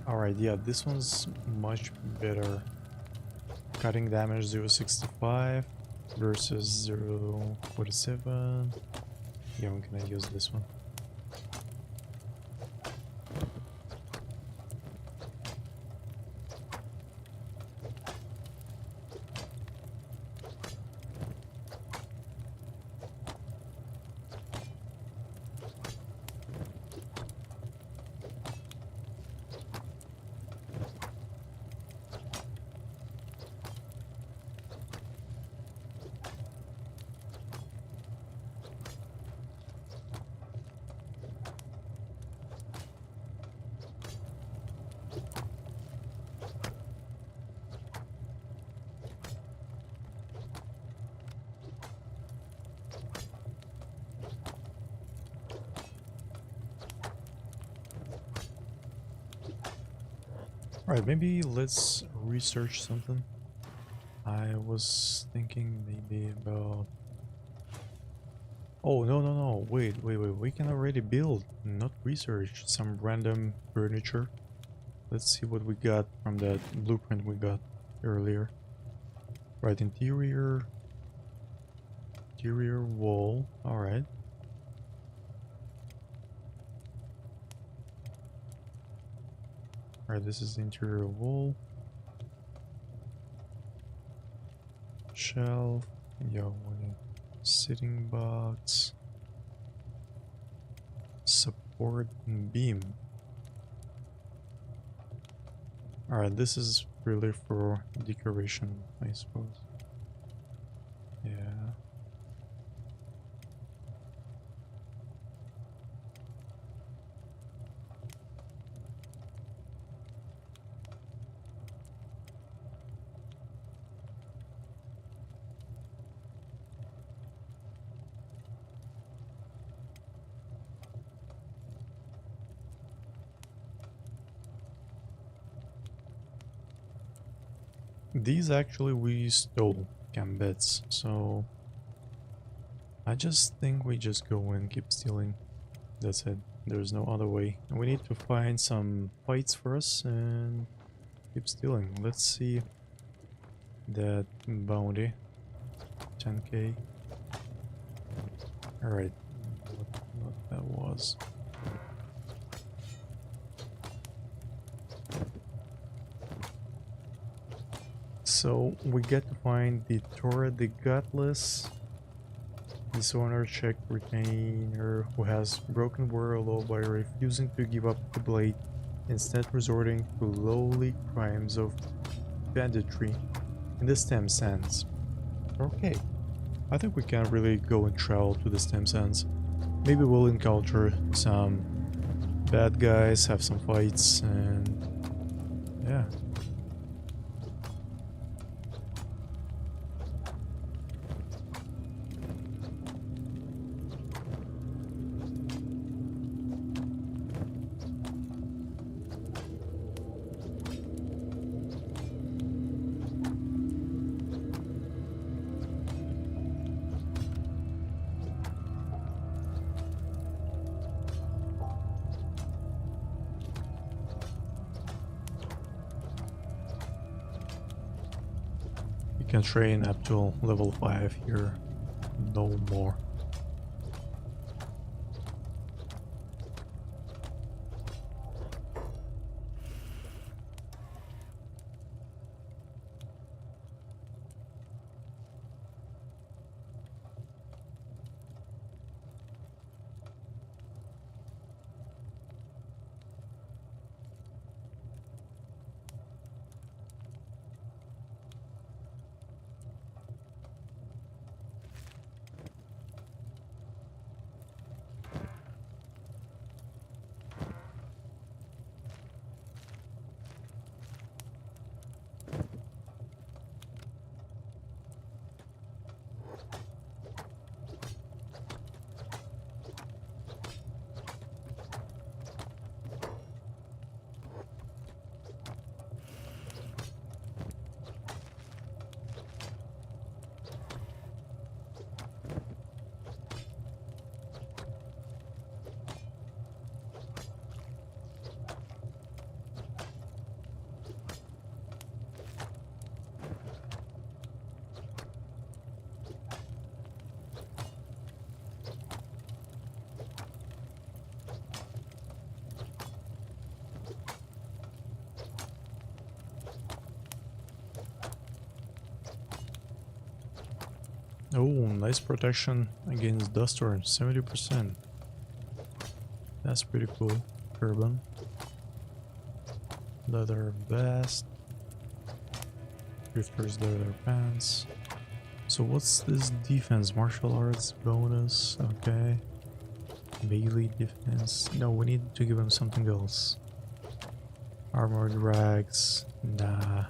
Alright, yeah, this one's much better. Cutting damage 0.65 versus 0.47. Yeah, I'm gonna use this one. Alright, maybe let's research something. I was thinking maybe about... Oh, no, wait, we can already build, not research, some random furniture. Let's see what we got from that blueprint we got earlier. Right, interior wall, alright. Alright, this is the interior wall. Shelf, yo, sitting box. Support beam. Alright, this is really for decoration, I suppose. Yeah. These actually we stole gambits, so I just think we just go and keep stealing. That's it. There's no other way. We need to find some fights for us and keep stealing. Let's see that bounty. 10k. Alright. What that was. So we get to find the Torah the Godless. Dishonor check retainer who has broken Warlord by refusing to give up the blade, instead resorting to lowly crimes of banditry in the Stem Sands. Okay, I think we can really go and travel to the Stem Sands. Maybe we'll encounter some bad guys, have some fights, and yeah. You can train up to level 5 here, no more. Oh, nice protection against dust storms, 70%. That's pretty cool. Urban. Leather vest. Drifter's leather pants. So what's this defense? Martial arts bonus. Okay. Melee defense. No, we need to give him something else. Armored rags. Nah.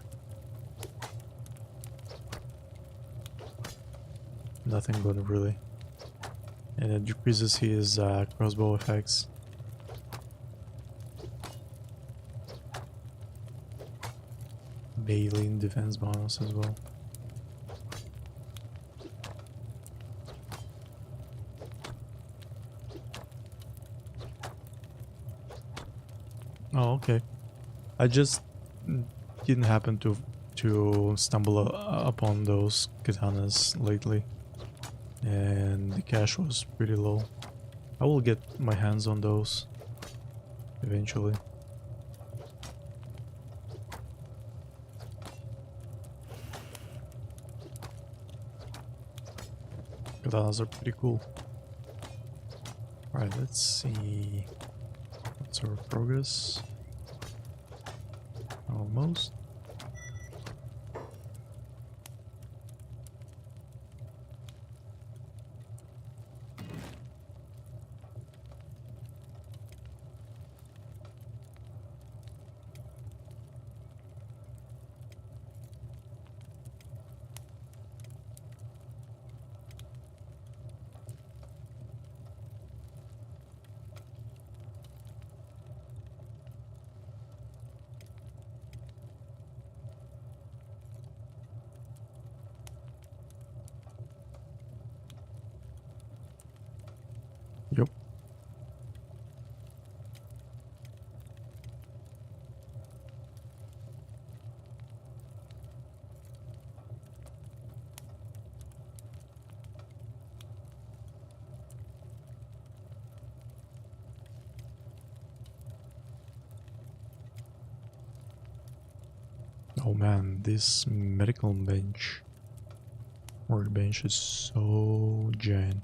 Nothing good really. And it decreases his crossbow effects. Melee defense bonus as well. Oh, okay. I just didn't happen to stumble upon those katanas lately, and the cash was pretty low. I will get my hands on those eventually. Katanas are pretty cool. Alright, let's see. What's our progress? Almost. Yep. Oh man, this medical workbench is so giant.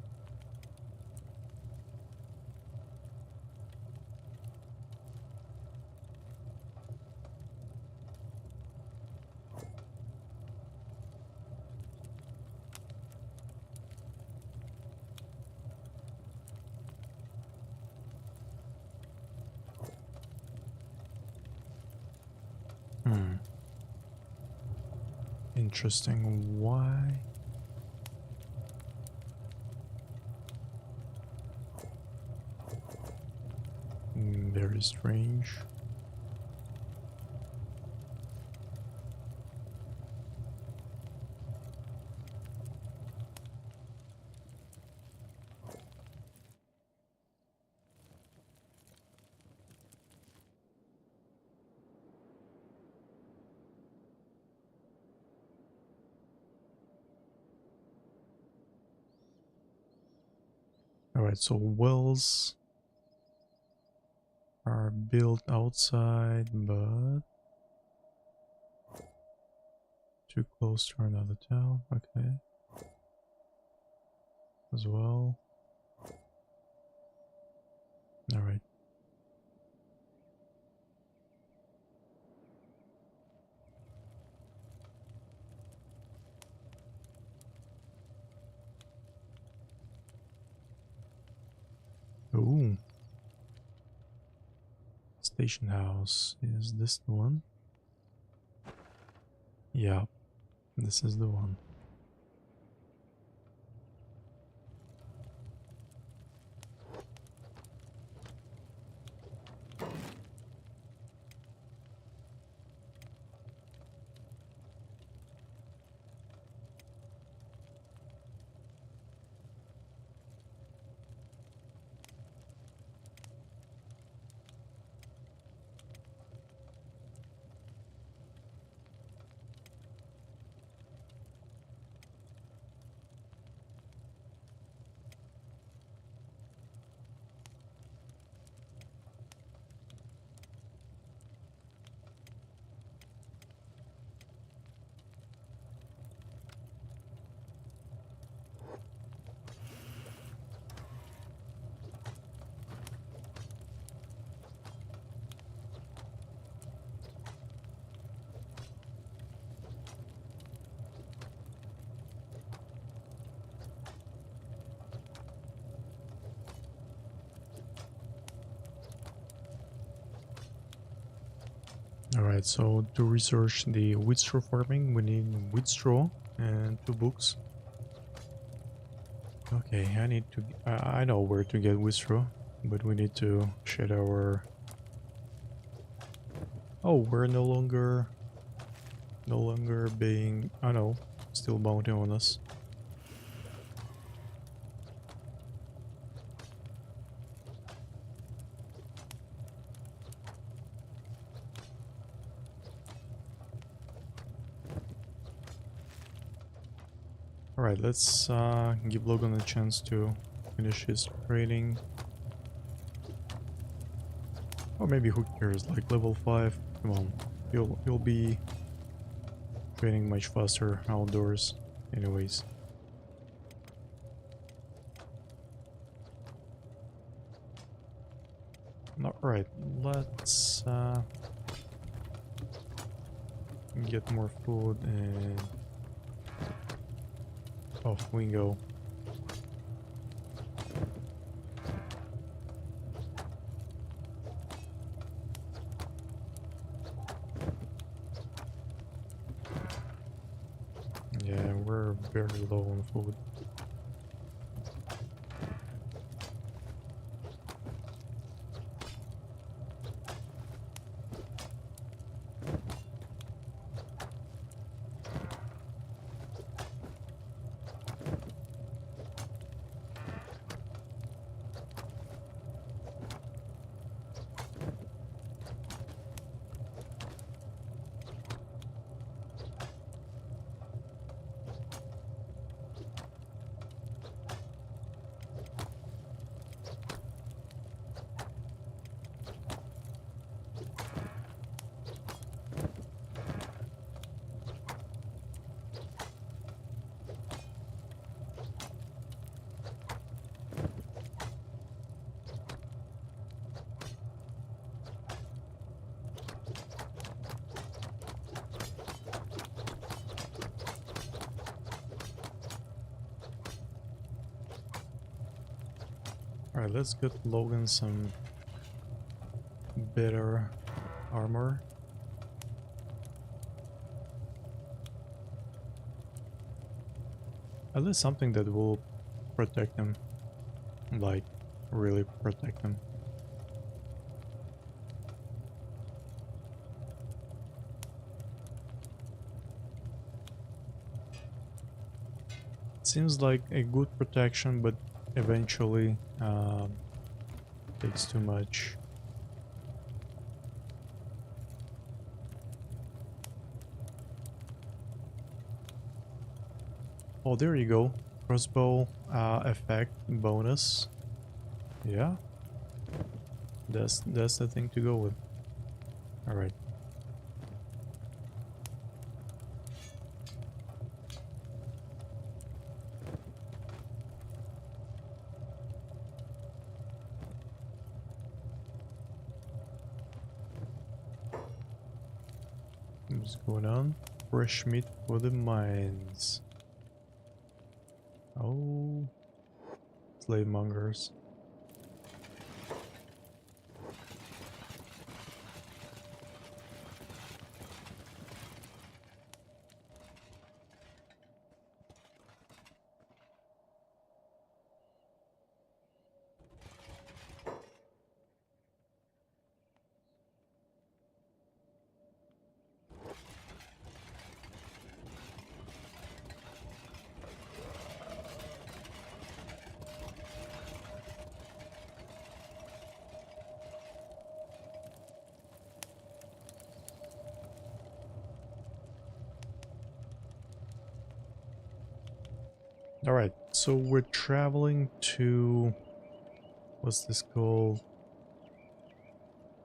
Interesting. Why? Very strange. Alright, so wells are built outside, but too close to another town. Okay. As well. Alright. Ooh. Station house. Is this the one? Yeah, this is the one. Alright, so to research the wheat straw farming, we need wheat straw and 2 books. Okay, I need to... I know where to get wheat straw, but we need to shed our... Oh, we're no longer being... I know, still bounty on us. Alright, let's give Logan a chance to finish his training. Or maybe who cares, like level 5, come on, you'll be training much faster outdoors anyways. Alright, let's get more food and off we go. Yeah, we're very low on food. Alright, let's get Logan some better armor. At least something that will protect them. Like, really protect them. Seems like a good protection, but eventually takes too much. Oh, there you go. Crossbow effect bonus. Yeah, that's the thing to go with. All right. What's going on? Fresh meat for the mines. Oh, slave mongers. All right, so we're traveling to, what's this called?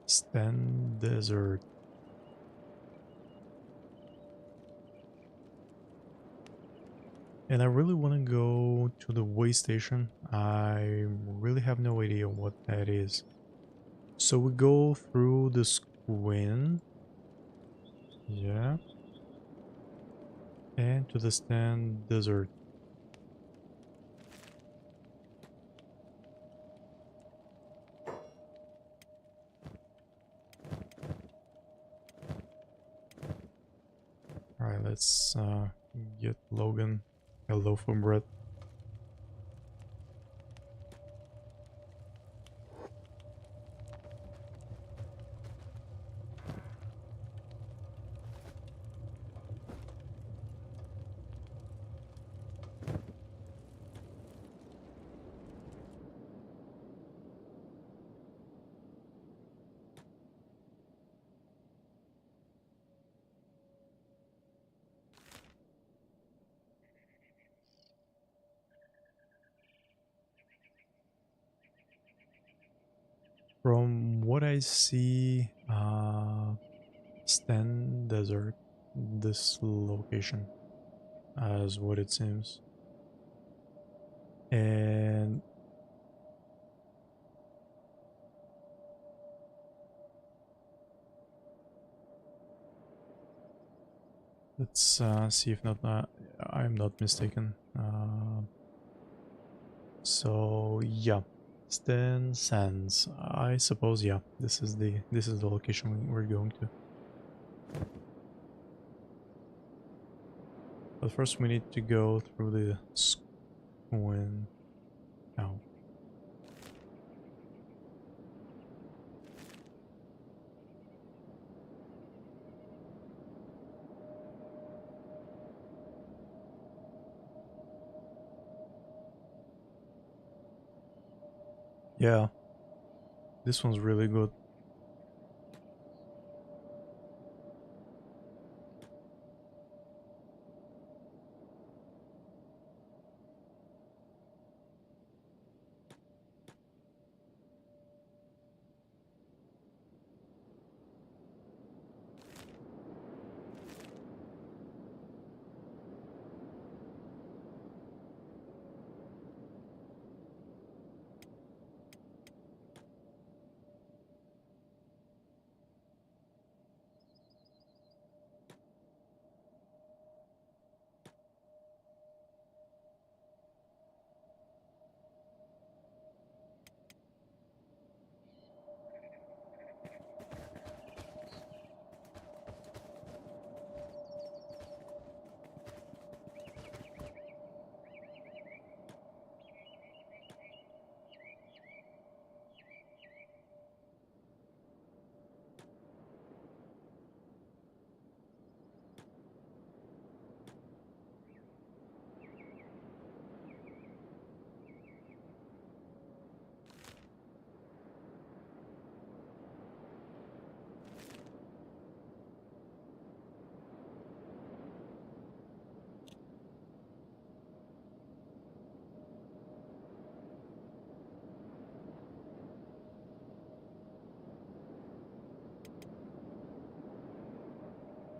Sten Desert. And I really want to go to the way station. I really have no idea what that is. So we go through the Squin. Yeah. And to the Sten Desert. Alright, let's get Logan a loaf of bread. From what I see, Sten Desert, this location, as what it seems. And let's see if not I'm not mistaken. So yeah, Sten Sands. I suppose yeah. This is the location we're going to. But first we need to go through the Squin. Now. Yeah, this one's really good.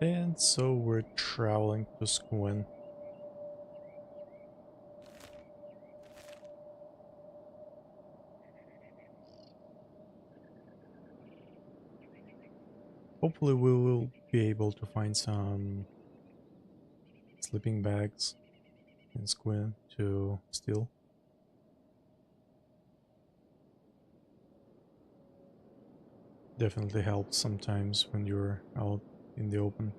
And so we're traveling to Squin. Hopefully we will be able to find some sleeping bags in Squin to steal. Definitely helps sometimes when you're out in the open.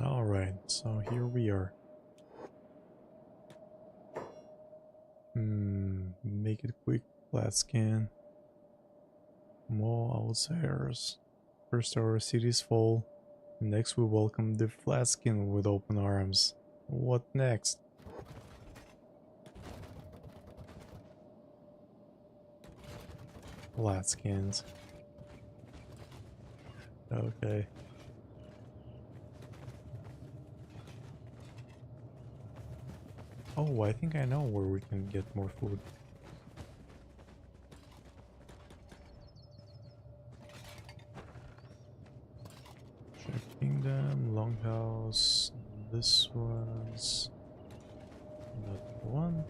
Alright, so here we are. Make it quick, flat scan. More outsiders. First our cities fall. Next we welcome the flat skin with open arms. What next? Flat skins. Okay. Oh, I think I know where we can get more food. Check Kingdom, Longhouse. This was not one.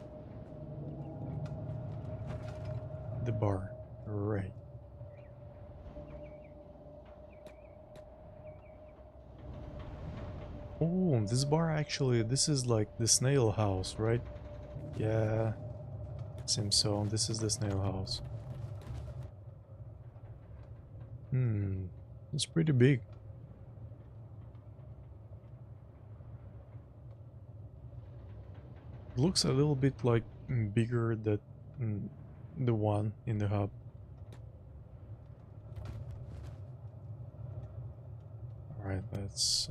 The bar. Right. Oh, this bar actually, this is like the snail house, right? Yeah, seems so. This is the snail house. It's pretty big. Looks a little bit like bigger than the one in the hub. Alright, let's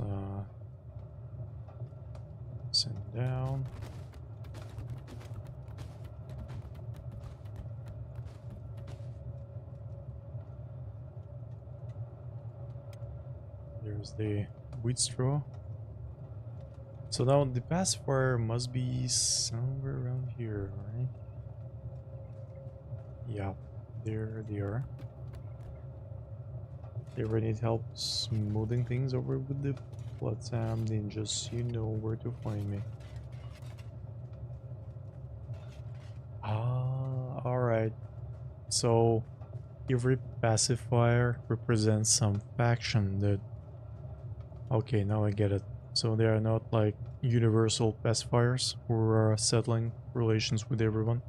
send down. There's the wheat straw. So now the pacifier must be somewhere around here, right? Yeah, there they are. You ever need help smoothing things over with the Blood Sam ninjas, you know where to find me. Ah, alright. So every pacifier represents some faction that... Okay, now I get it. So they are not like universal pacifiers who are settling relations with everyone.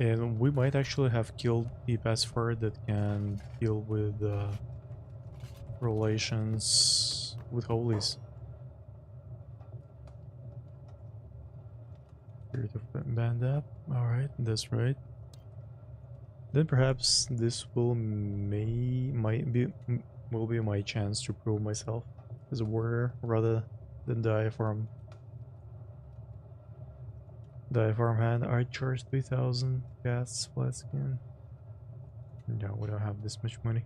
And we might actually have killed the pacifier that can deal with relations with holies. Here to band up. Alright, that's right. Then perhaps this will will be my chance to prove myself as a warrior rather than diaphragm. Diaphragm hand, archers 3000, casts, flat skin. No, we don't have this much money.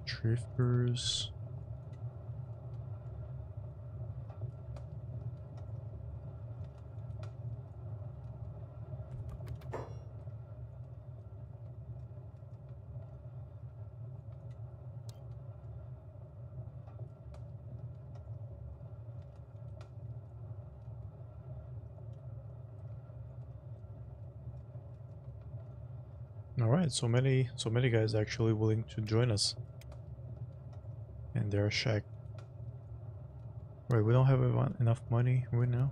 Drifters. Alright. Alright, so many guys actually willing to join us. And they're shack. Right, we don't have enough money right now.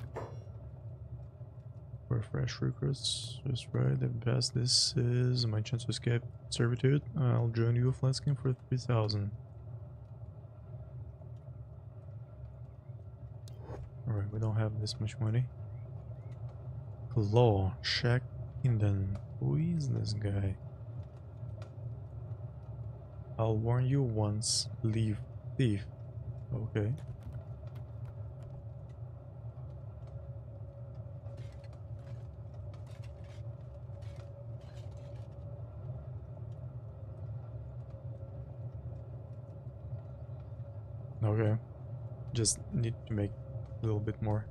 For fresh recruits, just right, the best this is my chance to escape servitude. I'll join you, Flenskin, for 3,000. Alright, we don't have this much money. Claw, Shack Inden. Who is this guy? I'll warn you once. Leave. Thief. Okay. Okay. Just need to make a little bit more.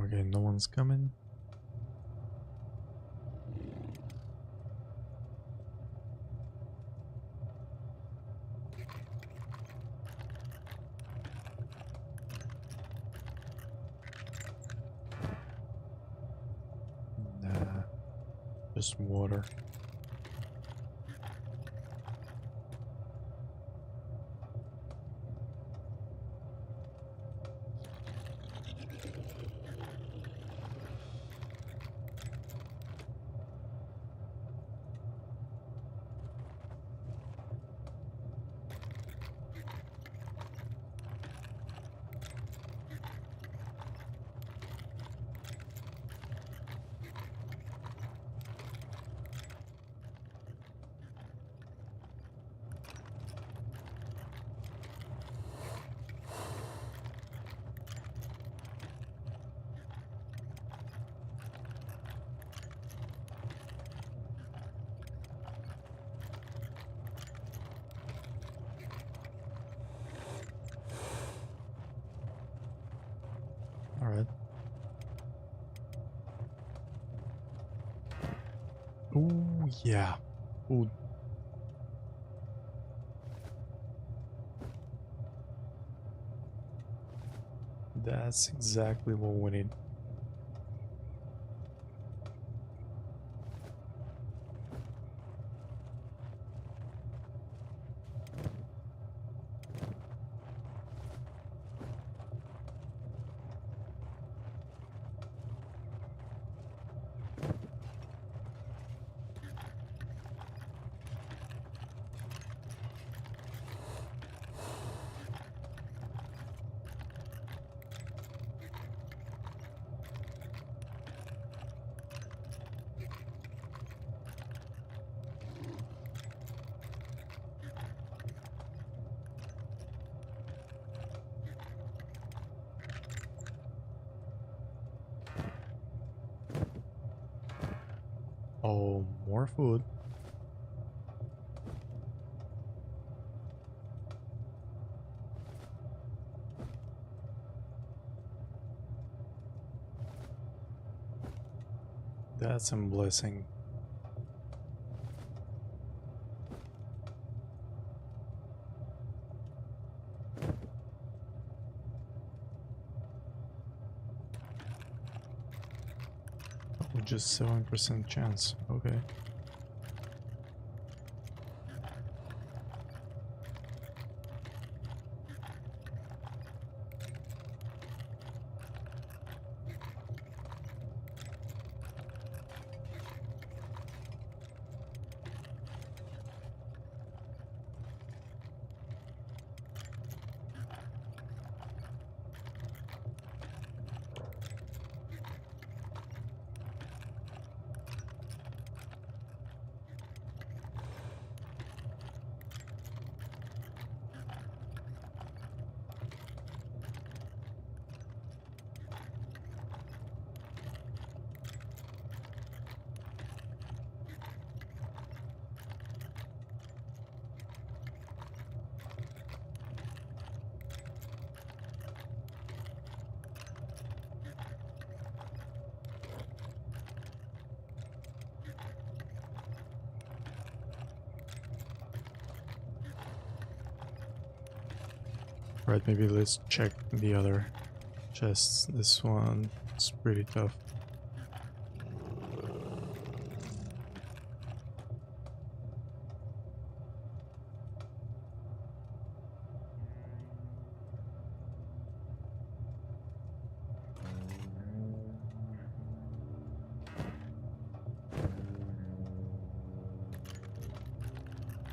Okay, no one's coming. Nah, just water. Alright. Oh, yeah. Food. That's exactly what we need. Oh, more food. That's a blessing. Oh, just 7% chance. Okay. Right, maybe let's check the other chests. This one is pretty tough.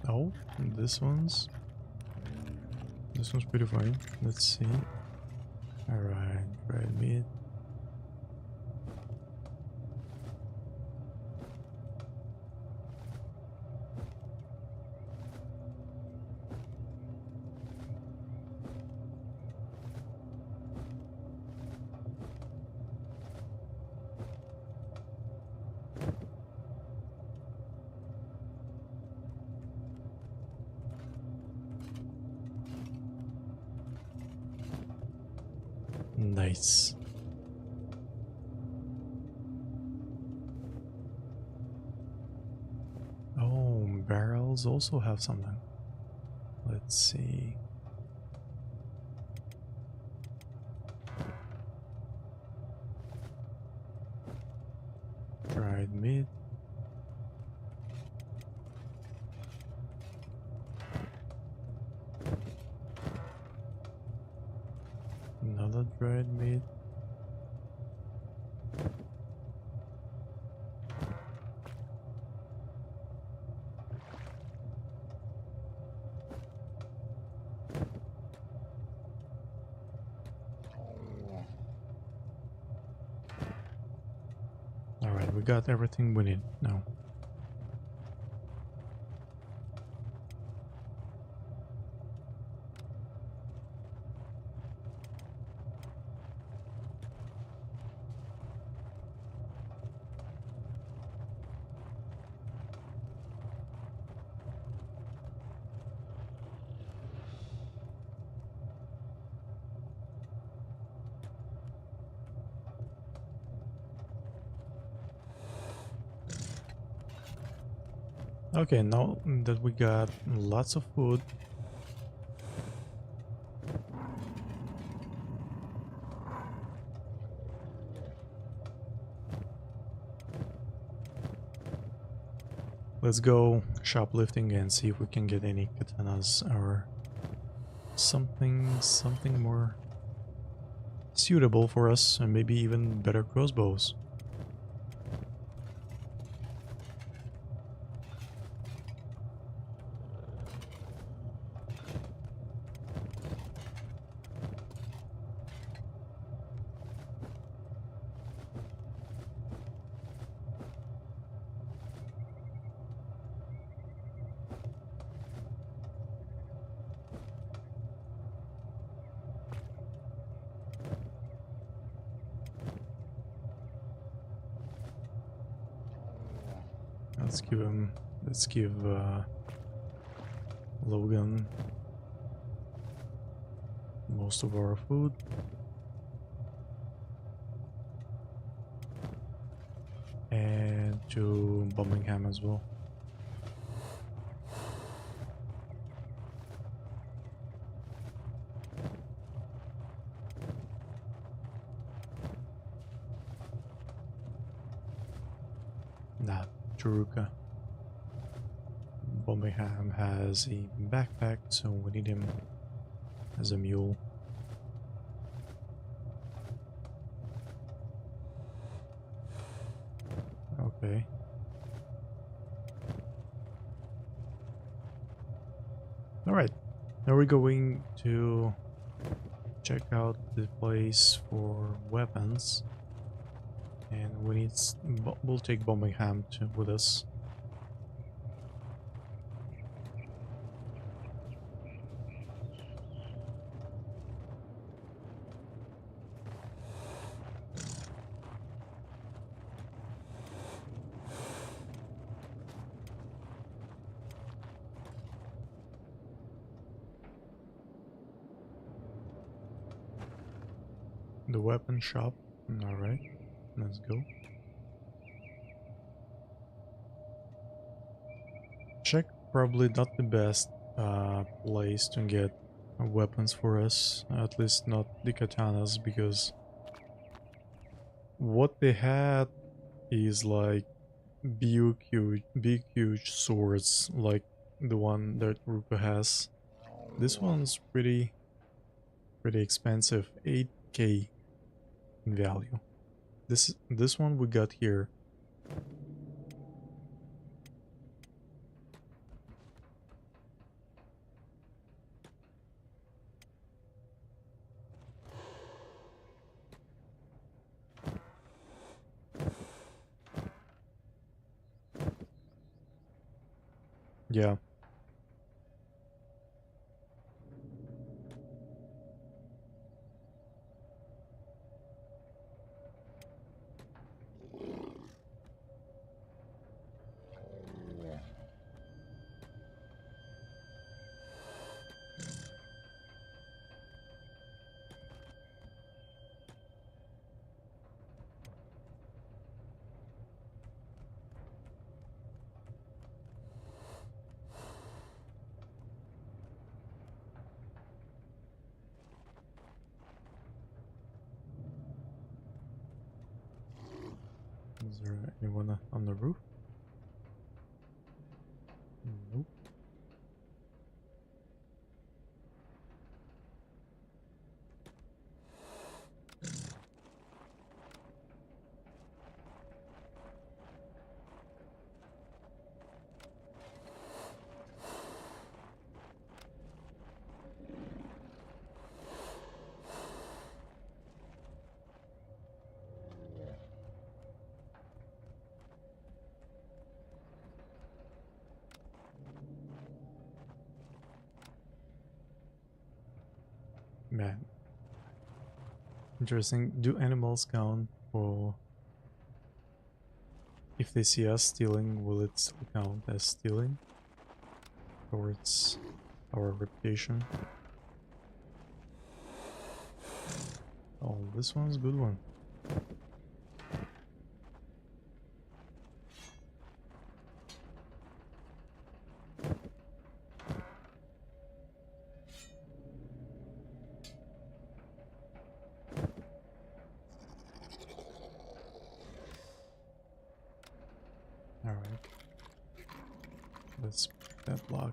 Oh, this one's pretty fine. Let's see. Alright, red meat. Nice. Oh, barrels also have something. Let's see. Dried meat. Another dried meat. Alright, we got everything we need now. Okay, now that we got lots of food, let's go shoplifting and see if we can get any katanas or something more suitable for us, and maybe even better crossbows. Let's give Logan most of our food. And to Birmingham as well. Nah, Churuka. Birmingham has a backpack, so we need him as a mule. Okay. Alright, now we're going to check out the place for weapons. And we'll take Birmingham with us. The weapon shop. Alright, let's go. Check probably not the best place to get weapons for us, at least not the katanas, because what they had is like big huge swords like the one that Ruka has. This one's pretty expensive, 8k in value. This one we got here. Yeah. Is there anyone on the roof? Nope. Man. Interesting. Do animals count for... If they see us stealing, will it still count as stealing? Towards our reputation? Oh, this one's a good one. Alright. Let's pick that block.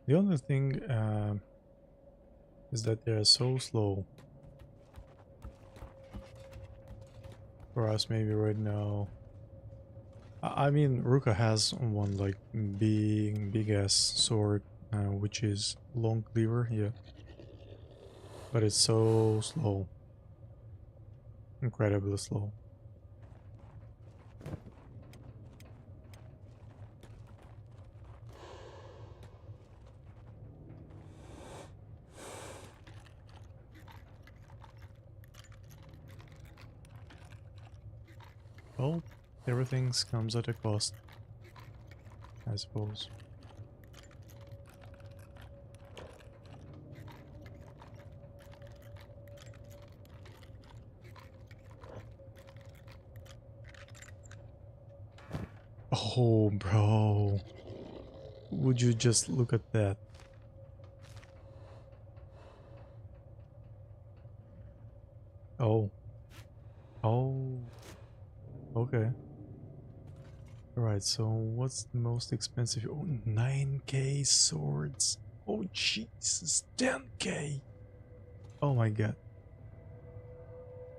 The only thing is that they're so slow. For us, maybe right now. I mean, Ruka has one like big ass sword, which is long cleaver, yeah. But it's so slow. Incredibly slow. Well, everything comes at a cost, I suppose. Oh, bro. Would you just look at that? Oh. Oh. Okay. Alright, so what's the most expensive? Oh, 9k swords. Oh, Jesus. 10k. Oh my god.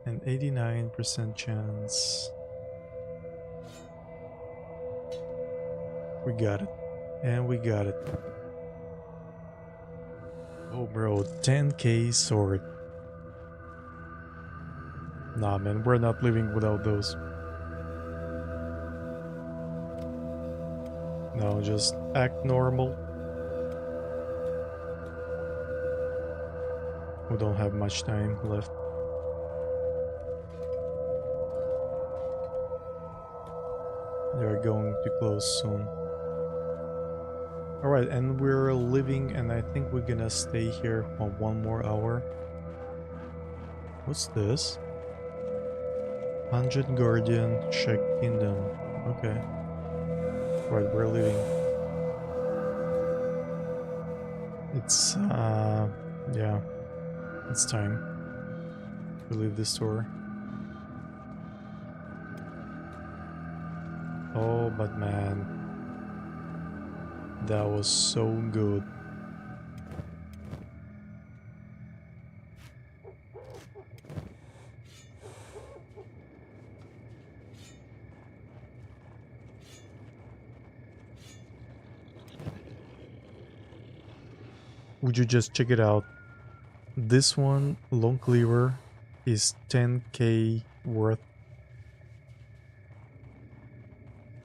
An 89% chance. We got it. And we got it. Oh bro, 10k sword. Nah man, we're not living without those. No, just act normal. We don't have much time left. They're going to close soon. Alright, and we're leaving, and I think we're gonna stay here for 1 more hour. What's this? 100 Guardian, Check Kingdom. Okay. Right, we're leaving. It's, yeah. It's time to leave the store. Oh, but man. That was so good. Would you just check it out? This one, long cleaver, is 10k worth.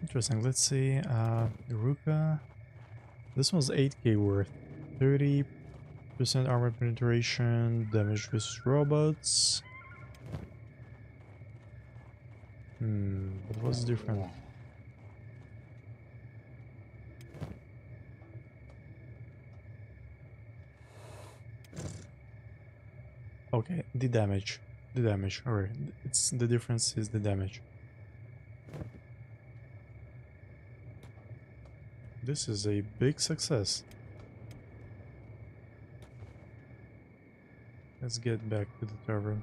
Interesting. Let's see. Ruka. This one's 8k worth. 30% armor penetration, damage versus robots. But what's different? Okay, the damage. The damage. Alright, it's the difference is the damage. This is a big success. Let's get back to the tavern.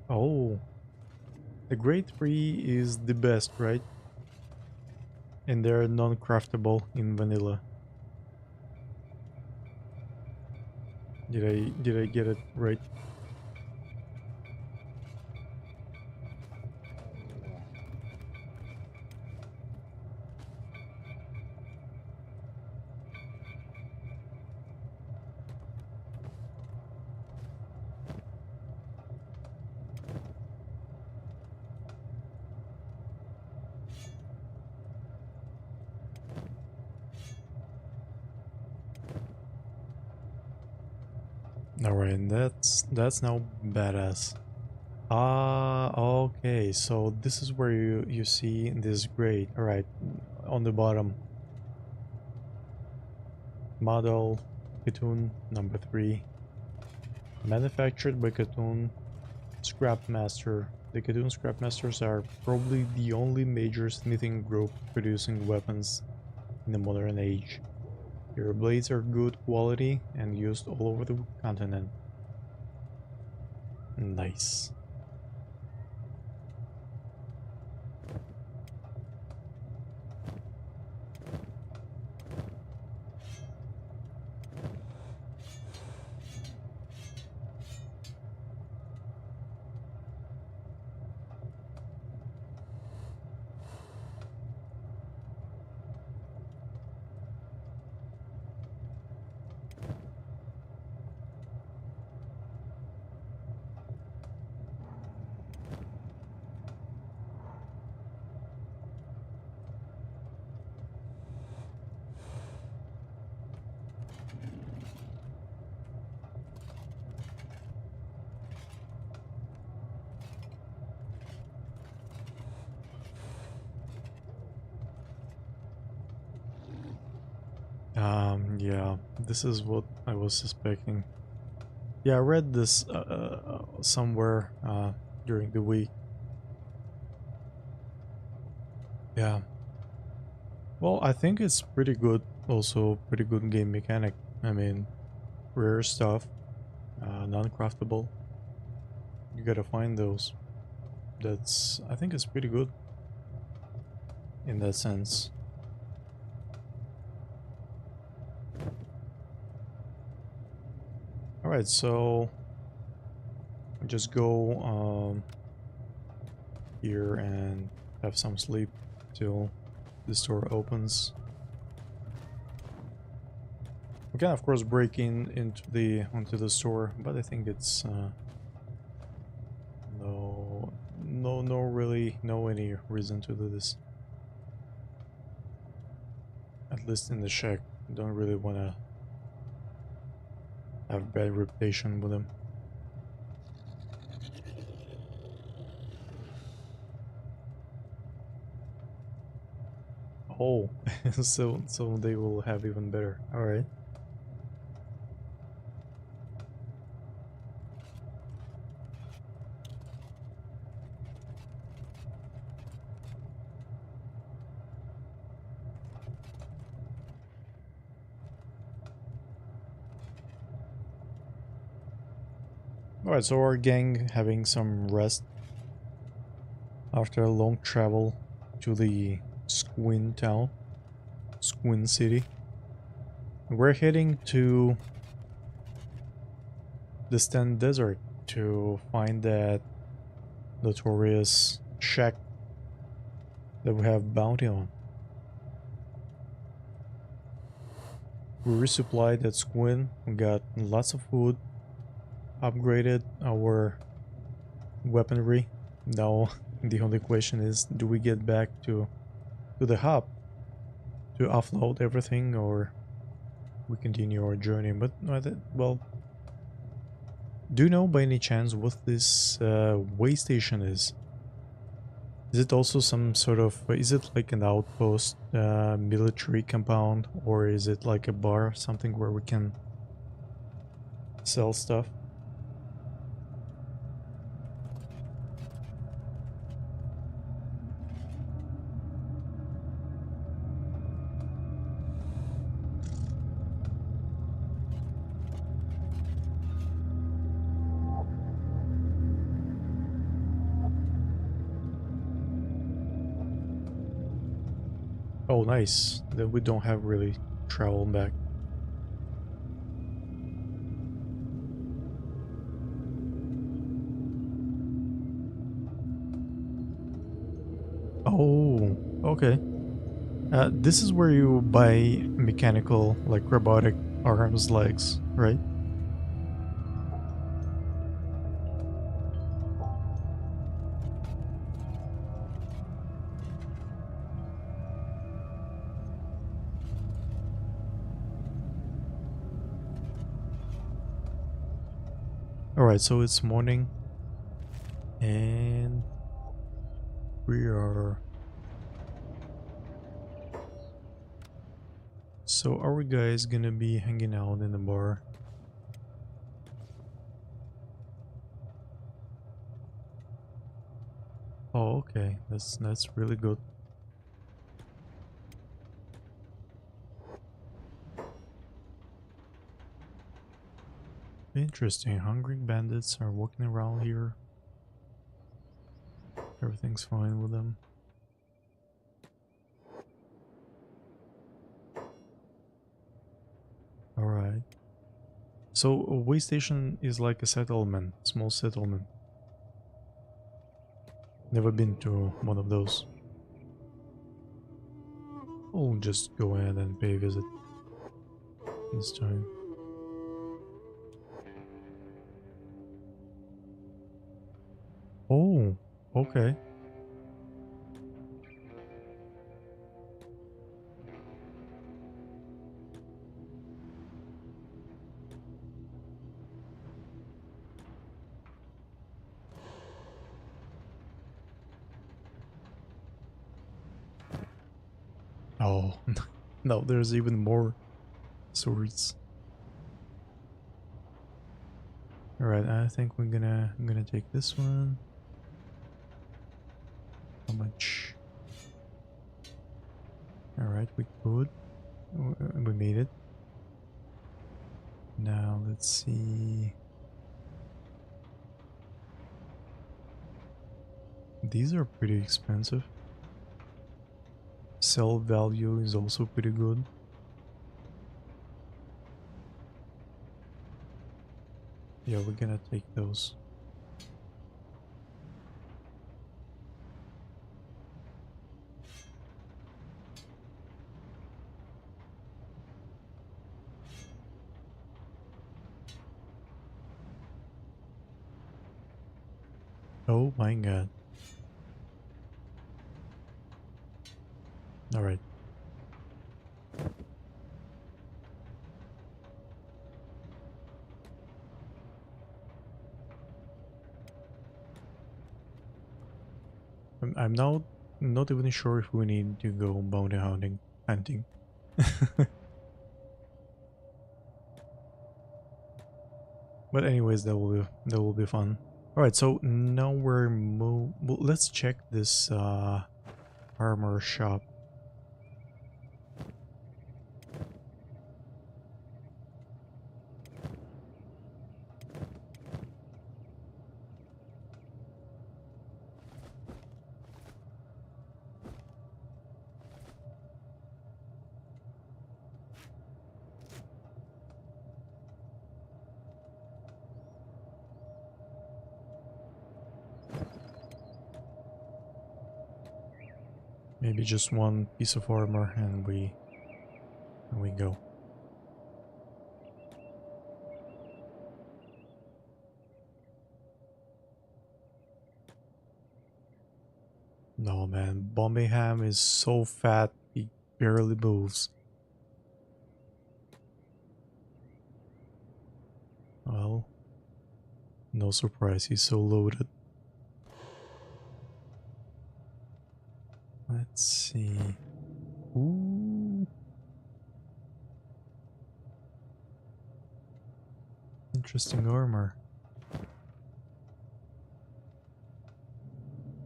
Oh, the grade 3 is the best, right? And they're non-craftable in vanilla. Did I get it right? Alright, that's now badass. Ah, okay, so this is where you see this grade. Alright, on the bottom. Model Katoon number 3. Manufactured by Katoon Scrapmaster. The Katoon Scrapmasters are probably the only major smithing group producing weapons in the modern age. Your blades are good quality and used all over the continent. Nice. Yeah, this is what I was suspecting. Yeah, I read this somewhere during the week. Yeah. Well, I think it's pretty good. Also, pretty good game mechanic. I mean, rare stuff, non-craftable. You gotta find those. I think it's pretty good in that sense. Alright, so just go here and have some sleep till the store opens. We can of course break onto the store, but I think it's no really no any reason to do this. At least in the shack. Don't really want to have bad reputation with them. Oh, so they will have even better. All right. All right. So our gang having some rest after a long travel to the Squin town, Squin city. We're heading to the Stand Desert to find that notorious shack that we have bounty on. We resupplied at Squin, we got lots of food, upgraded our weaponry. Now the only question is, do we get back to the hub to offload everything, or we continue our journey? But well, do you know by any chance what this way station is? Is it also some sort of, is it like an outpost, military compound, or is it like a bar, something where we can sell stuff? Oh, nice. Then we don't have really travel back. Oh, okay. This is where you buy mechanical, like robotic arms, legs, right? Alright, so it's morning and we are... So are we guys gonna be hanging out in the bar? Oh, okay. That's really good. Interesting. Hungry bandits are walking around here. Everything's fine with them. Alright. So a way station is like a settlement, small settlement. Never been to one of those. I'll just go ahead and pay a visit this time. Oh, okay. Oh, no, there's even more swords. Alright, I think I'm gonna take this one. How much? Alright, we could. We made it. Now let's see. These are pretty expensive. Sell value is also pretty good. Yeah, we're gonna take those. Oh my god. Alright. I'm now not even sure if we need to go bounty hunting. But anyways, that will be fun. All right, so now well, let's check this armor shop. Maybe just one piece of armor and we go. No man, Birmingham is so fat he barely moves. Well, no surprise, he's so loaded. Let's see. Ooh. Interesting armor.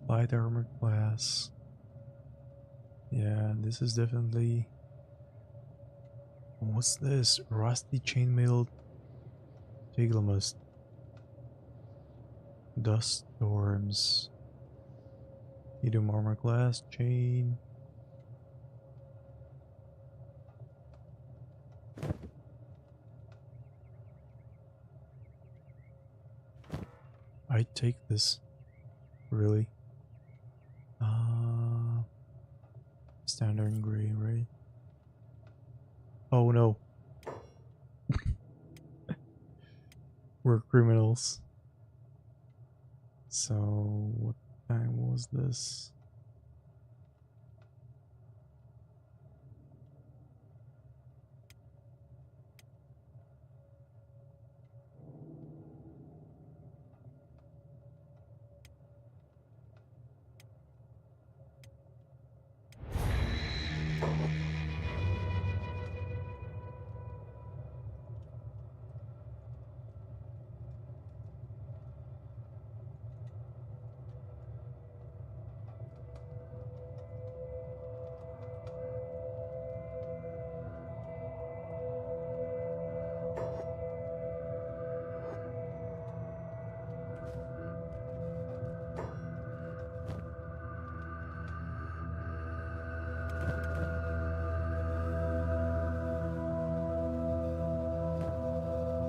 Light armor class. Yeah, this is definitely... What's this? Rusty chainmail Tiglamus. Dust storms. Medium armor class, chain. I'd take this. Really? Standard gray, right? Oh no. We're criminals. So, what time was this?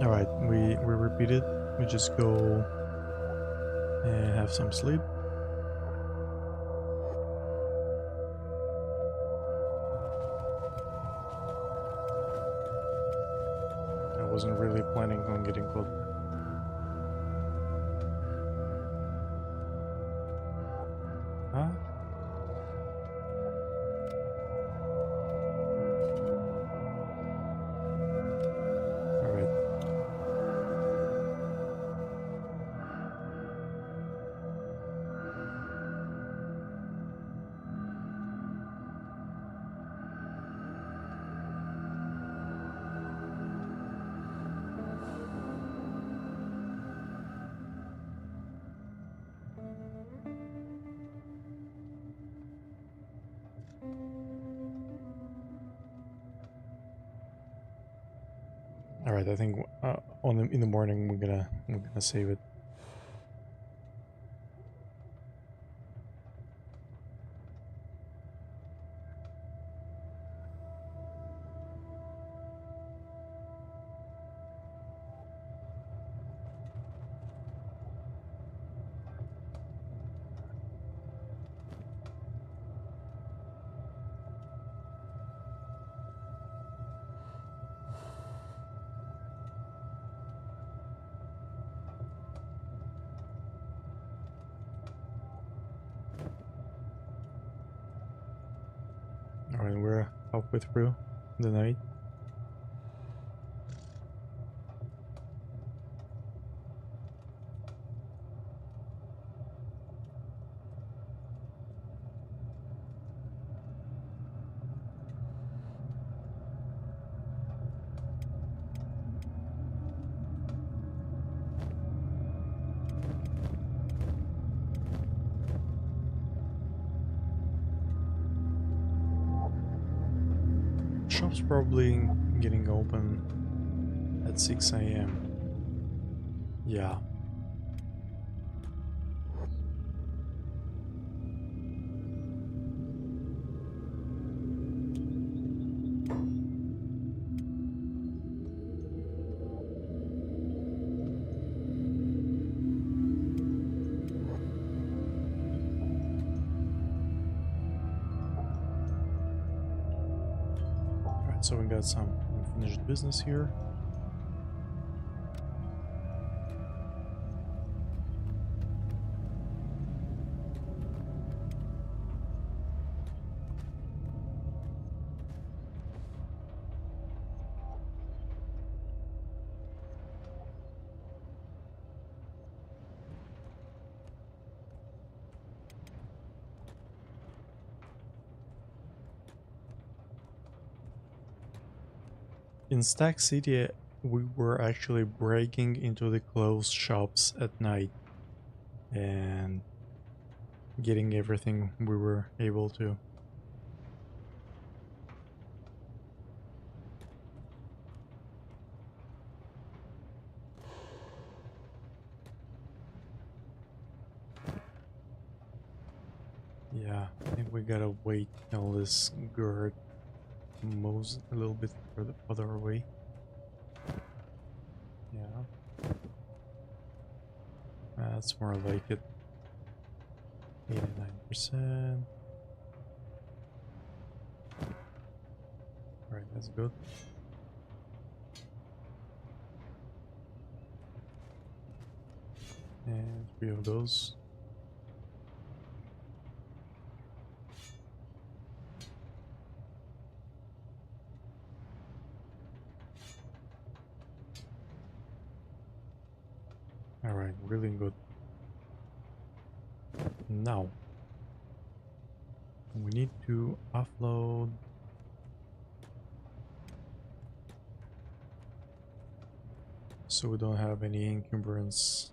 Alright, we repeat it. We just go and have some sleep. I wasn't really planning on getting caught. Huh? Alright. Alright, I think in the morning we're gonna save it. halfway through the night. Shop's probably getting open at 6 a.m. Yeah. Alright, so we got some unfinished business here. In Stack City, we were actually breaking into the closed shops at night and getting everything we were able to. Yeah, I think we gotta wait till this guard moves a little bit further away. Yeah. That's more like it. 89%. Alright, that's good. And 3 of those. Alright, really good. Now, we need to offload so we don't have any encumbrance.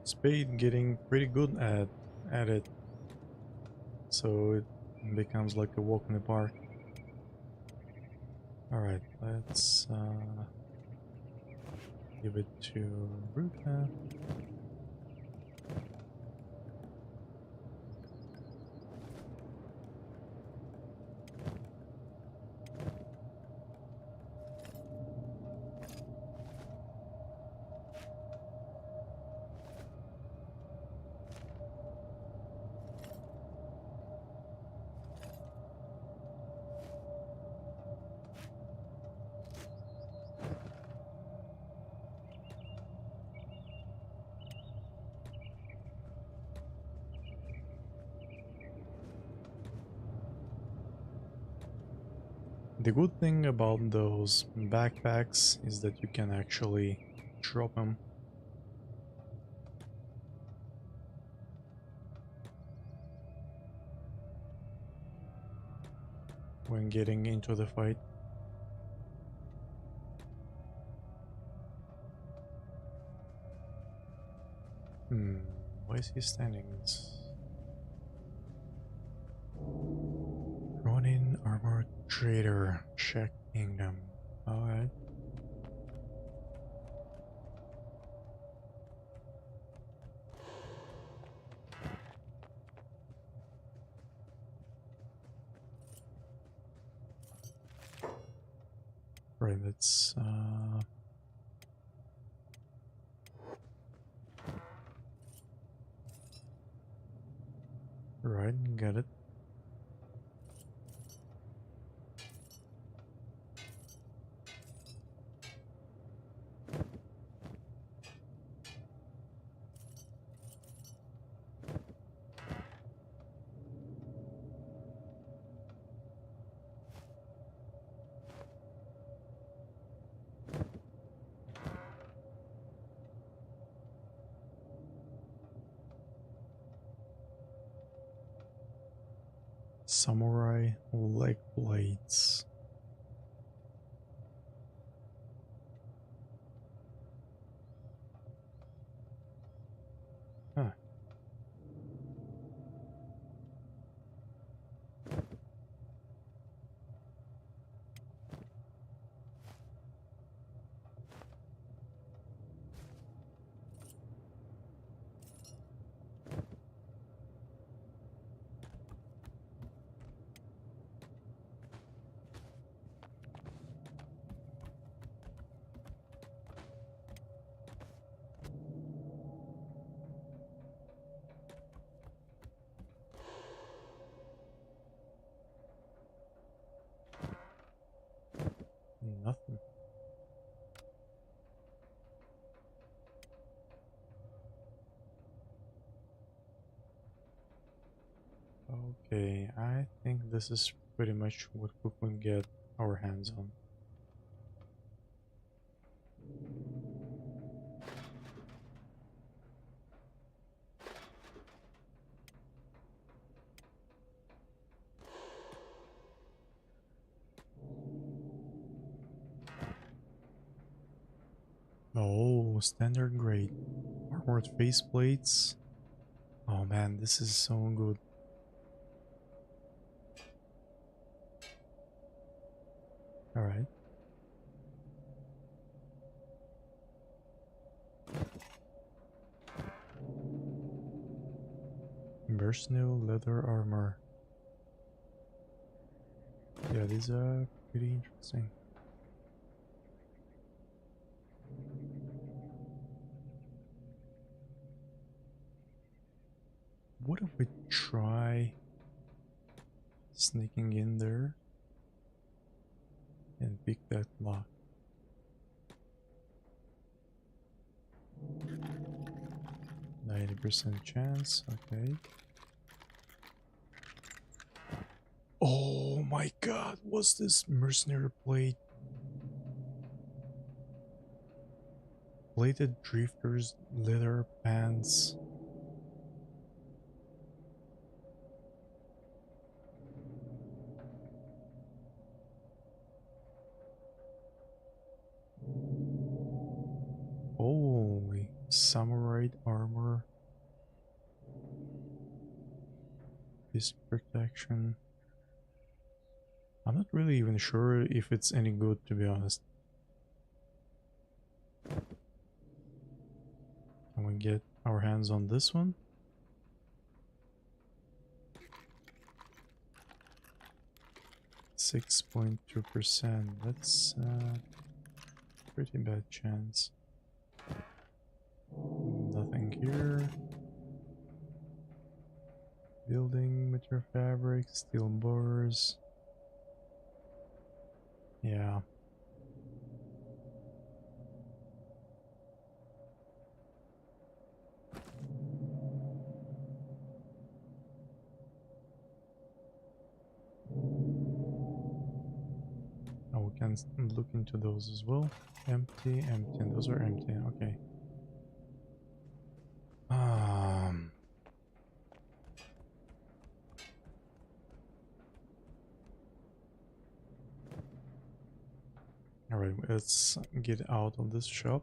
Spade getting pretty good at it, so it becomes like a walk in the park. Alright, let's give it to Ruka. The good thing about those backpacks is that you can actually drop them when getting into the fight. Why is he standing? Ronin Armored Trader, Czech Kingdom. Alright. Right, let's Right, got it. Samurai leg blades. Huh. Nothing. Okay, I think this is pretty much what we can get our hands on. Oh, standard grade. Armored faceplates. Oh man, this is so good. Alright. Mercenary leather armor. Yeah, these are pretty interesting. What if we try sneaking in there and pick that lock? 90% chance, okay. Oh my god, what's this mercenary plate? Plated drifters, leather pants. Holy, samurai armor. Fist protection. I'm not really even sure if it's any good, to be honest. Can we get our hands on this one? .2%. That's pretty bad chance. Nothing here. Building material fabric, steel bars. Yeah. Oh, we can look into those as well. Empty, empty, and those are empty. Okay. All right, let's get out of this shop.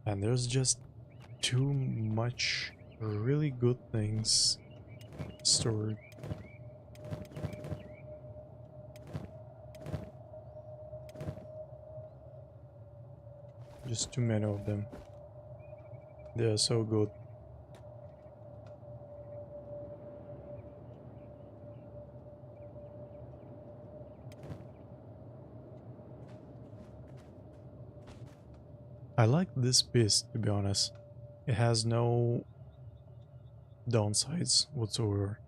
And there's just too much really good things stored. Just too many of them. They are so good. I like this piece, to be honest. It has no downsides whatsoever.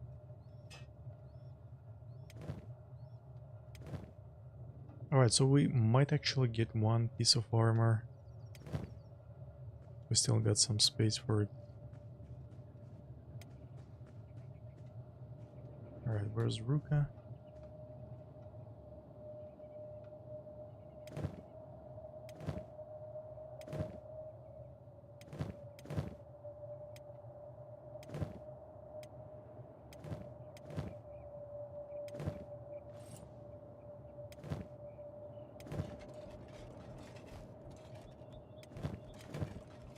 Alright, so we might actually get one piece of armor. We still got some space for it. Alright, where's Ruka?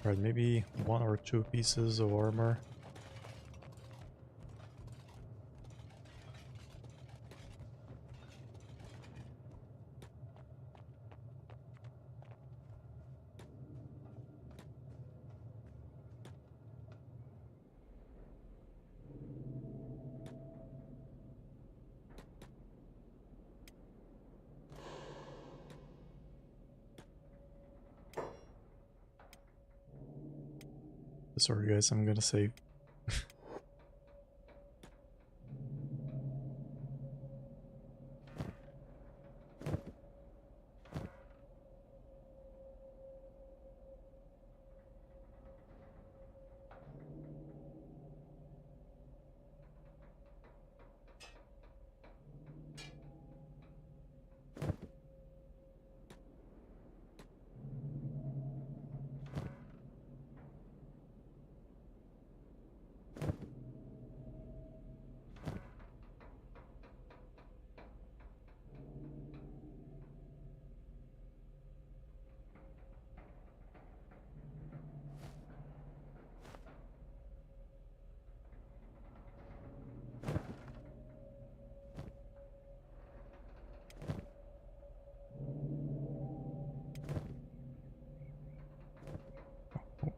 Alright, maybe one or two pieces of armor. Sorry guys, I'm gonna save.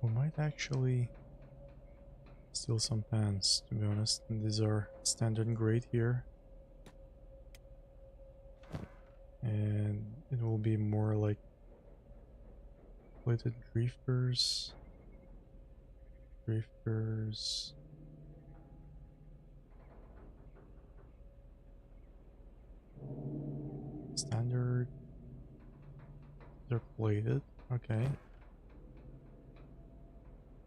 We might actually steal some pants, to be honest. These are standard grade here. And it will be more like plated drifters. Drifters. Standard. They're plated. Okay.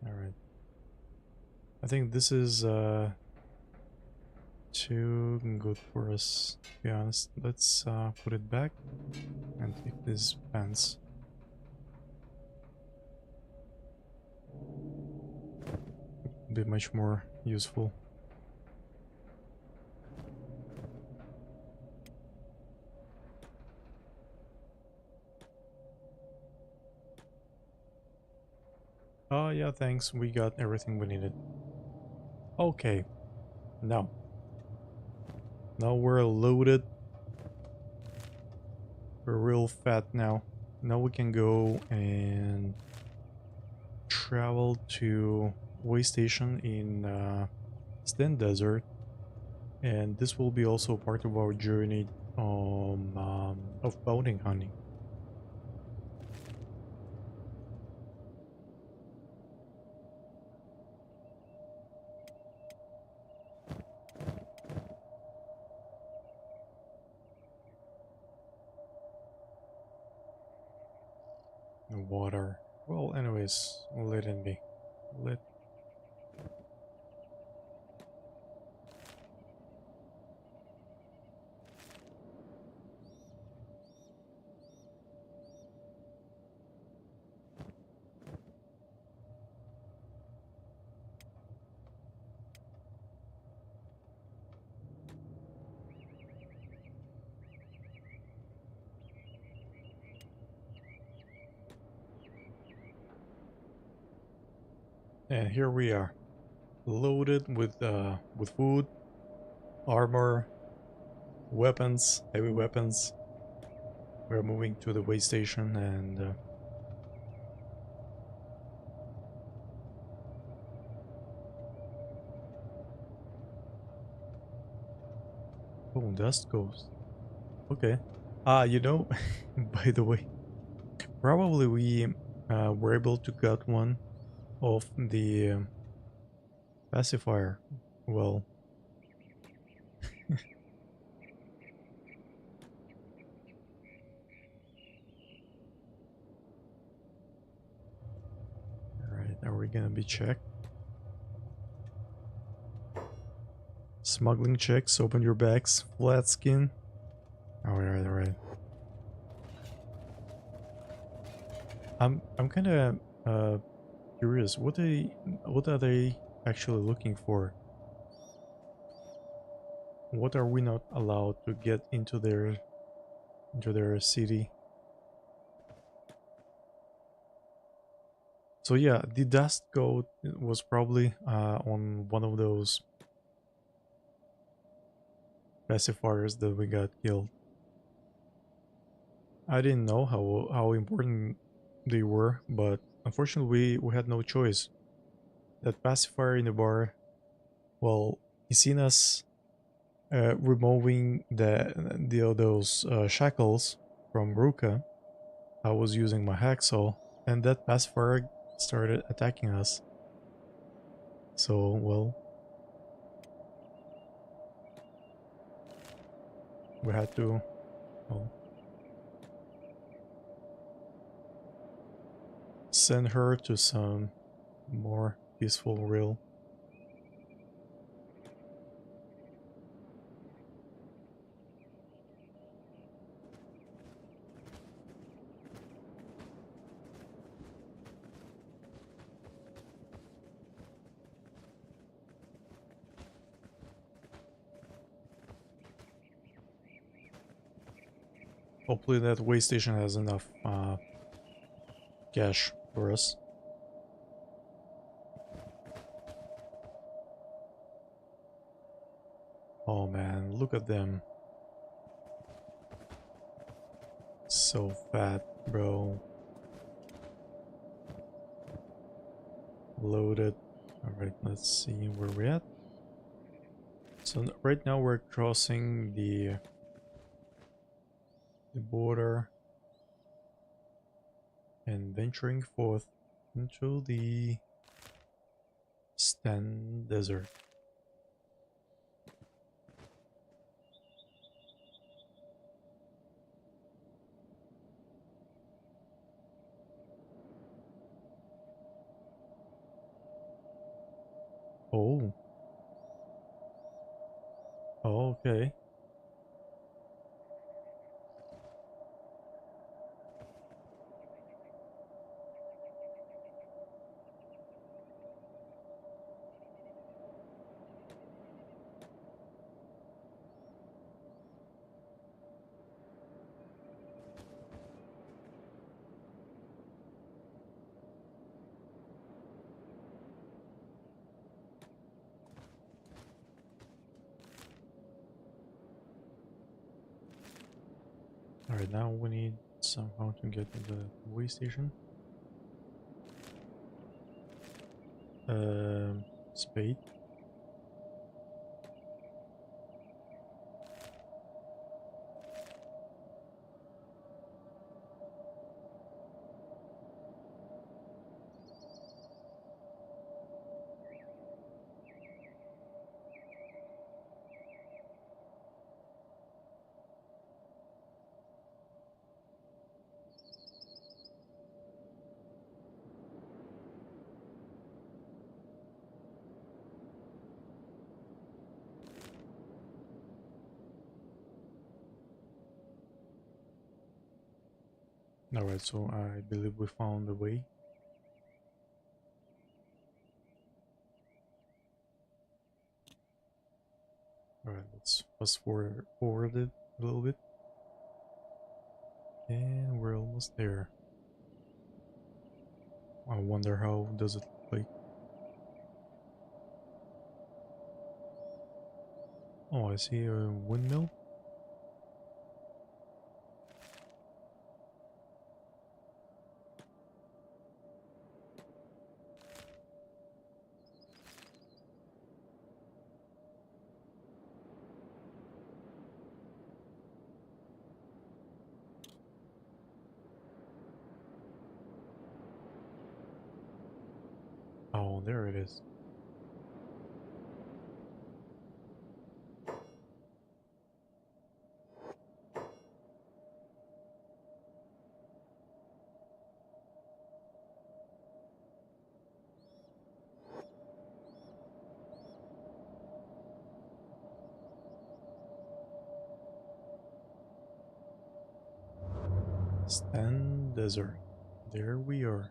Alright. I think this is too good for us, to be honest. Let's put it back and take these pants. Be much more useful. Oh yeah, thanks. We got everything we needed. Okay. Now we're loaded. We're real fat now. Now we can go and travel to way station in Sten Desert, and this will be also part of our journey of bounty hunting. Water. Well, anyways, let it be. Let. And here we are, loaded with food, armor, weapons, heavy weapons. We're moving to the way station and oh, dust ghost. Okay. You know, by the way, probably we were able to get one of the pacifier. Well, alright, are we gonna be checked? Smuggling checks, open your bags, flat skin. Alright, alright. I'm kinda curious, what are they actually looking for? What are we not allowed to get into their city? So yeah, the dust coat was probably on one of those pacifiers that we got killed. I didn't know how important they were, but unfortunately we had no choice. That pacifier in the bar, well, he seen us removing those shackles from Ruka. I was using my hacksaw, and that pacifier started attacking us. So, well, we had to, well, send her to some more peaceful real. Hopefully that way station has enough cash for us. Oh man, look at them. So fat, bro. Loaded. Alright, let's see where we're at. So right now we're crossing the border and venturing forth into the Stan Desert. Oh. Oh, okay. Alright, now we need somehow to get to the way station. Spade. Alright, so I believe we found the way. Alright, let's fast forward it a little bit. And we're almost there. I wonder how does it look like. Oh, I see a windmill. Oh, there it is. Stand Desert. There we are.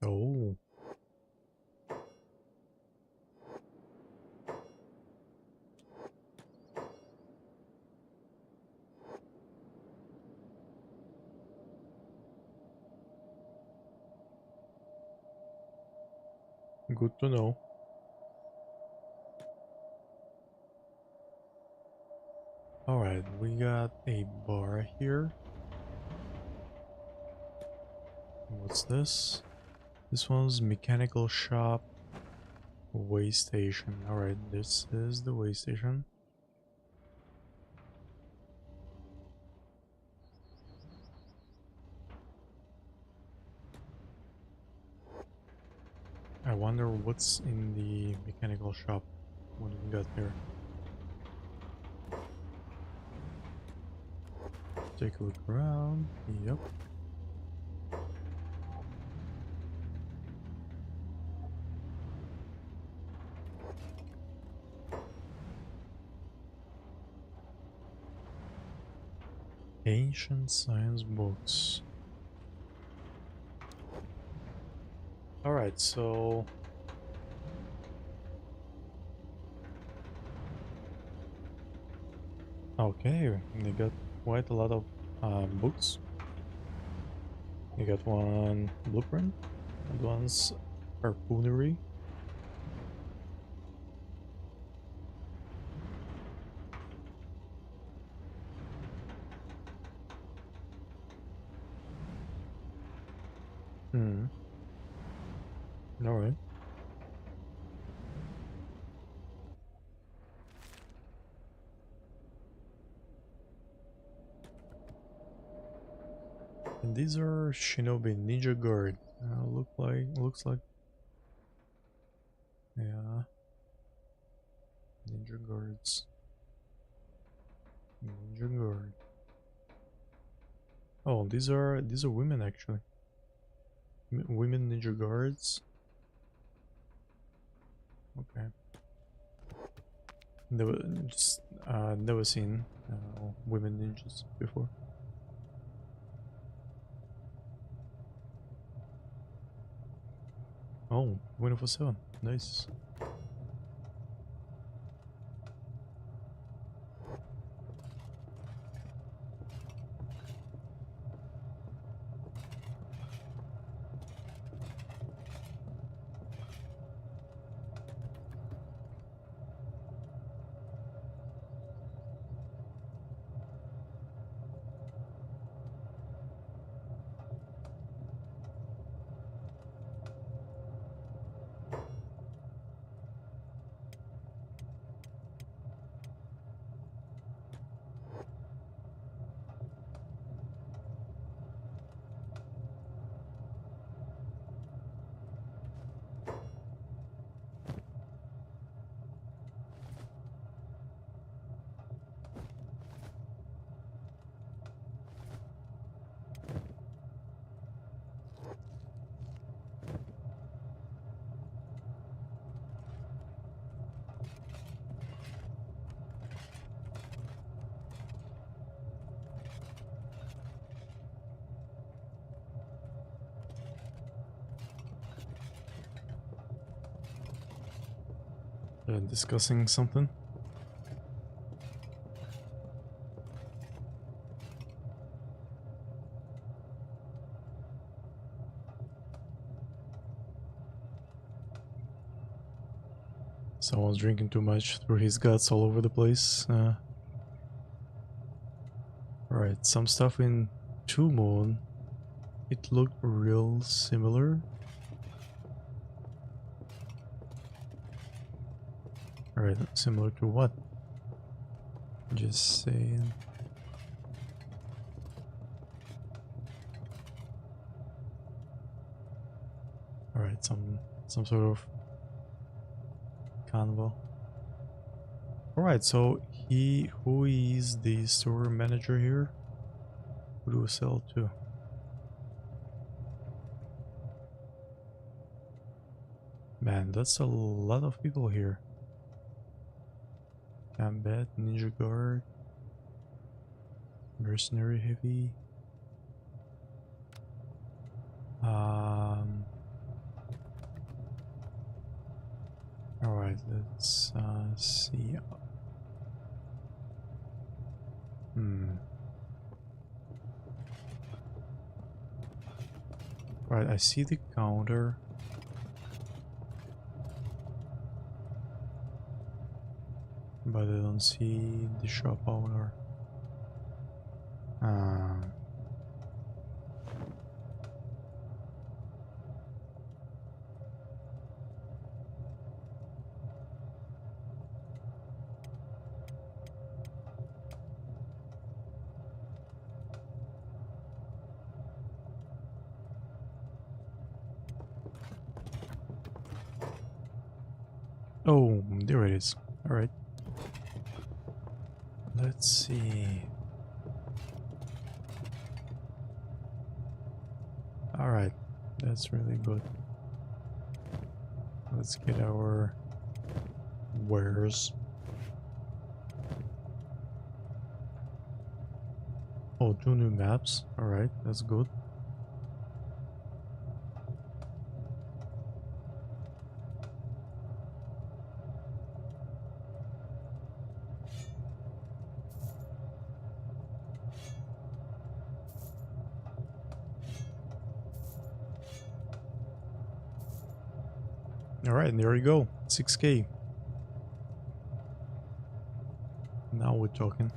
Oh. Good to know. Alright, we got a bar here. What's this? This one's mechanical shop, way station. Alright, this is the way station. I wonder what's in the mechanical shop. What do we got here? Take a look around. Yep. Ancient science books. Alright, so okay, they got quite a lot of books. They got one blueprint, and one's harpoonery. Hmm. Alright. And these are Shinobi Ninja Guard. Looks like, yeah, Ninja Guards. Ninja Guard. Oh, these are women actually. Women Ninja Guards. Okay. Never just never seen women ninjas before. Oh, 24/7. Nice. Discussing something. Someone's drinking too much, threw his guts all over the place. Alright, some stuff in Two Moon. It looked real similar. Alright, similar to what? Just saying. Alright, some sort of convo. Alright, so who is the store manager here? Who do we sell to? Man, that's a lot of people here. Combat, Ninja Guard, Mercenary Heavy. Alright, let's see. Right, I see the counter. But I don't see the shop owner. Oh, there it is. Alright. Let's see. Alright, that's really good. Let's get our wares. Oh, 2 new maps. Alright, that's good. Alright, there we go. 6K. Now we're talking.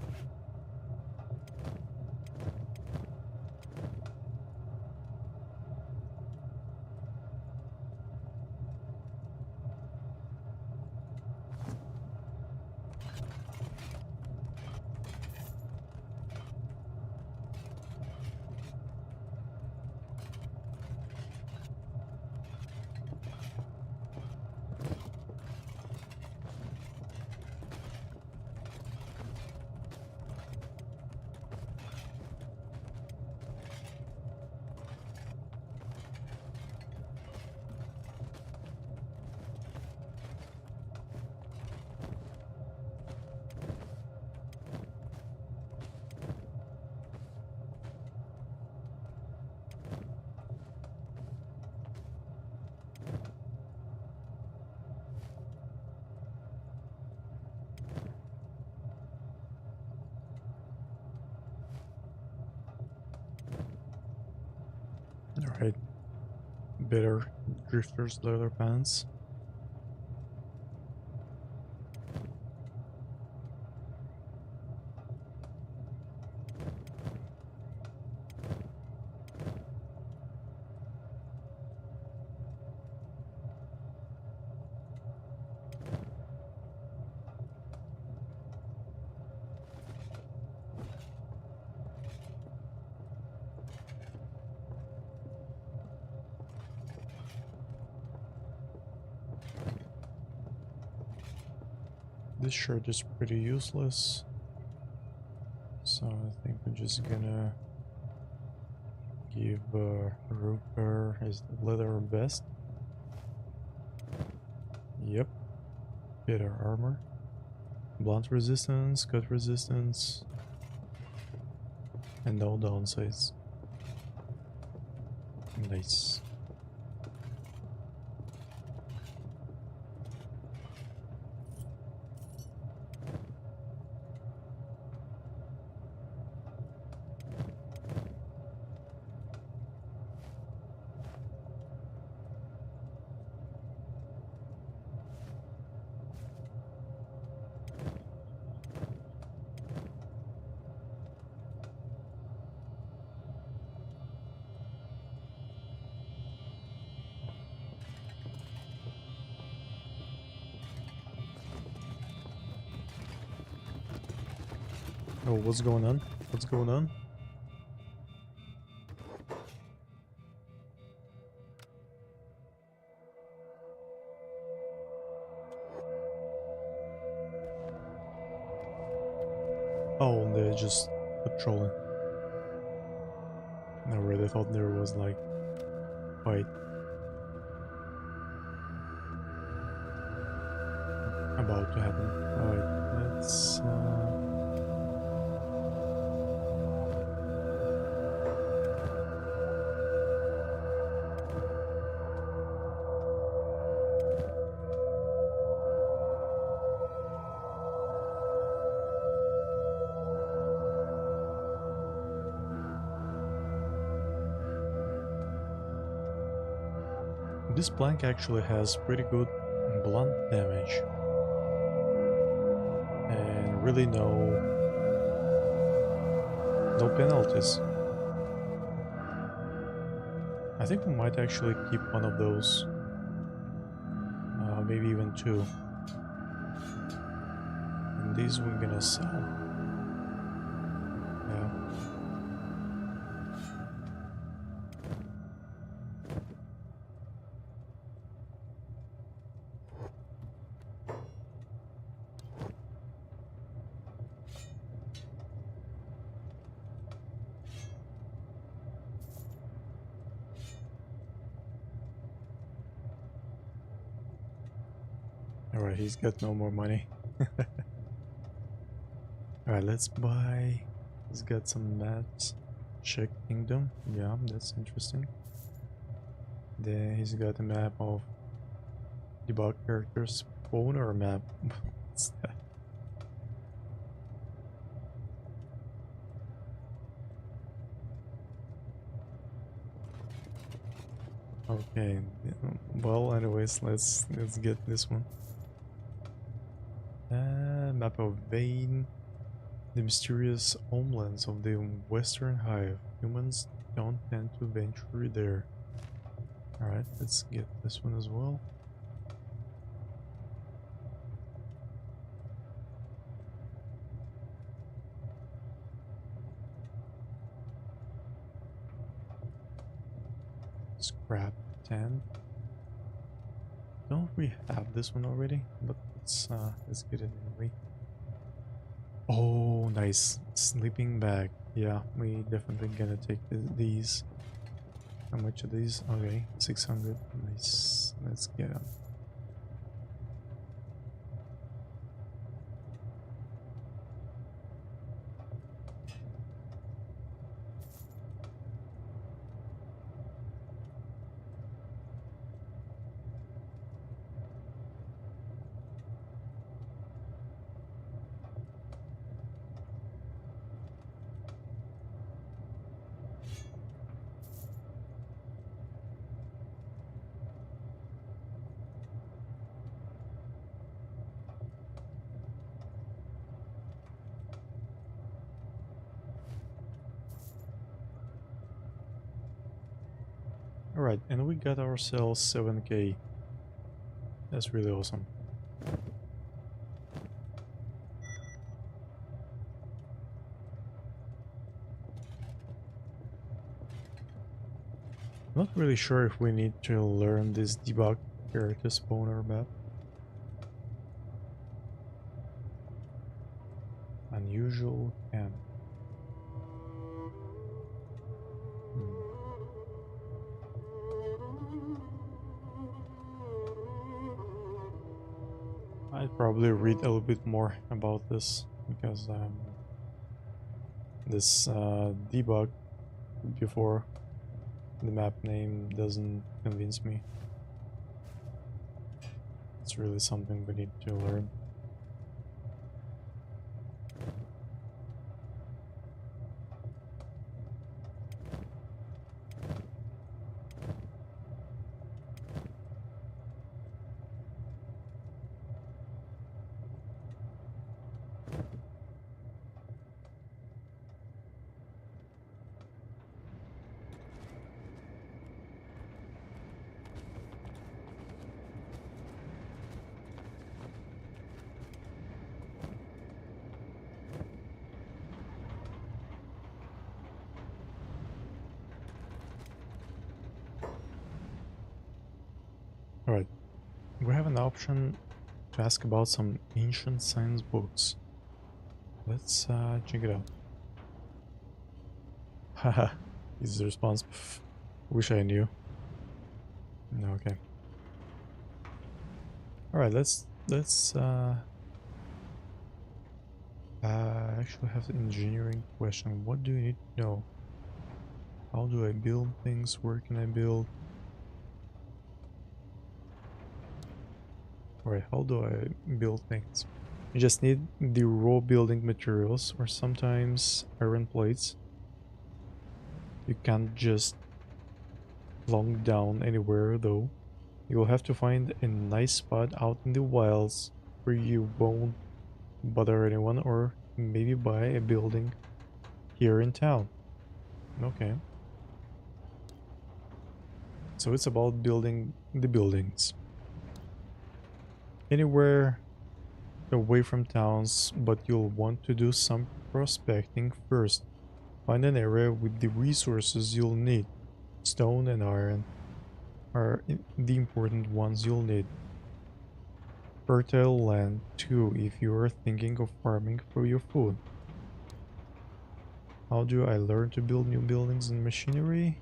Alright. Better drifters leather pants. This shirt is pretty useless, so I think we're just gonna give Rupert his leather vest. Yep, better armor, blunt resistance, cut resistance, and no downsides. Nice. Oh, what's going on? What's going on? Oh, they're just patrolling. I really thought there was like fight about to happen. Alright, let's this plank actually has pretty good blunt damage and really no penalties. I think we might actually keep one of those, maybe even two. And these we're gonna sell. Yeah. Alright, he's got no more money. Alright, let's buy. He's got some maps. Czech Kingdom. Yeah, that's interesting. Then he's got a map of debug characters. Owner map. What's that? Okay. Well, anyways, let's get this one. Map of Vane. The mysterious homelands of the Western Hive. Humans don't tend to venture there. Alright, let's get this one as well. Scrap 10. Don't we have this one already? But let's get it anyway. Oh, nice. Sleeping bag. Yeah, we definitely gonna take these. How much are these? Okay, 600. Nice. Let's get them. Alright, and we got ourselves 7k. That's really awesome. Not really sure if we need to learn this debug character spawner map. Unusual camp. I'd probably read a little bit more about this because this debug before the map name doesn't convince me. It's really something we need to learn. we have an option to ask about some ancient science books. Let's check it out. Haha, is the response. Pff, wish I knew. No, okay. All right, let's actually have the engineering question. What do you need to know? How do I build things? Where can I build? Alright, how do I build things? You just need the raw building materials or sometimes iron plates. You can't just plonk down anywhere though. You'll have to find a nice spot out in the wilds where you won't bother anyone, or maybe buy a building here in town. Okay. So it's about building the buildings. Anywhere away from towns, but you'll want to do some prospecting first. Find an area with the resources you'll need. Stone and iron are the important ones you'll need. Fertile land too if you are thinking of farming for your food. How do I learn to build new buildings and machinery?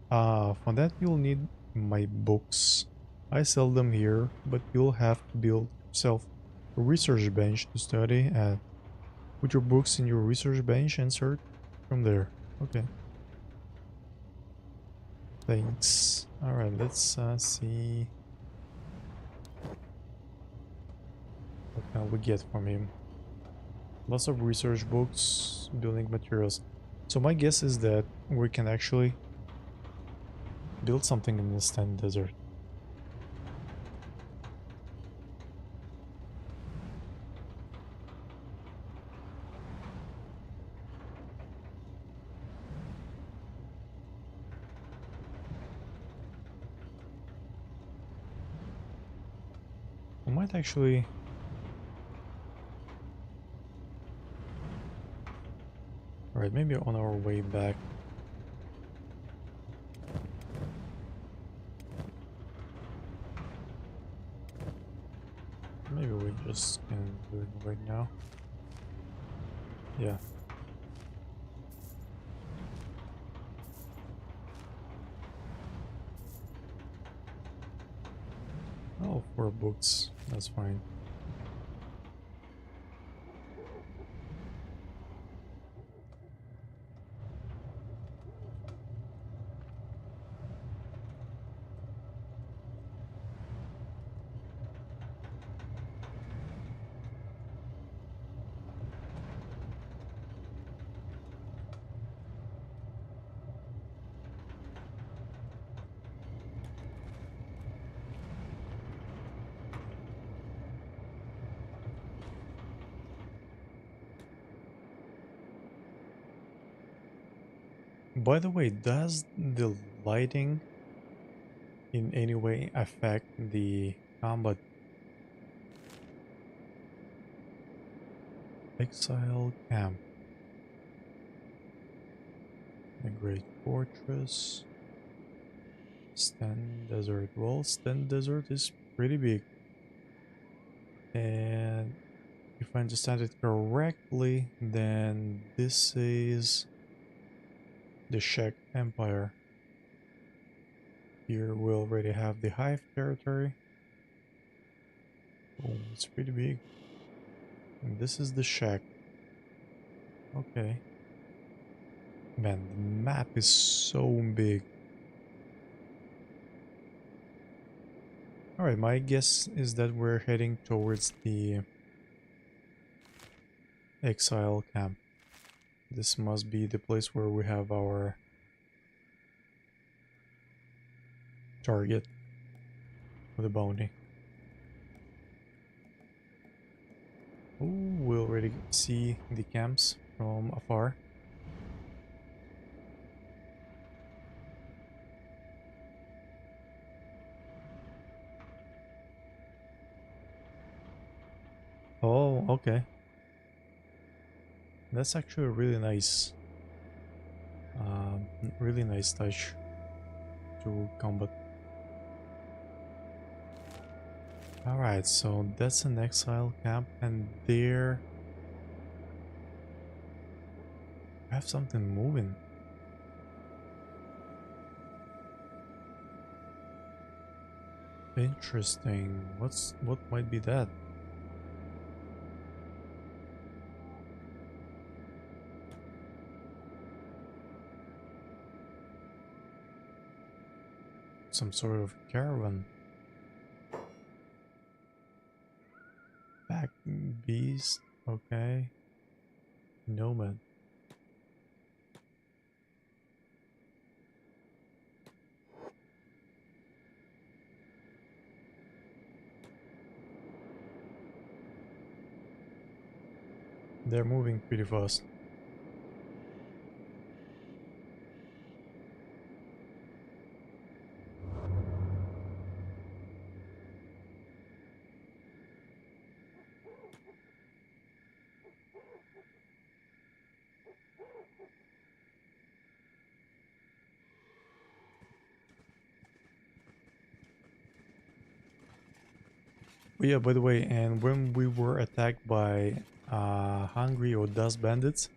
For that you'll need my books. I sell them here, but you'll have to build yourself a research bench to study at. Put your books in your research bench and start from there. Okay. Thanks. Alright, let's see what can we get from him. Lots of research books, building materials. So my guess is that we can actually build something in the Stand Desert. We might actually... Alright, maybe on our way back. Maybe we just can do it right now. Yeah. Oh, 4 books. That's fine. By the way, does the lighting in any way affect the combat? Exile camp. A great fortress. Stand Desert. Well, Stand Desert is pretty big. And if I understand it correctly, then this is the Czech Empire. Here we already have the Hive territory. Oh, it's pretty big. And this is the Czech. Okay. Man, the map is so big. Alright, my guess is that we're heading towards the exile camp. This must be the place where we have our target for the bounty. Oh, we already see the camps from afar. Oh, okay. That's actually a really nice touch to combat. Alright, so that's an exile camp, and there I have something moving. Interesting. What might be that? Some sort of caravan. Back beast. Okay. Nomad. They're moving pretty fast. Oh yeah, by the way, and when we were attacked by hungry or dust bandits,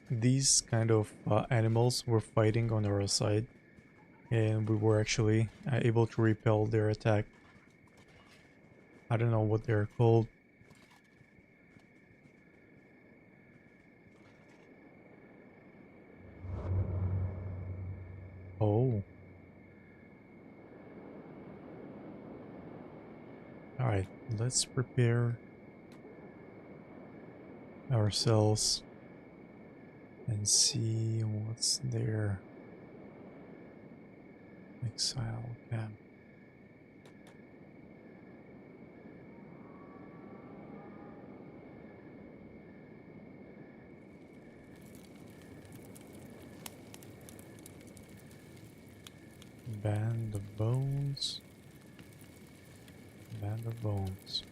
these kind of animals were fighting on our side, and we were actually able to repel their attack. I don't know what they're called. Oh, alright, let's prepare ourselves and see what's there. Exile camp. Band of bones. Band of bones.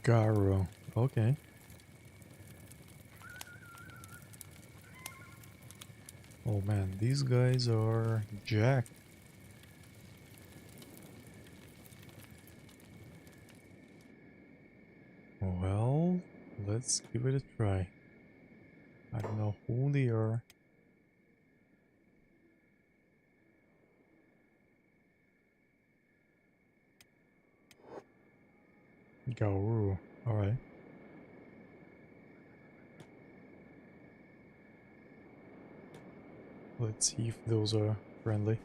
Garo. Okay. Oh man, these guys are jacked. Well, let's give it a try. I don't know who they are. Gauru. Alright. Let's see if those are friendly.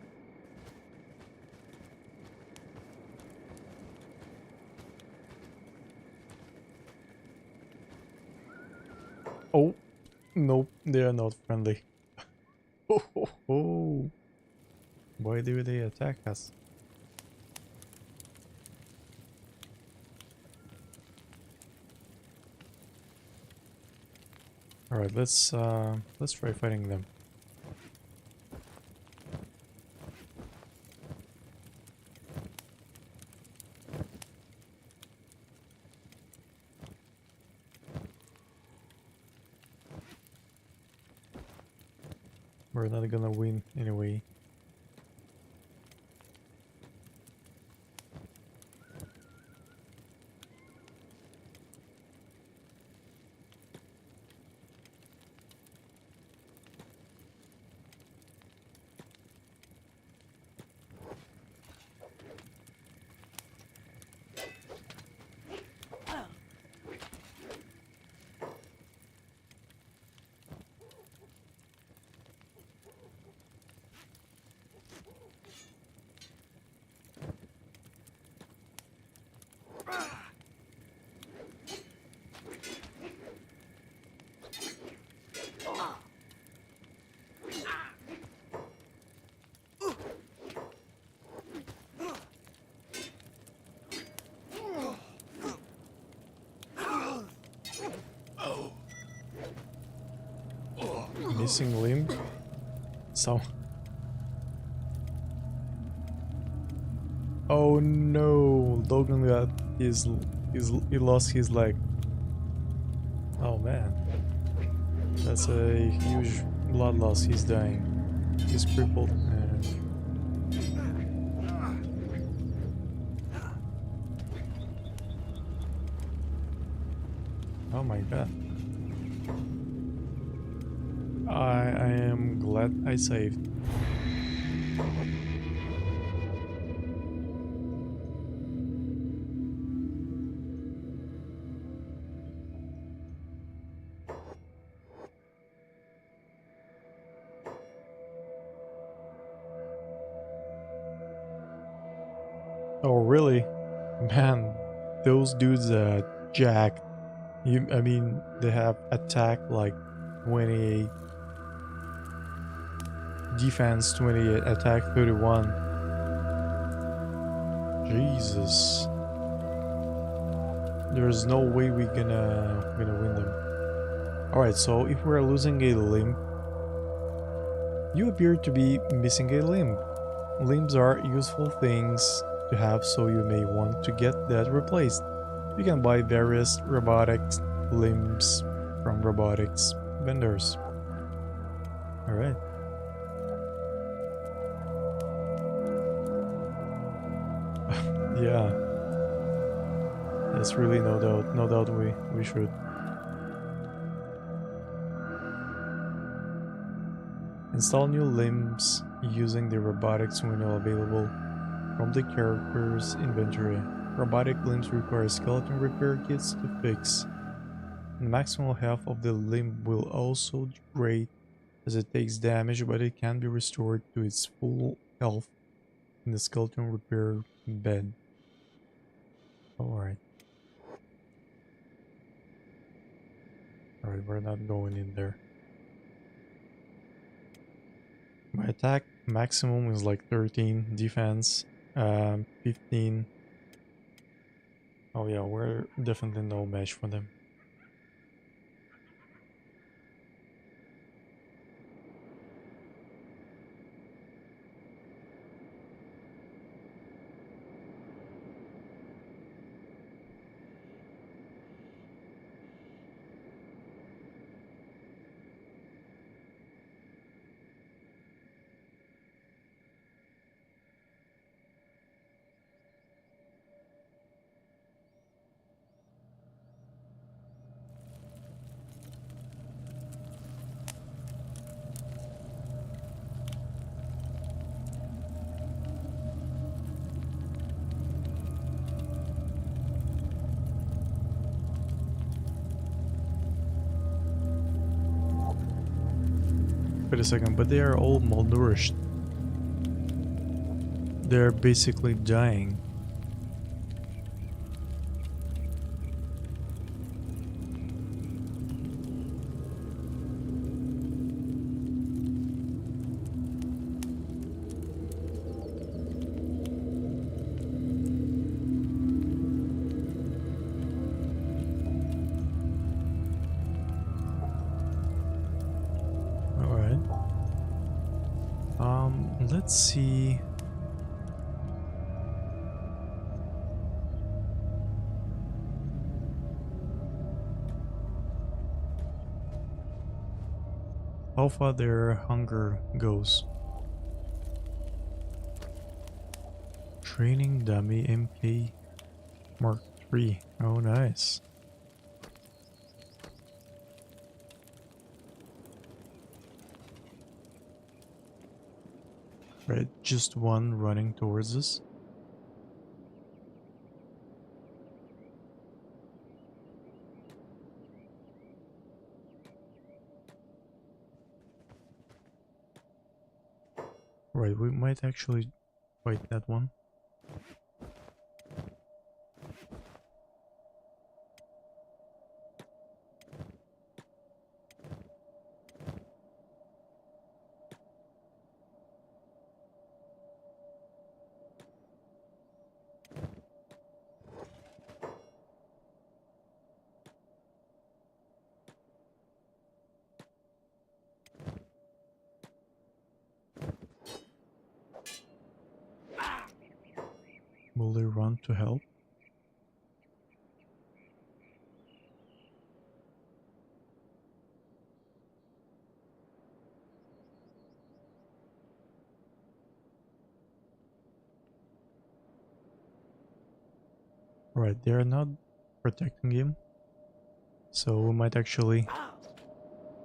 Oh, nope, they are not friendly. Oh, ho, ho. Why do they attack us? Alright, let's try fighting them. We're not gonna win anyway. Missing limb. So. Oh no! Logan got he lost his leg. Oh man, that's a huge blood loss. He's dying. He's crippled. And oh my god. I am glad I saved. Oh really? Man, those dudes are jacked. I mean, they have attack like 28, defense 28, attack 31. Jesus. There's no way we're gonna win them. Alright, so if we're losing a limb, you appear to be missing a limb. Limbs are useful things to have, so you may want to get that replaced. You can buy various robotics limbs from robotics vendors. Alright. Yeah. That's really no doubt. No doubt we should. Install new limbs using the robotics window available from the character's inventory. Robotic limbs require skeleton repair kits to fix. The maximum health of the limb will also degrade as it takes damage, but it can be restored to its full health in the skeleton repair bed. Alright. Alright, we're not going in there. My attack maximum is like 13, defense 15. Oh yeah, we're definitely no match for them. Wait a second, but they are all malnourished. They're basically dying. Alright. Let's see. How far their hunger goes. Training dummy MK Mark III. Oh, nice. Right, just one running towards us. Right, we might actually fight that one. run to help. Right, they are not protecting him. So we might actually...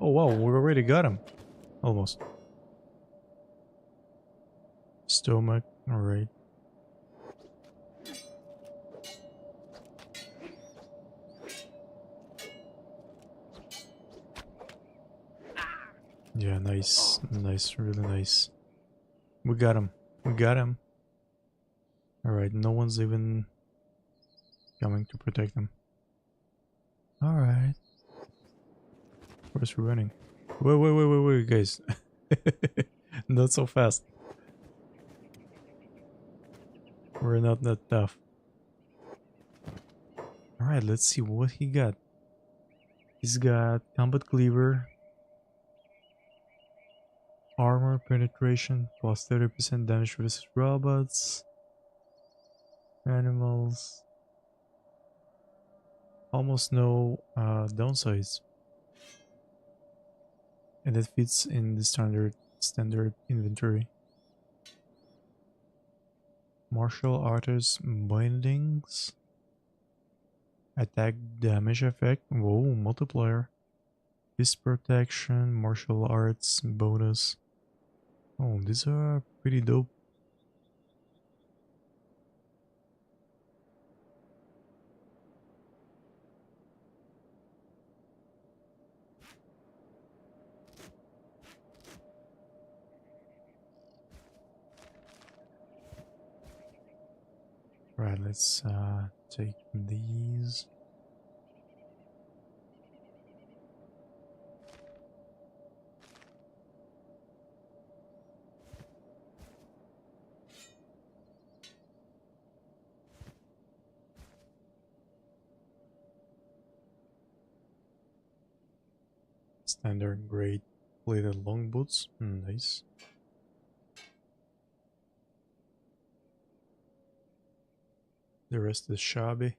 Oh wow, we already got him. Almost. Stomach, alright. Yeah, nice. Nice, really nice. We got him. We got him. Alright, no one's even coming to protect him. Alright. Where's we running? Wait, guys. Not so fast. We're not that tough. Alright, let's see what he got. He's got combat cleaver, armor penetration, plus 30% damage versus robots, animals. Almost no downsides. And it fits in the standard inventory. Martial artist bindings. Attack damage effect. Whoa, multiplier. Fist protection, martial arts bonus. Oh, these are pretty dope. Right, let's take these. Standard grade plated long boots. Nice. The rest is shabby.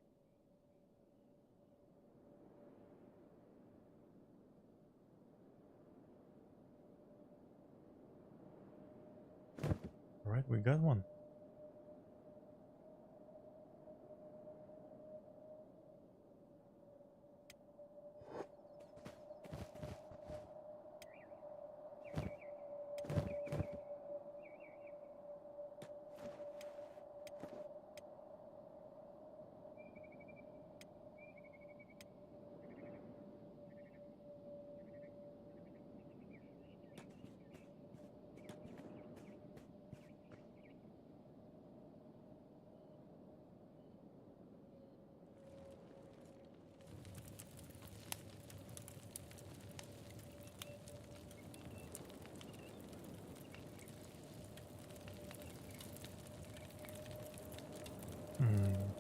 Alright, we got one.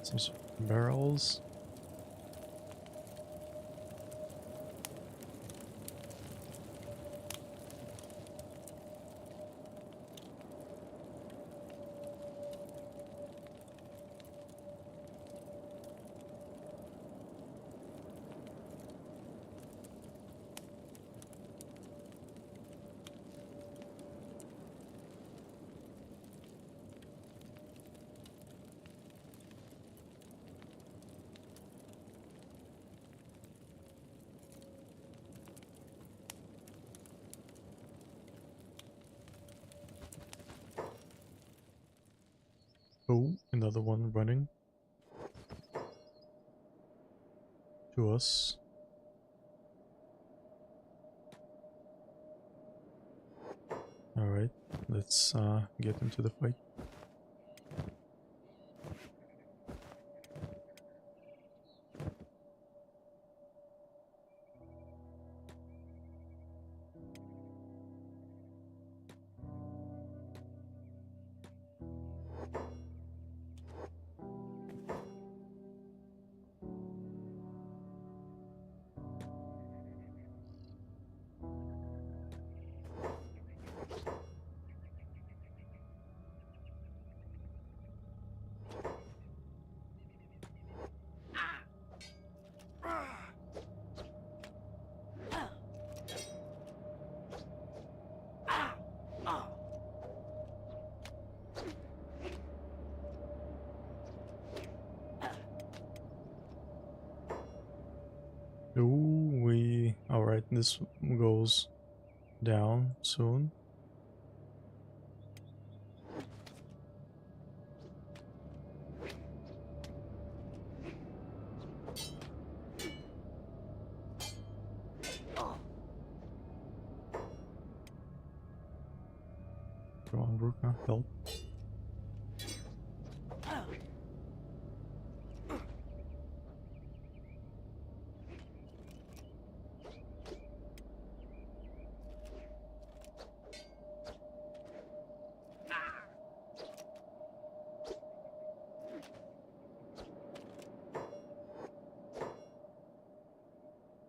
Some barrels. Oh, another one running to us. Alright, let's get into the fight. Ooh, alright, this goes down soon. Come on, Ruka, help.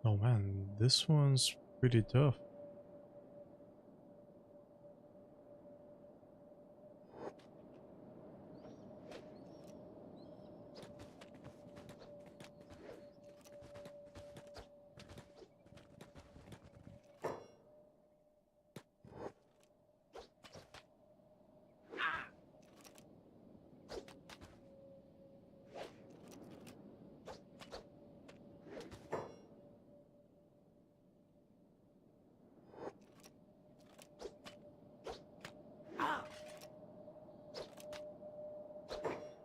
Oh man, this one's pretty tough.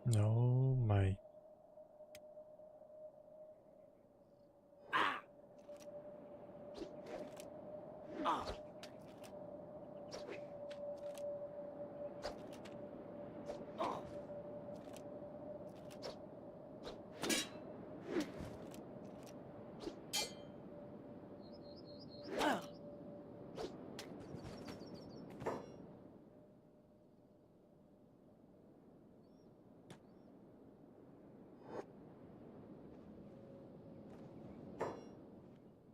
No, my.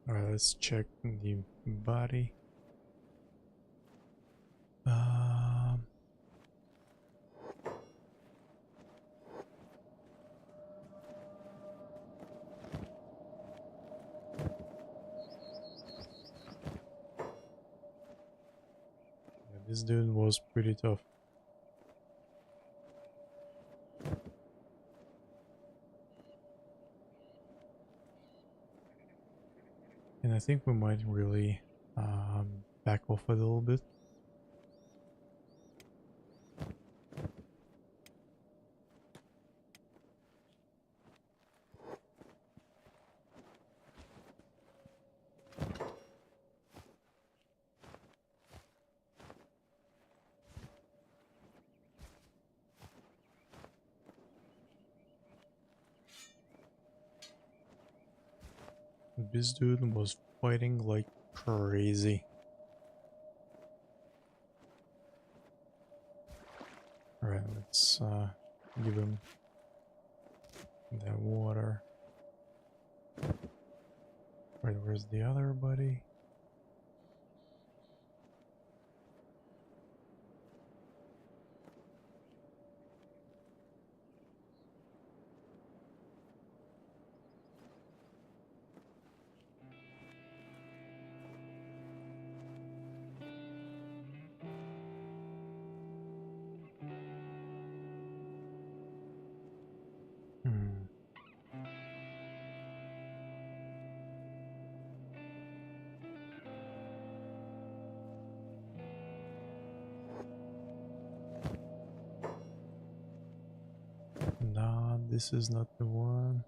Alright, let's check the body. Um, yeah, this dude was pretty tough. And I think we might really back off a little bit. This dude was fighting like crazy. Alright, let's give him that water. Right, where's the other buddy? Hmm. Nah, this is not the one.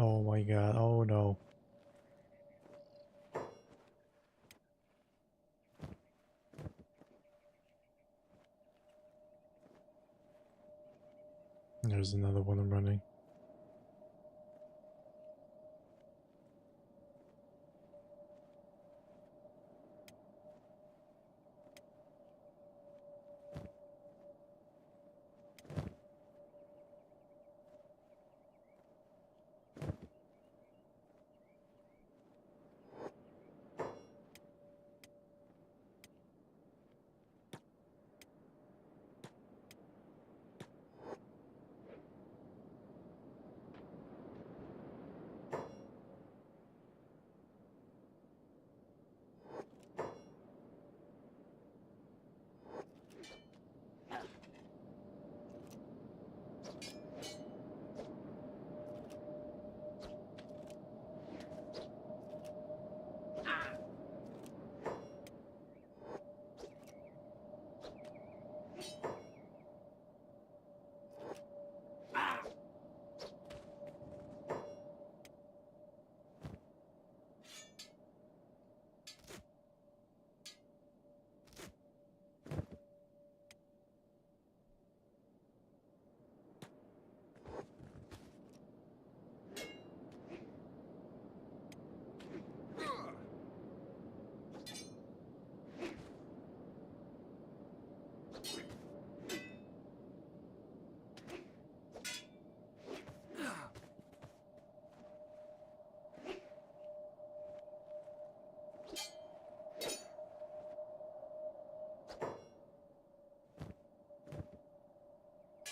Oh my god, oh no. There's another one running.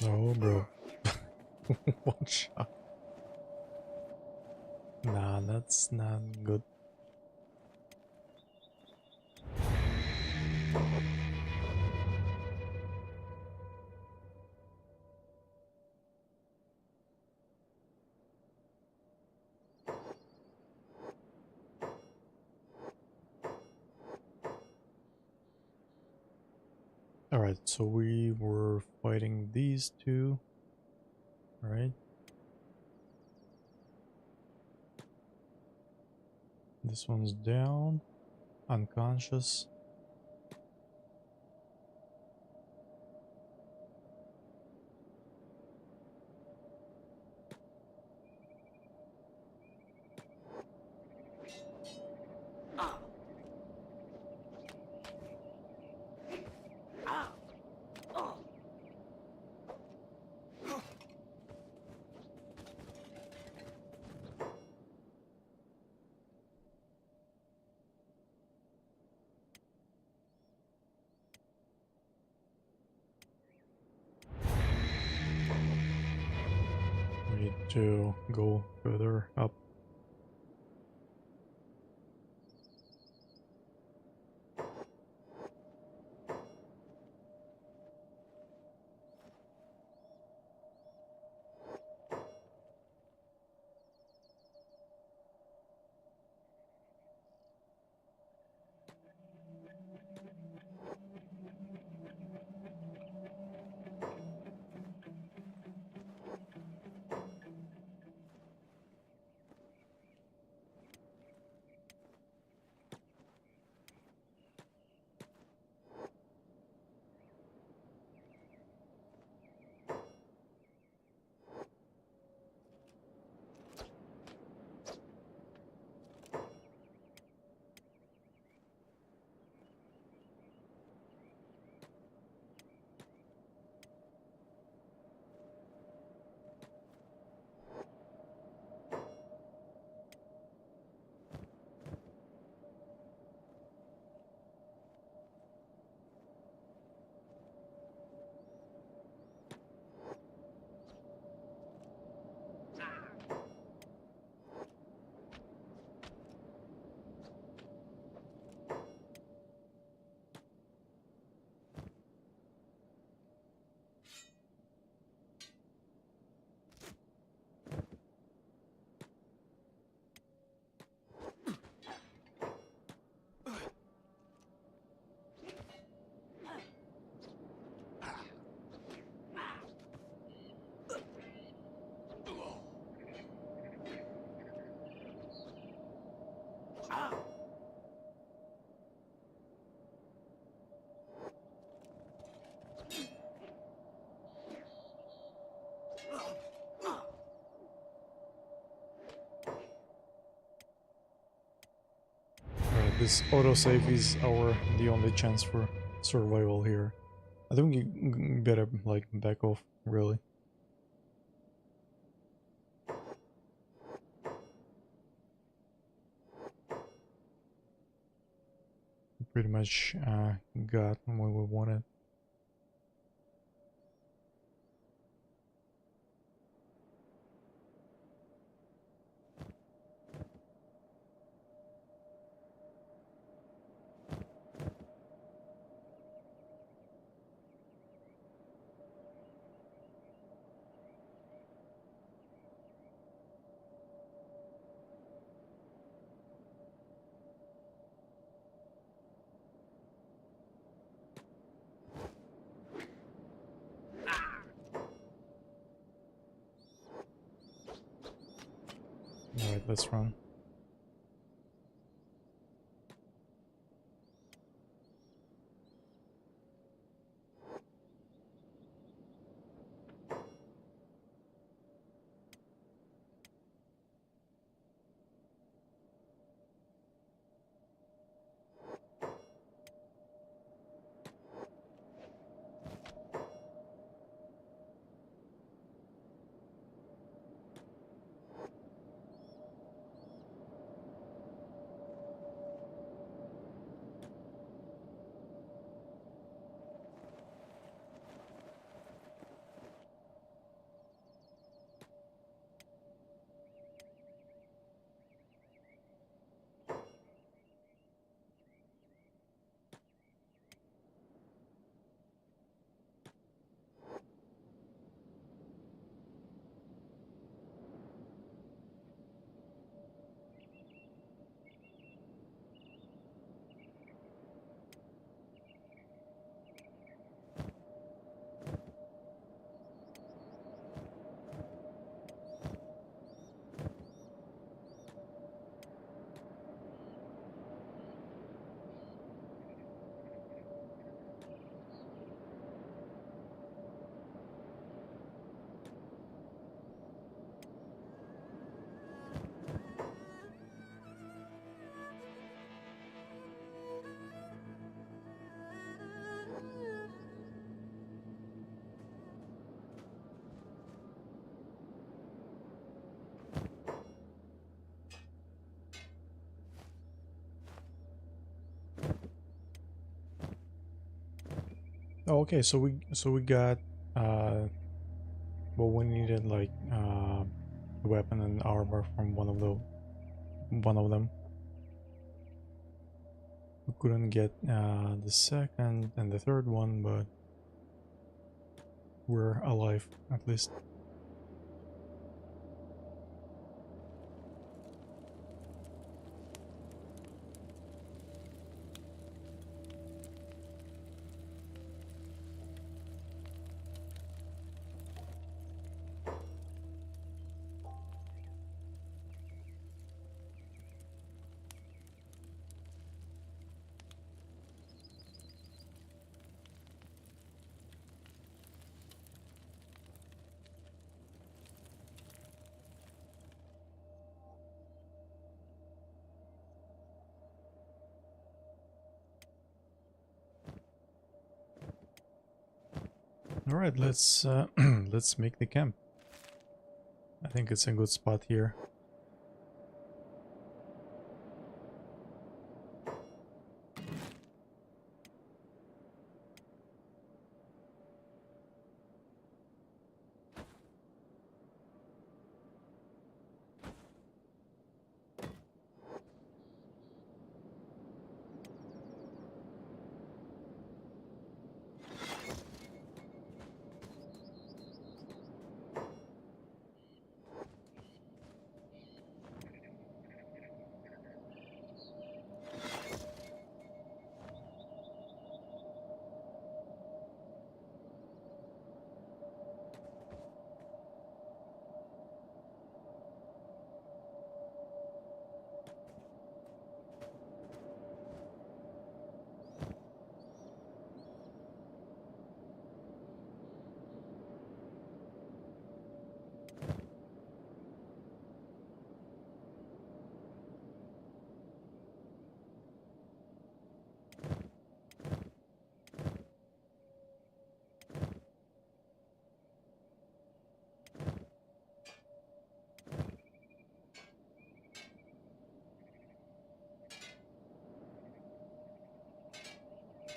No, bro. One shot. Nah, that's not good. Alright, so we were fighting these two. Alright. This one's down. Unconscious. We need to go further up. Alright, this autosave is the only chance for survival here. I think we better like back off, really. Pretty much got what we wanted. Alright, let's run. Oh, okay, so we got what we needed, like weapon and armor from one of them. We couldn't get the second and the third one, but we're alive at least. All right, let's let's make the camp. I think it's a good spot here.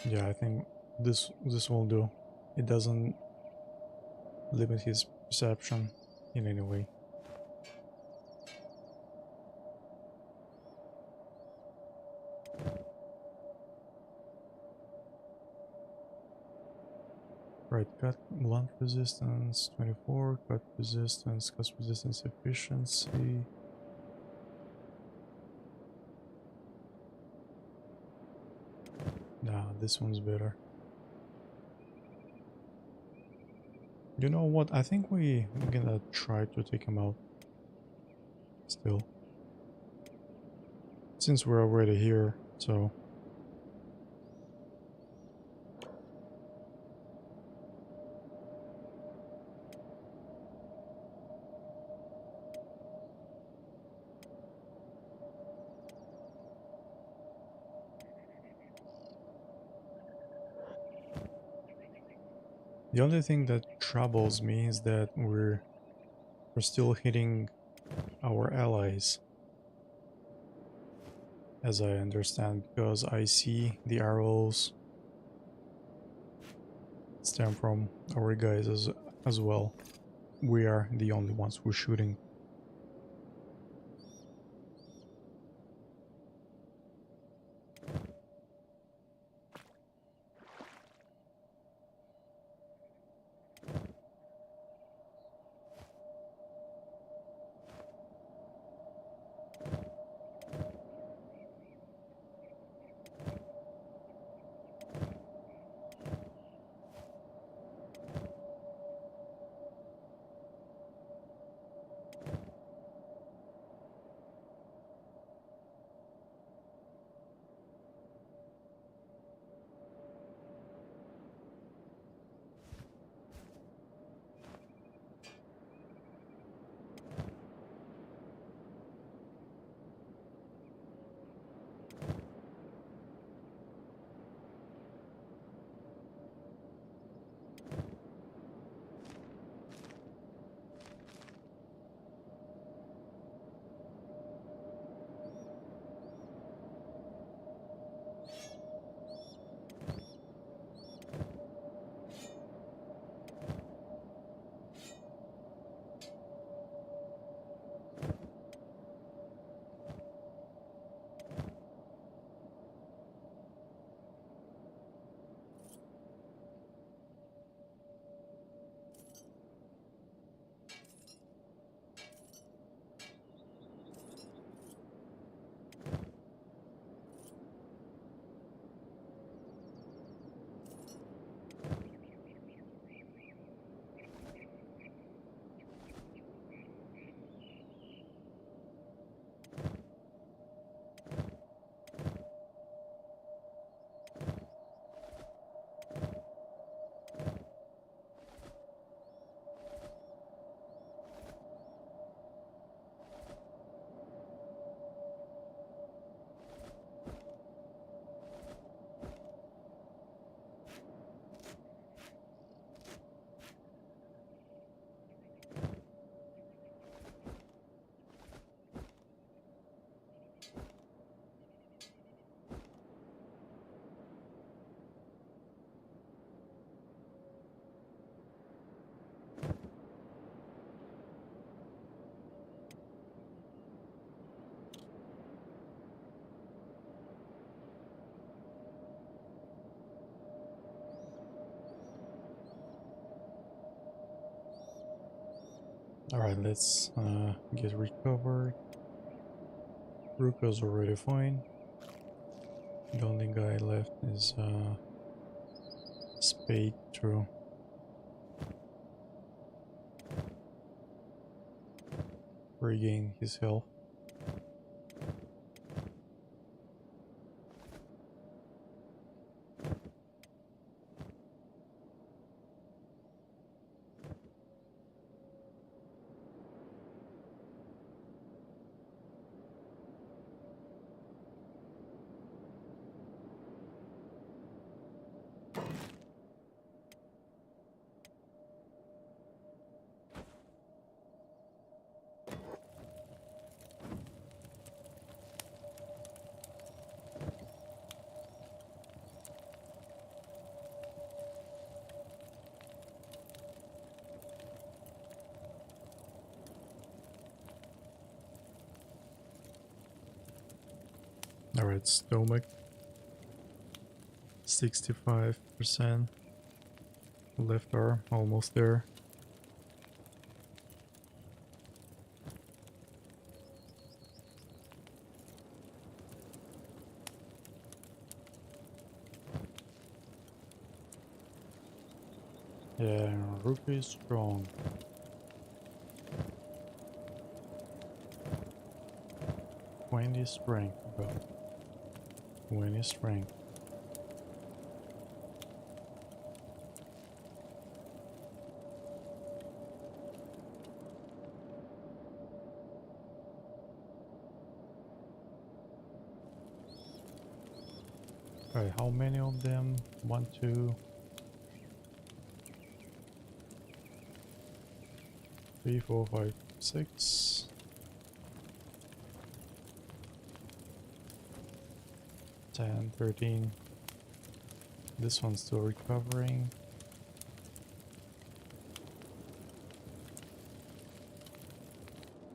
Yeah, I think this will do. It doesn't limit his perception in any way. Right, cut blunt resistance 24, cut resistance, cost resistance efficiency. Nah, this one's better. You know what? I think we're gonna try to take him out still. Since we're already here, so the only thing that troubles me is that we're still hitting our allies, as I understand, because I see the arrows stem from our guys as well. We are the only ones who's shooting. Alright, let's get recovered. Ruko's already fine. The only guy left is Spade. True. Regain his health. Alright, stomach 65%. Left arm almost there. Yeah, Rook is strong. When is strength, bro? When is strength? Alright, how many of them? 1, 2, 3, 4, 5, 6. 10, 13. This one's still recovering.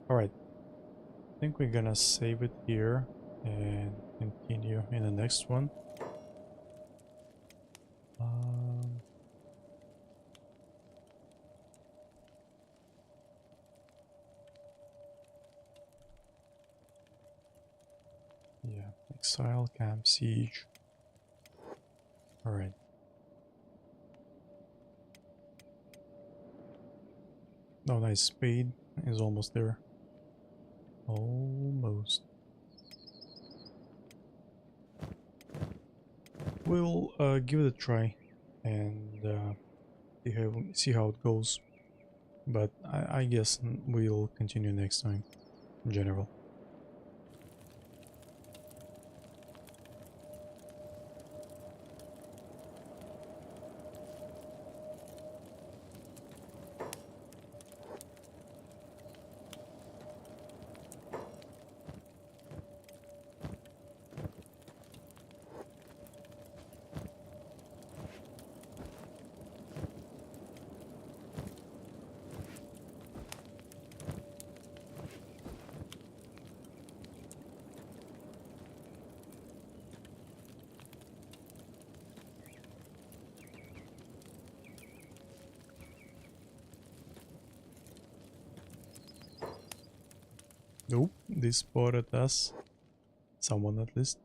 Alright, I think we're gonna save it here and continue in the next one. Yeah, exile, camp, siege. Alright. Oh, nice. Spade is almost there. Almost. We'll give it a try and see how it goes. But I guess we'll continue next time in general. Nope, they spotted us. Someone at least.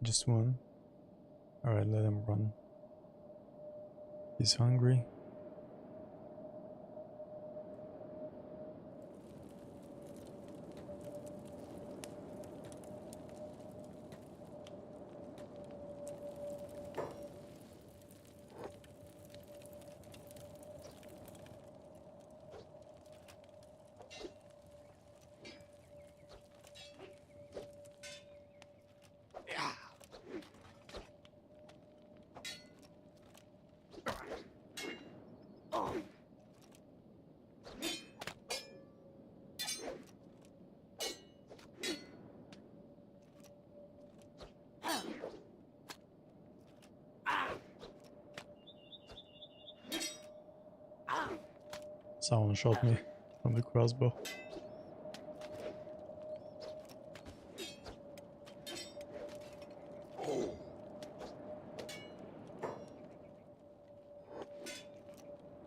Just one. Alright, let him run. He's hungry. Someone shot me from the crossbow.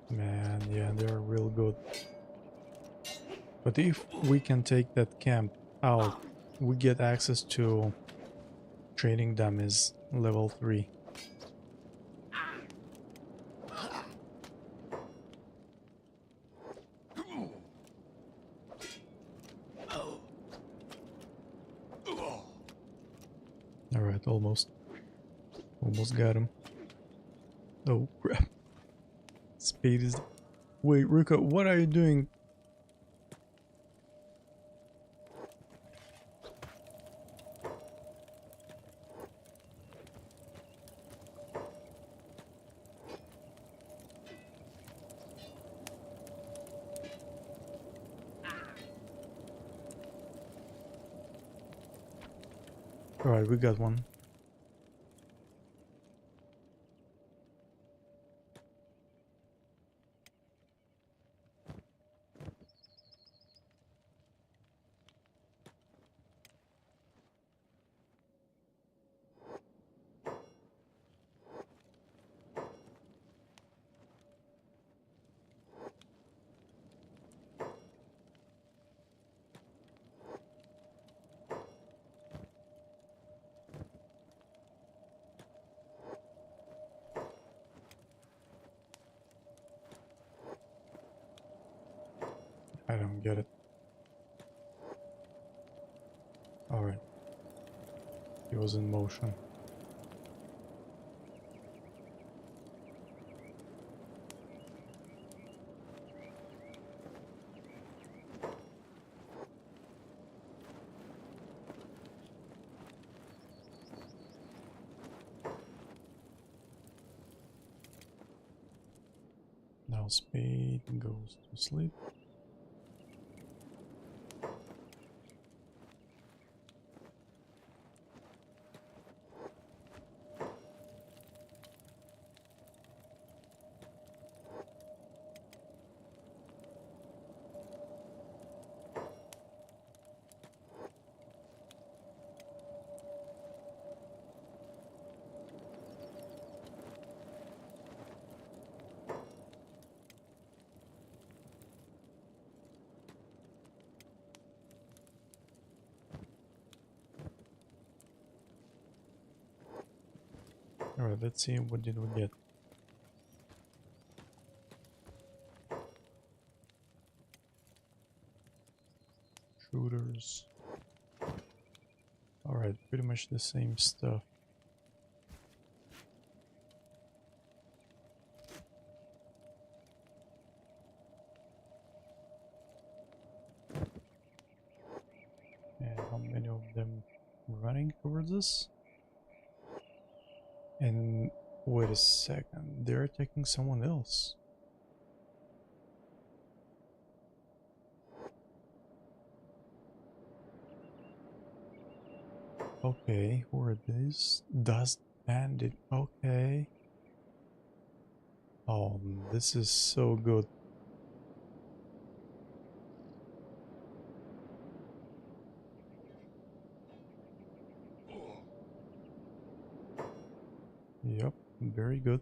Man, yeah, they're real good. But if we can take that camp out, we get access to trading dummies level 3. Alright, almost. Almost got him. Oh crap. Speed is... Wait, Ruka, what are you doing? Alright, we got one. I don't get it. Alright. He was in motion. Now Speed goes to sleep. Alright, let's see, what did we get? Shooters. Alright, pretty much the same stuff. And how many of them running towards us? And wait a second, they're attacking someone else. Okay, who are these? Dust Bandit, okay. Oh, this is so good. Yep, very good.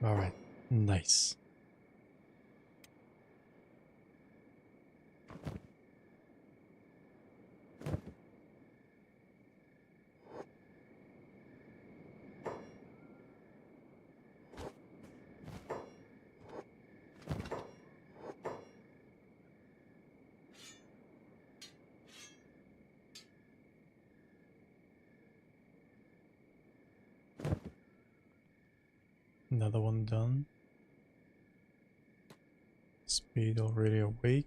All right, nice. Another one done. Speed already awake.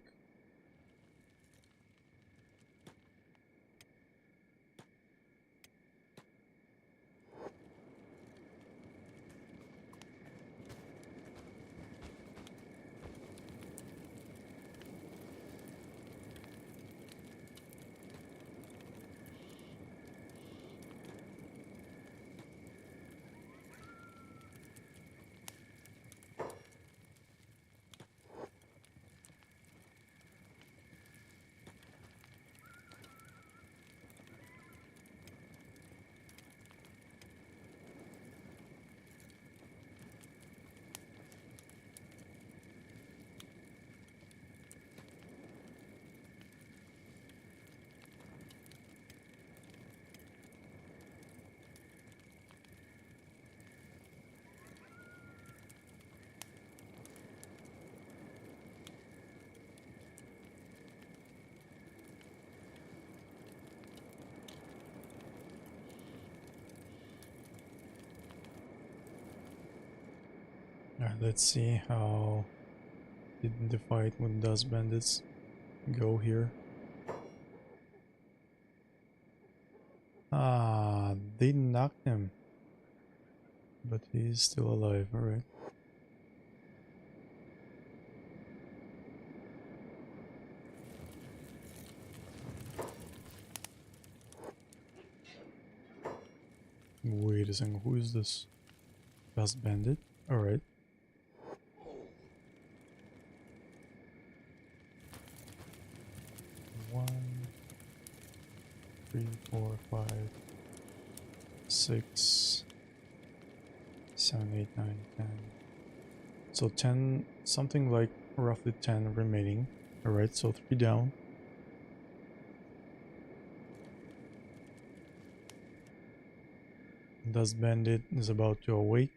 Alright, let's see how did the fight with Dust Bandits go here. Ah, they knocked him. But he's still alive, alright. Wait a second, who is this? Dust Bandit? Alright. One, 3, 4, 5, 6, 7, 8, 9, 10. So 10, something like roughly 10 remaining. Alright, so 3 down. Dust Bandit is about to awake.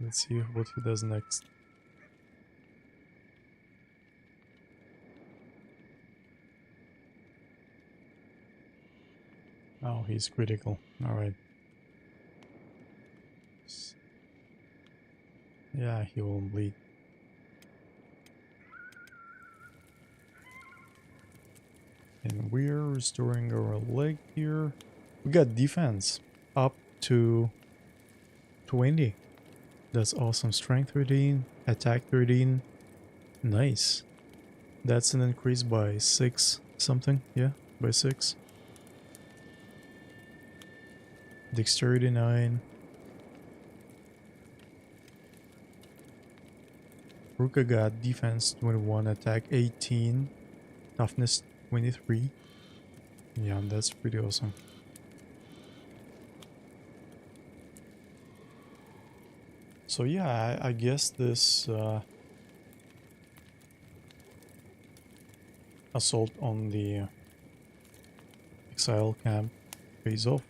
Let's see what he does next. Oh, he's critical. Alright. Yeah, he will bleed. And we're restoring our leg here. We got defense up to 20. That's awesome. Strength 13, attack 13. Nice. That's an increase by 6 something. Yeah, by 6. Dexterity 9. Ruka got defense 21, attack 18, toughness 23. Yeah, that's pretty awesome. So yeah, I guess this assault on the exile camp pays off.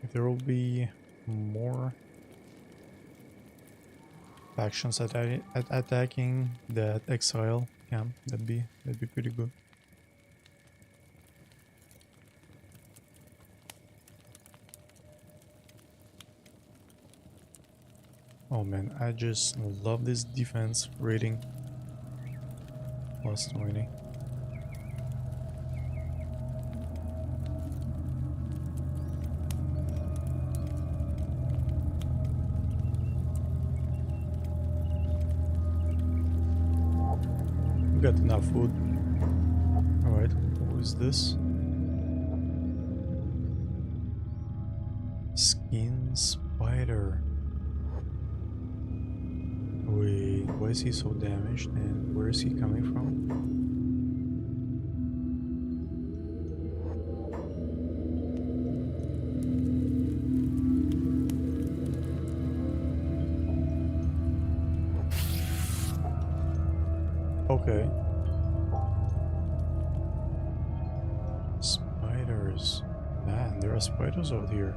If there will be more factions attacking that exile camp, that'd be pretty good. Oh man, I just love this defense rating. Plus 20. We got enough food. Alright, who is this? Skin spider. Wait, why is he so damaged and where is he coming from? Okay. Spiders. Man, there are spiders out here.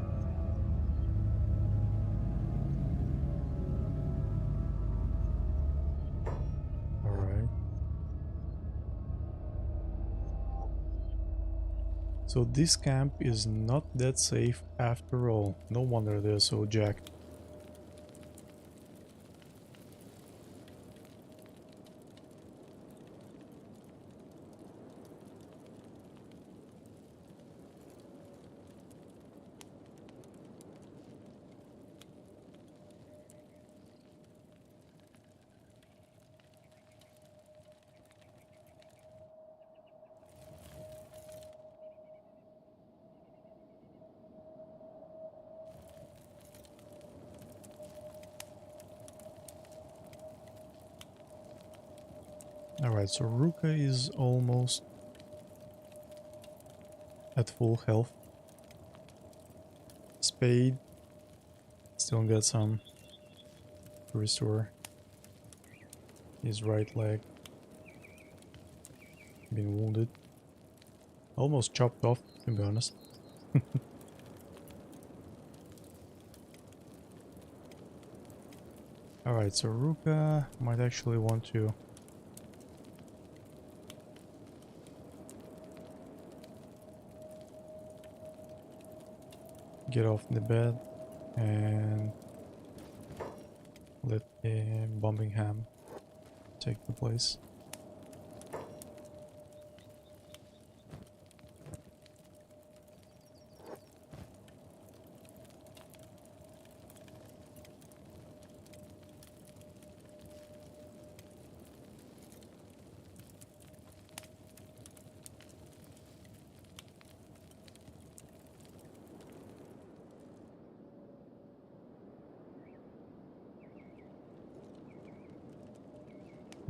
Alright. So this camp is not that safe after all. No wonder they're so jacked. Alright, so Ruka is almost at full health. Spade still got some to restore. His right leg been wounded. Almost chopped off, to be honest. Alright, so Ruka might actually want to get off the bed and let Bombingham take the place.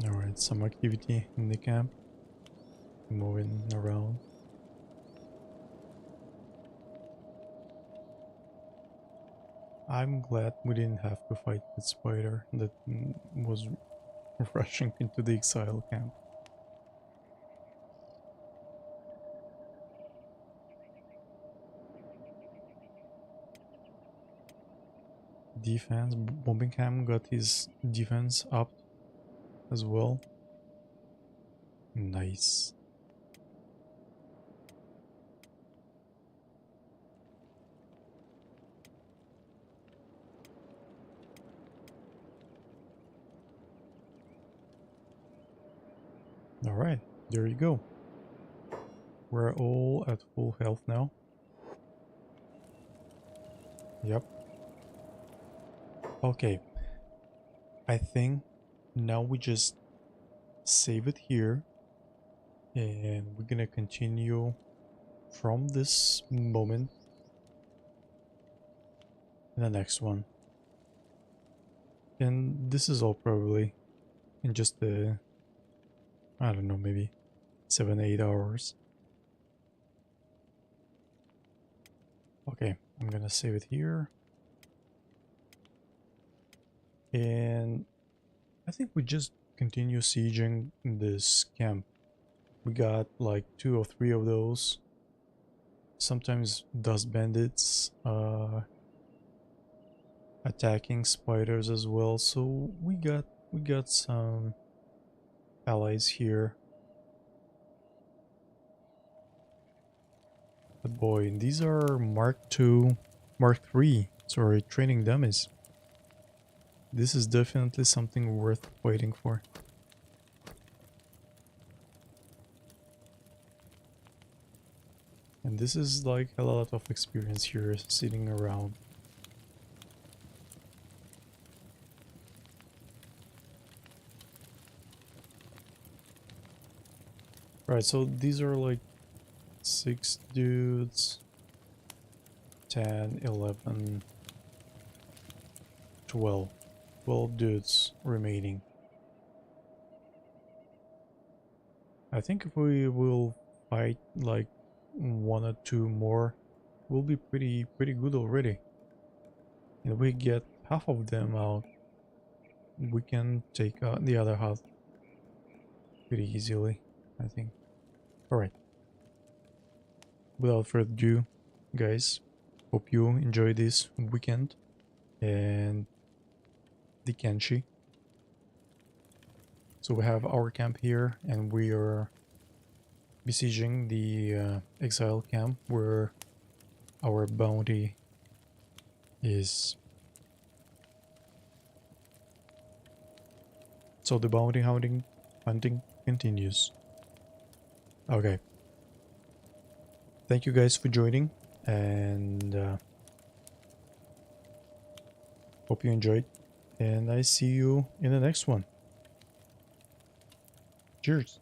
Alright, some activity in the camp. Moving around. I'm glad we didn't have to fight that spider that was rushing into the exile camp. Defense, Bombingham got his defense up as well. Nice. Alright, there you go. We're all at full health now. Yep. Okay. I think now we just save it here. And we're gonna continue from this moment in the next one. And this is all probably in just the, I don't know, maybe 7-8 hours. Okay, I'm gonna save it here. And I think we just continue sieging this camp. We got like 2 or 3 of those. Sometimes dust bandits attacking spiders as well. So we got some allies here. But boy, these are Mark II, Mark III, sorry, training dummies. This is definitely something worth waiting for. And this is like a lot of experience here sitting around. Right, so these are like 6 dudes. 10, 11, 12. 12 dudes remaining. I think if we will fight like one or two more, we'll be pretty good already. And we get half of them out, we can take the other half pretty easily, I think. Alright. Without further ado, guys, hope you enjoy this weekend and the Kenshi. So we have our camp here, and we are besieging the exile camp where our bounty is. So the bounty hunting continues. Okay. Thank you guys for joining, and hope you enjoyed. And I see you in the next one. Cheers.